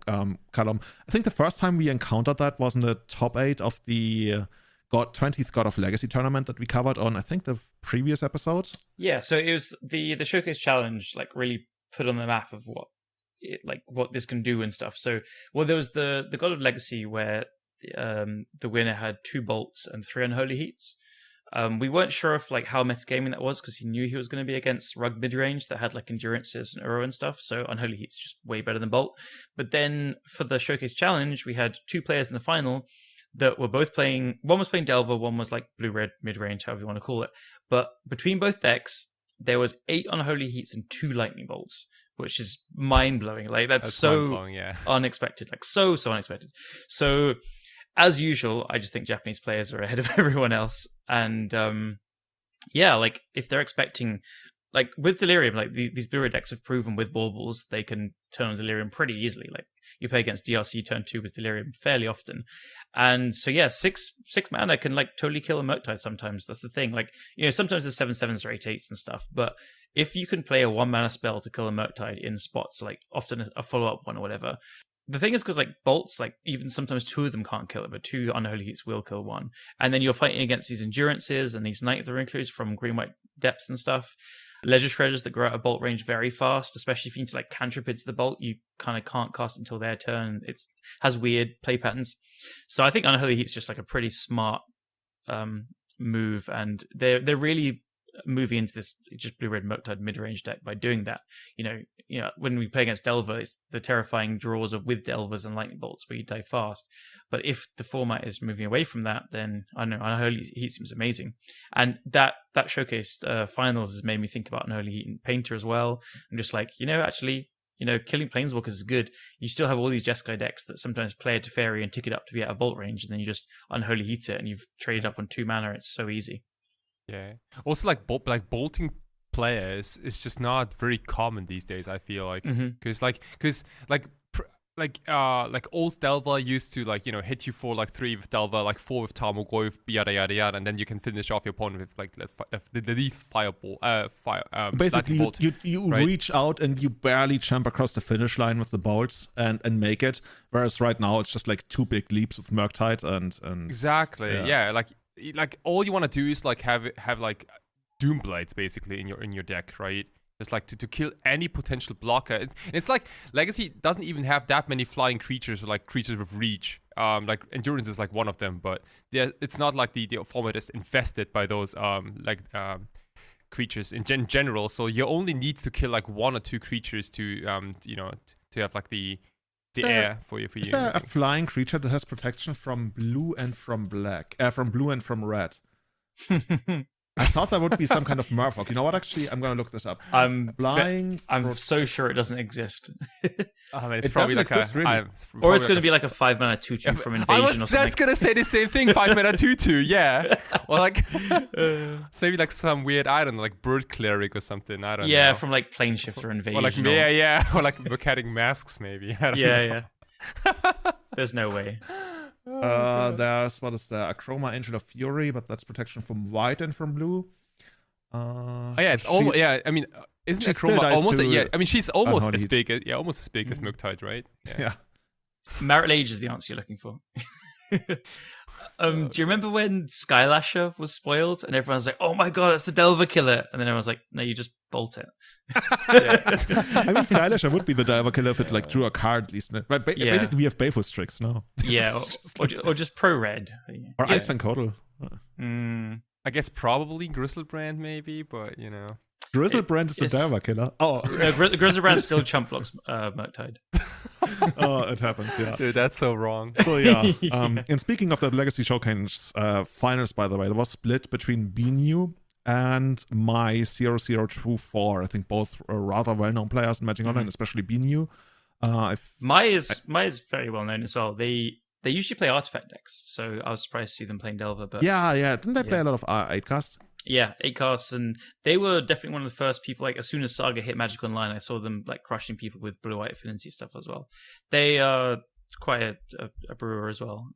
Callum. I think the first time we encountered that was in the top 8 of the 20th God of Legacy tournament that we covered on, I think, the previous episode. Yeah, so it was the Showcase Challenge, like, really put on the map of what this can do and stuff. So, there was the God of Legacy where the winner had 2 bolts and 3 Unholy Heats. We weren't sure if how metagaming that was, because he knew he was going to be against Rug midrange that had endurances and Uro and stuff. So Unholy Heat's just way better than Bolt. But then for the Showcase Challenge, we had 2 players in the final that were both playing. One was playing Delver, one was blue-red midrange, however you want to call it. But between both decks, there was 8 Unholy Heats and 2 Lightning Bolts, which is mind-blowing. That's so unexpected. So unexpected. So as usual, I just think Japanese players are ahead of everyone else. And if they're expecting like with Delirium, like these blue red decks have proven with baubles they can turn on Delirium pretty easily. Like you play against DRC turn 2 with Delirium fairly often, and so yeah, six mana can like totally kill a Murktide sometimes. That's the thing. Like, you know, sometimes there's 7/7s or 8/8s and stuff, but if you can play a 1 mana spell to kill a Murktide in spots, like often a follow up one or whatever. The thing is, because like bolts, like even sometimes 2 of them can't kill it, but 2 Unholy Heats will kill 1. And then you're fighting against these Endurances and these Night of the Wrinkles from green-white depths and stuff. Leisure Shredders that grow out of bolt range very fast, especially if you need to like cantrip into the bolt, you kind of can't cast until their turn. It has weird play patterns. So I think Unholy Heat's just like a pretty smart move, and they're really moving into this just blue-red Murktide mid-range deck by doing that. You know, when we play against Delver, it's the terrifying draws of with Delvers and Lightning Bolts where you die fast. But if the format is moving away from that, then I don't know, Unholy Heat seems amazing. And that showcased finals has made me think about Unholy Heat and Painter as well. I'm just like, actually, killing Planeswalkers is good. You still have all these Jeskai decks that sometimes play a Teferi and tick it up to be out of bolt range, and then you just Unholy Heat it and you've traded up on 2 mana. It's so easy. Yeah. Also, like bolting players is just not very common these days. I feel like because old Delver used to hit you for like 3 with Delver, like 4 with Tarmogoyf, yada yada yada, and then you can finish off your opponent with like the lethal fireball. Basically, bolt, you right? reach out and you barely jump across the finish line with the bolts and make it. Whereas right now it's just like 2 big leaps with Murktide and exactly yeah. Like all you want to do is like have like Doom Blades basically in your deck, right? Just like to kill any potential blocker. And it's like Legacy doesn't even have that many flying creatures or like creatures with reach. Like Endurance is like one of them, but it's not like the format is infested by those creatures in general. So you only need to kill like 1 or 2 creatures to to have like the air for you. Is there a flying creature that has protection from blue and from black? From blue and from red? I thought that would be some kind of Murfolk. You know what? Actually, I'm going to look this up. I'm so sure it doesn't exist. It's probably like or it's going to be like a 5 mana 2/2 from Invasion. I was just going to say the same thing. 5 mana 2/2. Yeah. Or like it's maybe like some weird, I don't know, like Bird Cleric or something. I don't know. Yeah, from like Planeshifter Invasion. Or like or like Volcanic Masks maybe. I don't know. There's no way. There's Achroma Angel of Fury, but that's protection from white and from blue. It's almost I mean, isn't Achroma almost? I mean, she's almost as big as as Murktide, right? Yeah. Marit Lage is the answer you're looking for. Do you remember when Skylasher was spoiled and everyone's like, "Oh my god, it's the Delver killer," and then everyone's like, "No, you just bolt it." I mean, Skylasher would be the Delver killer if it like drew a card at least. But basically, we have Bayfus tricks now. Yeah, or just pro red or Icewind Codal. I guess probably Grizzlebrand maybe, but Grizzlebrand is the Delver killer. Oh, Grizzlebrand still chump blocks Murktide. Oh, it happens, yeah. Dude, that's so wrong. So yeah. And speaking of the Legacy Showcase finals, by the way, there was split between BNU and my 0024. I think both are rather well-known players in Magic Online, especially BNU. My is very well known as well. They usually play artifact decks, so I was surprised to see them playing Delver. But yeah. Didn't they play a lot of 8-cast? Yeah, 8-casts, and they were definitely one of the first people. Like as soon as Saga hit Magic Online, I saw them like crushing people with blue-white affinity stuff as well. They are quite a brewer as well.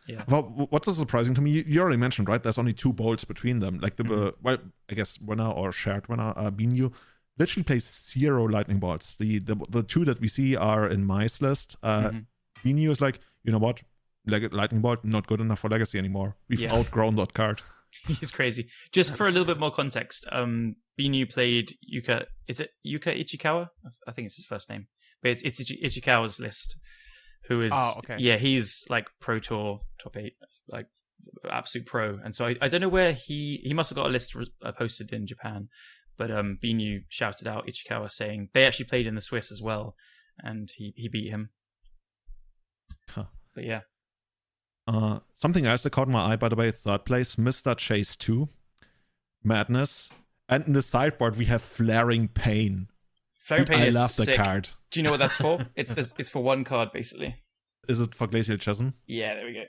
Yeah. Well, what's so surprising to me? You already mentioned, right? There's only 2 bolts between them. Like I guess winner or shared winner, BNU literally plays 0 lightning bolts. The 2 that we see are in Mai's list. BNU is like, you know what? Lightning bolt not good enough for Legacy anymore. We've outgrown that card. He's crazy. Just for a little bit more context, BNU played Yuka. Is it Yuka Ichikawa? I think it's his first name, but it's Ichikawa's list. Who is? Oh, okay. Yeah, he's like Pro Tour top 8, like absolute pro. And so I don't know where he must have got a list posted in Japan, but BNU shouted out Ichikawa saying they actually played in the Swiss as well, and he beat him. Huh. But yeah. Something else that caught my eye, by the way, 3rd place, Mr. Chase 2, Madness, and in the sideboard we have Flaring Pain. Flaring Pain is I love sick. the card. Do you know what that's for? It's for 1 card basically. Is it for Glacial Chasm? Yeah, there we go.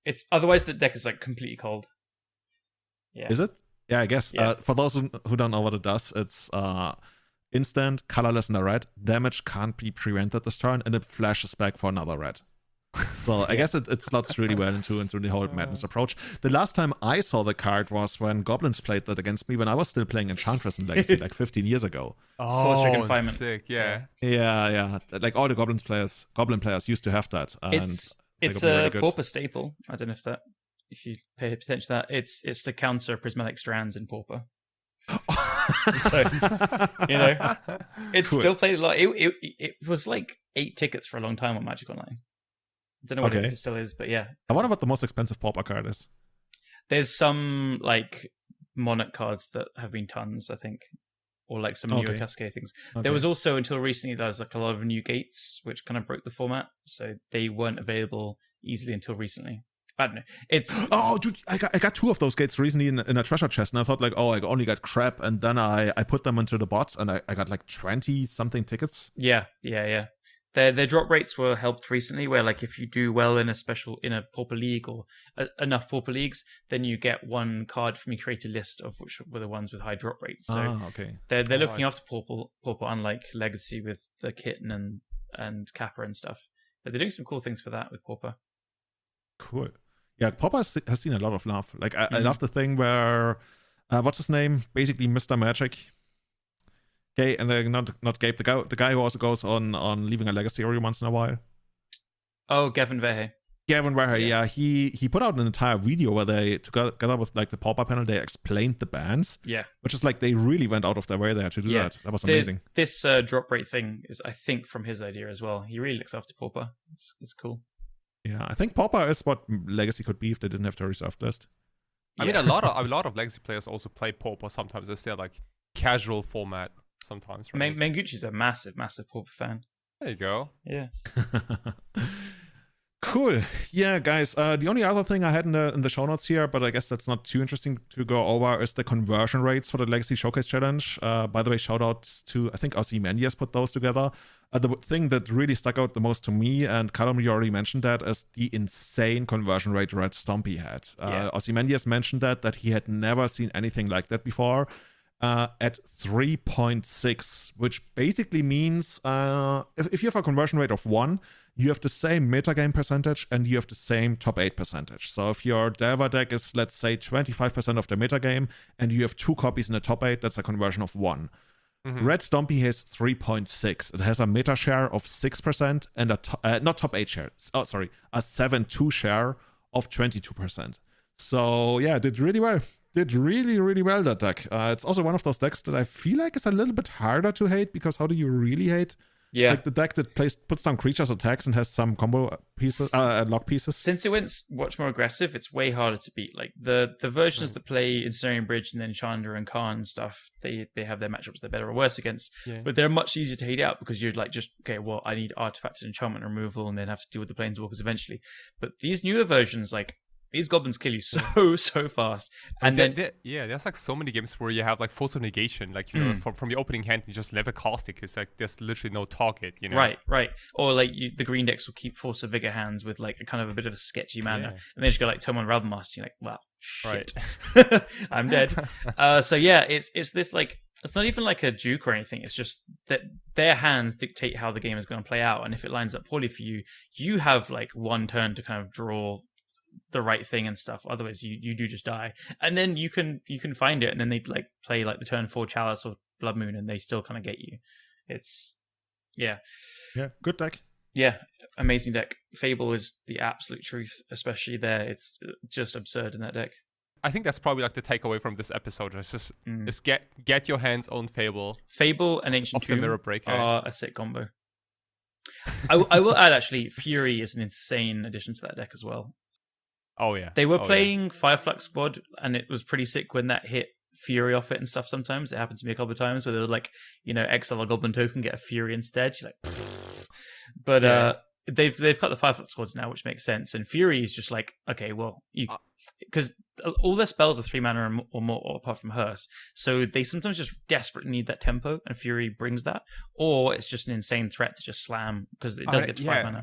It's otherwise the deck is like completely cold. Yeah. Is it? Yeah, I guess. Yeah. For those who don't know what it does, it's instant, colorless, and a red. Damage can't be prevented this turn, and it flashes back for another red. So I guess it slots really well into the whole madness approach. The last time I saw the card was when Goblins played that against me when I was still playing Enchantress in Legacy like 15 years ago. Solitary Confinement. Sick, yeah. Yeah. Like all the Goblin players used to have that. And it's a really Pauper staple. I don't know if you pay attention to that. It's to counter Prismatic Strands in Pauper. So it's still played a lot. It was like 8 tickets for a long time on Magic Online. I don't know what it still is, but yeah. I wonder what the most expensive Pauper card is. There's some like Monarch cards that have been tons, I think, or like some newer Cascade things. There was also, until recently, there was like a lot of new gates, which kind of broke the format, so they weren't available easily until recently. I don't know. It's dude, I got 2 of those gates recently in a treasure chest, and I thought like, I only got crap, and then I put them into the bots, and I got like 20 something tickets. Yeah. Their drop rates were helped recently, where like if you do well in a Pauper League or enough Pauper Leagues, then you get 1 card from your created list of which were the ones with high drop rates. So they're looking after Pauper, unlike Legacy with the Kitten and Kappa and stuff. But they're doing some cool things for that with Pauper. Cool. Yeah, Pauper has seen a lot of love. Like I love the thing where what's his name? Basically Mr. Magic. Okay, and not Gabe, the guy who also goes on leaving a legacy every once in a while. Oh, Gavin Verhey. Gavin Verhey, yeah. He put out an entire video where they, together with like the Pauper panel, they explained the bans. Yeah. Which is like they really went out of their way there to do that. That was amazing. This drop rate thing is, I think, from his idea as well. He really looks after Pauper. It's cool. Yeah, I think Pauper is what Legacy could be if they didn't have the reserved list. I mean, a lot of Legacy players also play Pauper sometimes as their like casual format. Sometimes, right? Mengucci's a massive Pauper fan. There you go. Yeah. Cool. Yeah, guys. The only other thing I had in the show notes here, but I guess that's not too interesting to go over, is the conversion rates for the Legacy Showcase Challenge. By the way, shout outs to, I think Ozymandias put those together. The thing that really stuck out the most to me, and Callum, you already mentioned that, is the insane conversion rate Red Stompy had. Ozymandias mentioned that he had never seen anything like that before. At 3.6, which basically means if you have a conversion rate of 1, you have the same metagame percentage and you have the same top 8 percentage. So if your Delver deck is, let's say, 25% of the metagame and you have 2 copies in the top 8, that's a conversion of 1. Mm-hmm. Red Stompy has 3.6. It has a meta share of 6% and not top 8 share. A 7-2 share of 22%. So yeah, it did really well. Did really, really well, that deck. It's also one of those decks that I feel like is a little bit harder to hate, because how do you really hate? Yeah. Like the deck that puts down creatures attacks and has some combo pieces, lock pieces. Since it went much more aggressive, it's way harder to beat. Like the versions that play Ensnaring Bridge and then Chandra and Khan and stuff, they have their matchups they're better or worse against. Yeah. But they're much easier to hate out, because you're like, just, okay, well, I need artifact and enchantment removal and then have to deal with the Planeswalkers eventually. But these newer versions, like, these goblins kill you so fast, and there's like so many games where you have like Force of Negation, like you know, from your opening hand you just never cast it because like there's literally no target, you know. Right. Or like the green decks will keep Force of Vigor hands with like a kind of a bit of a sketchy mana, and they just go like Tome on Ravenmaster. You're like, well, shit, right. I'm dead. So yeah, it's this like. It's not even like a juke or anything. It's just that their hands dictate how the game is going to play out, and if it lines up poorly for you, you have like one turn to kind of draw the right thing and stuff. Otherwise you do just die, and then you can find it, and then they like play like the turn 4 Chalice or Blood Moon, and they still kind of get you. It's good deck. Amazing deck. Fable is the absolute truth, especially there. It's just absurd in that deck. I think that's probably like the takeaway from this episode. It's just get your hands on Fable and Ancient Tomb are a sick combo. I will add, actually, Fury is an insane addition to that deck as well. Oh yeah, they were playing Fireflux Squad, and it was pretty sick when that hit Fury off it and stuff. Sometimes it happened to me a couple of times where they were like, exile a Goblin token, get a Fury instead. You're like, pfft. But they've cut the Fireflux Squads now, which makes sense. And Fury is just like, okay, well, because all their spells are 3 mana or more, apart from Hearse. So they sometimes just desperately need that tempo, and Fury brings that. Or it's just an insane threat to just slam because it does get to 5 mana.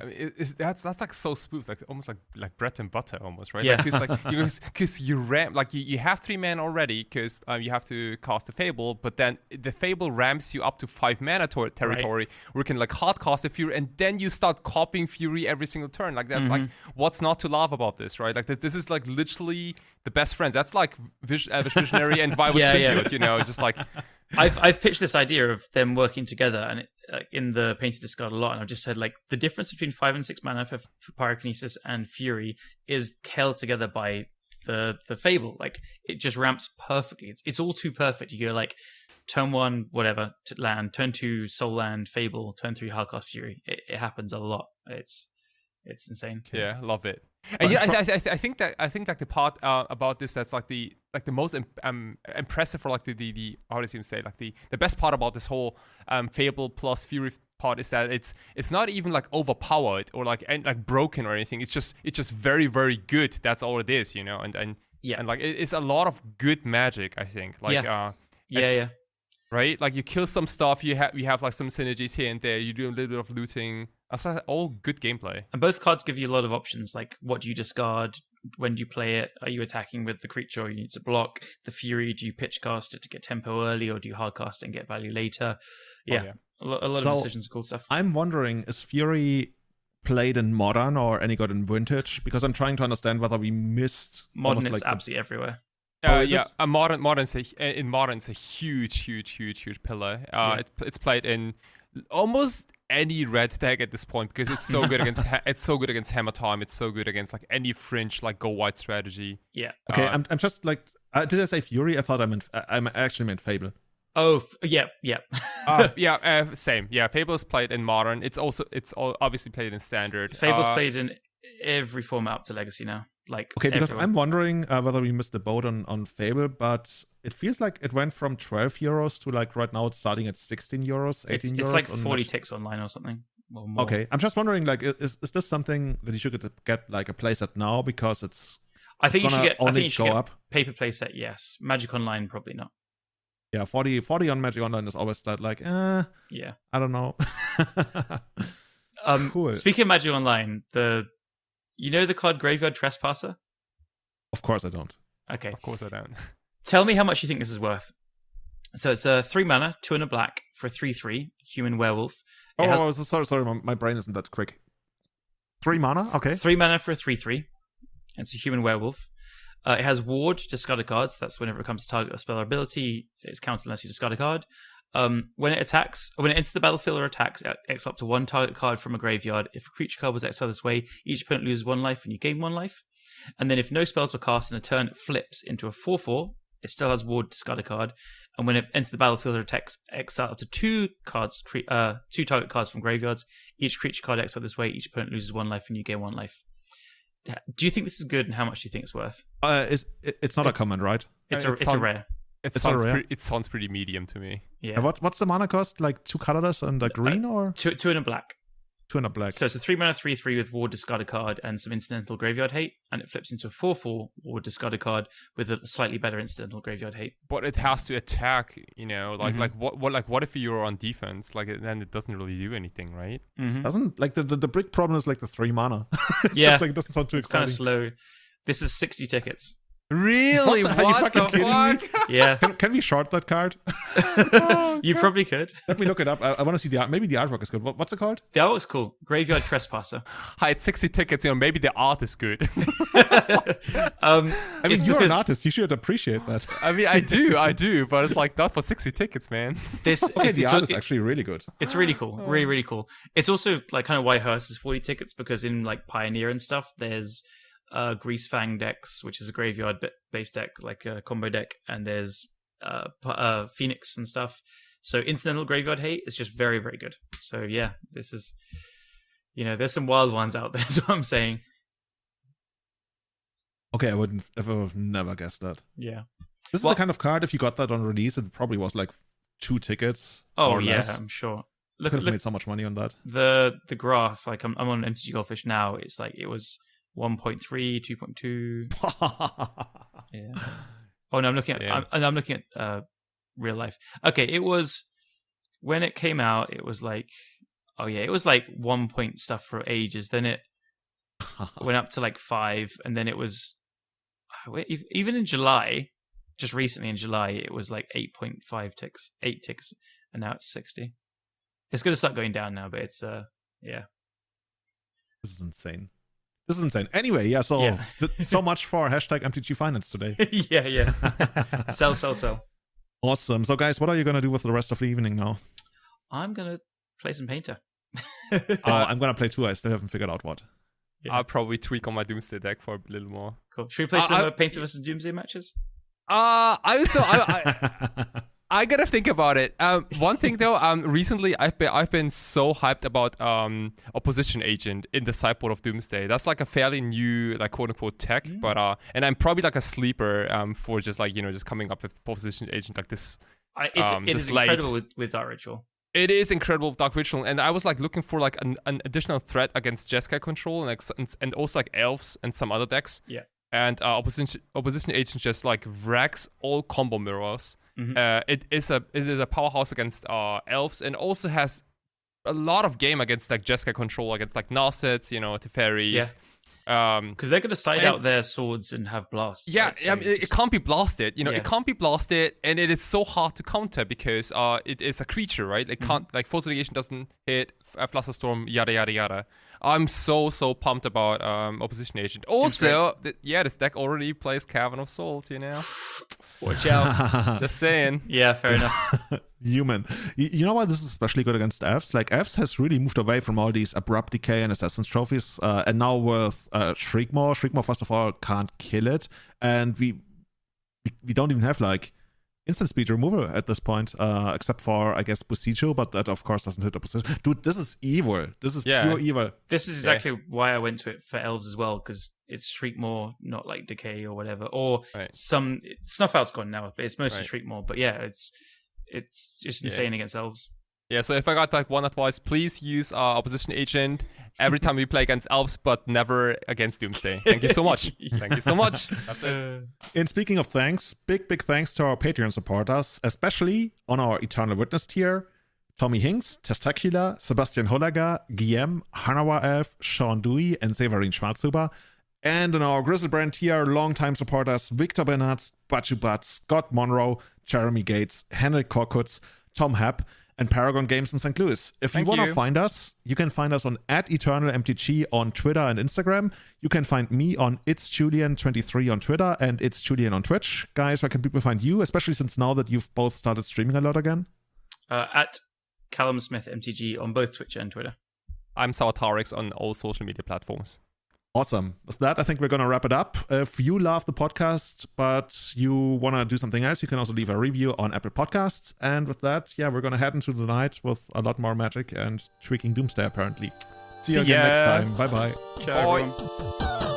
That's like so smooth, like almost like bread and butter, almost, right? Yeah. Because you ram, like you have 3 mana already because you have to cast a Fable, but then the Fable ramps you up to 5 mana territory, where you can like hard cast a Fury, and then you start copying Fury every single turn. Like that, like what's not to love about this, right? Like this is like literally the best friends. That's like Visionary and Violent Symbiote, you know, just like I've pitched this idea of them working together, and in the Painted Discard a lot, and I've just said like the difference between 5 and 6 mana for Pyrokinesis and Fury is held together by the Fable. Like it just ramps perfectly. It's all too perfect. You go like turn 1 whatever land, turn 2 Soul Land Fable, turn 3 Hardcast Fury. It happens a lot. It's insane. Yeah, love it. And yeah, I think that the part about this that's like the most impressive, or like the how does he even say, like the best part about this whole Fable plus Fury part is that it's not even like overpowered or like broken or anything. It's just very, very good. That's all it is, you know. And like it's a lot of good magic, I think. Like yeah. Right, like you kill some stuff, you have like some synergies here and there. You do a little bit of looting. That's all good gameplay. And both cards give you a lot of options. Like, what do you discard? When do you play it? Are you attacking with the creature, or you need to block? The Fury, do you pitch cast it to get tempo early, or do you hard cast it and get value later? Yeah. A lot of decisions, cool stuff. I'm wondering, is Fury played in Modern or any good in Vintage? Because I'm trying to understand whether we missed Modern. It's absolutely everywhere. Modern's a huge pillar. It's played in almost any red deck at this point because it's so good against Hammer Time. It's so good against like any fringe like go white strategy. Yeah. Okay, I'm just like, did I say Fury? I thought I actually meant Fable. Oh, yeah. Same. Yeah, Fable's played in Modern. It's obviously played in Standard. Fable's played in every format up to Legacy now. Like, okay, because everyone. I'm wondering whether we missed the boat on Fable, but it feels like it went from 12 euros to like right now it's starting at 16 euros, 18 euros. It's like 40 ticks online or something. Or more. Okay, I'm just wondering, like, is this something that you should get like a playset now because it's? I think you should get. I think you should get up. Paper playset. Yes, Magic Online probably not. Yeah, 40 on Magic Online is always that like, yeah, I don't know. Cool. Speaking of Magic Online, you know the card Graveyard Trespasser? Of course I don't. Okay. Of course I don't. Tell me how much you think this is worth. So it's a 3 mana, 2 and a black for a 3/3 human werewolf. Sorry, my brain isn't that quick. 3 mana, okay. 3 mana for a 3/3. It's a human werewolf. It has ward, discard a card. So that's whenever it comes to target a spell or ability, it's counted unless you discard a card. When it enters the battlefield or attacks, exile up to 1 target card from a graveyard. If a creature card was exiled this way, each opponent loses 1 life and you gain 1 life. And then if no spells were cast in a turn, it flips into a 4/4. It still has ward, discard a card. And when it enters the battlefield or attacks, exile up to 2 target cards from graveyards. Each creature card exiled this way, each opponent loses 1 life and you gain 1 life. Do you think this is good, and how much do you think it's worth? It's not a common, right? It's a rare. It sounds pretty medium to me. Yeah. What's the mana cost? Like 2 colorless and a green, or 2 and a black? 2 and a black. So it's a 3 mana 3/3 with ward, discard a card, and some incidental graveyard hate, and it flips into a 4/4 ward, discard a card with a slightly better incidental graveyard hate. But it has to attack, you know, what if you're on defense? Like then it doesn't really do anything, right? Mm-hmm. Doesn't like the big problem is like the 3 mana. It's just like it doesn't sound too exciting. It's kind of slow. This is 60 tickets. Really? What the fuck? Yeah. Can we short that card? You probably could. Let me look it up. I want to see maybe the artwork is good. What's it called? The artwork's cool. Graveyard Trespasser. Hi, it's 60 tickets. You know, maybe the art is good. I mean, you're an artist. You should appreciate that. I mean, I do, but it's like not for 60 tickets, man. The art is actually really good. It's really cool. Really, really cool. It's also like kind of why Hearse is 40 tickets, because in like Pioneer and stuff, there's Greasefang decks, which is a graveyard based deck, like a combo deck, and there's Phoenix and stuff. So incidental graveyard hate is just very, very good. So yeah, this is, there's some wild ones out there, is what I'm saying. Okay, I would have never guessed that. Yeah. This is the kind of card, if you got that on release, it probably was like 2 tickets. Oh, or yeah, less. I'm sure. Look, made so much money on that. The graph, like I'm on MTG Goldfish now, it's like it was 1.3, 2.2. Yeah. Oh no, I'm looking at real life. Okay, it was when it came out. It was like, it was like 1 point stuff for ages. Then it went up to like 5, and then it was even in July, just recently in July, it was like 8.5 ticks, 8 ticks, and now it's 60. It's gonna start going down now, but it's yeah. This is insane. Anyway, so much for hashtag MTG Finance today. yeah. Sell. Awesome. So guys, what are you gonna do with the rest of the evening now? I'm gonna play some Painter. I'm gonna play too. I still haven't figured out what. Yeah. I'll probably tweak on my Doomsday deck for a little more. Cool. Should we play some Painter versus Doomsday matches? I gotta think about it. One thing though, recently I've been so hyped about Opposition Agent in the sideboard of Doomsday. That's like a fairly new, like, quote unquote tech, but and I'm probably like a sleeper for just like, just coming up with Opposition Agent like this. It is incredible with Dark Ritual. It is incredible with Dark Ritual, and I was like looking for like an additional threat against Jeskai control and also like elves and some other decks. Yeah. And Opposition Agent just like wrecks all combo mirrors. Mm-hmm. It is a powerhouse against elves, and also has a lot of game against like Jeskai control, against like Narsets, Teferis. Yeah. Because they're going to side out their swords and have blasts. Yeah, right? So it can't be blasted. It can't be blasted, and it is so hard to counter because it is a creature, right? It can't, like, Force Litigation doesn't hit, Flusterstorm, yada yada yada. I'm so pumped about Opposition Agent. Also, this deck already plays Cavern of Souls. Watch out. Just saying. Yeah, fair enough. Human. You know why this is especially good against Fs? Like, Fs has really moved away from all these Abrupt Decay and Assassin's Trophies, and now with Shriekmaw, first of all, can't kill it, and we don't even have, like, instant speed removal at this point, except for, I guess, Busijo, but that, of course, doesn't hit opposition. Dude, this is evil. This is pure evil. This is exactly why I went to it for Elves as well, because it's Shriekmaw, not like Decay or whatever. Or some... Snuff Out's gone now, but it's mostly Shriekmaw. But yeah, it's just insane against Elves. Yeah, so if I got like one advice, please use Opposition Agent every time we play against Elves, but never against Doomsday. Thank you so much. Thank you so much. That's it. And speaking of thanks, big thanks to our Patreon supporters, especially on our Eternal Witness tier: Tommy Hinks, Testacular, Sebastian Holaga, Guillem, Hanawa Elf, Sean Dewey, and Severin Schwarzhuber. And on our Grizzlebrand tier, longtime supporters Victor Bernards, Bachubat, Scott Monroe, Jeremy Gates, Henrik Korkutz, Tom Happ, and Paragon Games in St. Louis. If you want to find us, you can find us on @EternalMTG on Twitter and Instagram. You can find me on itsjulian23 on Twitter and itsjulian on Twitch. Guys, where can people find you, especially since now that you've both started streaming a lot again? At Callum Smith MTG on both Twitch and Twitter. I'm Sawatarix on all social media platforms. Awesome. With that, I think we're going to wrap it up. If you love the podcast, but you want to do something else, you can also leave a review on Apple Podcasts. And with that, we're going to head into the night with a lot more magic and tweaking Doomsday, apparently. See you again next time. Bye-bye. Ciao, everyone.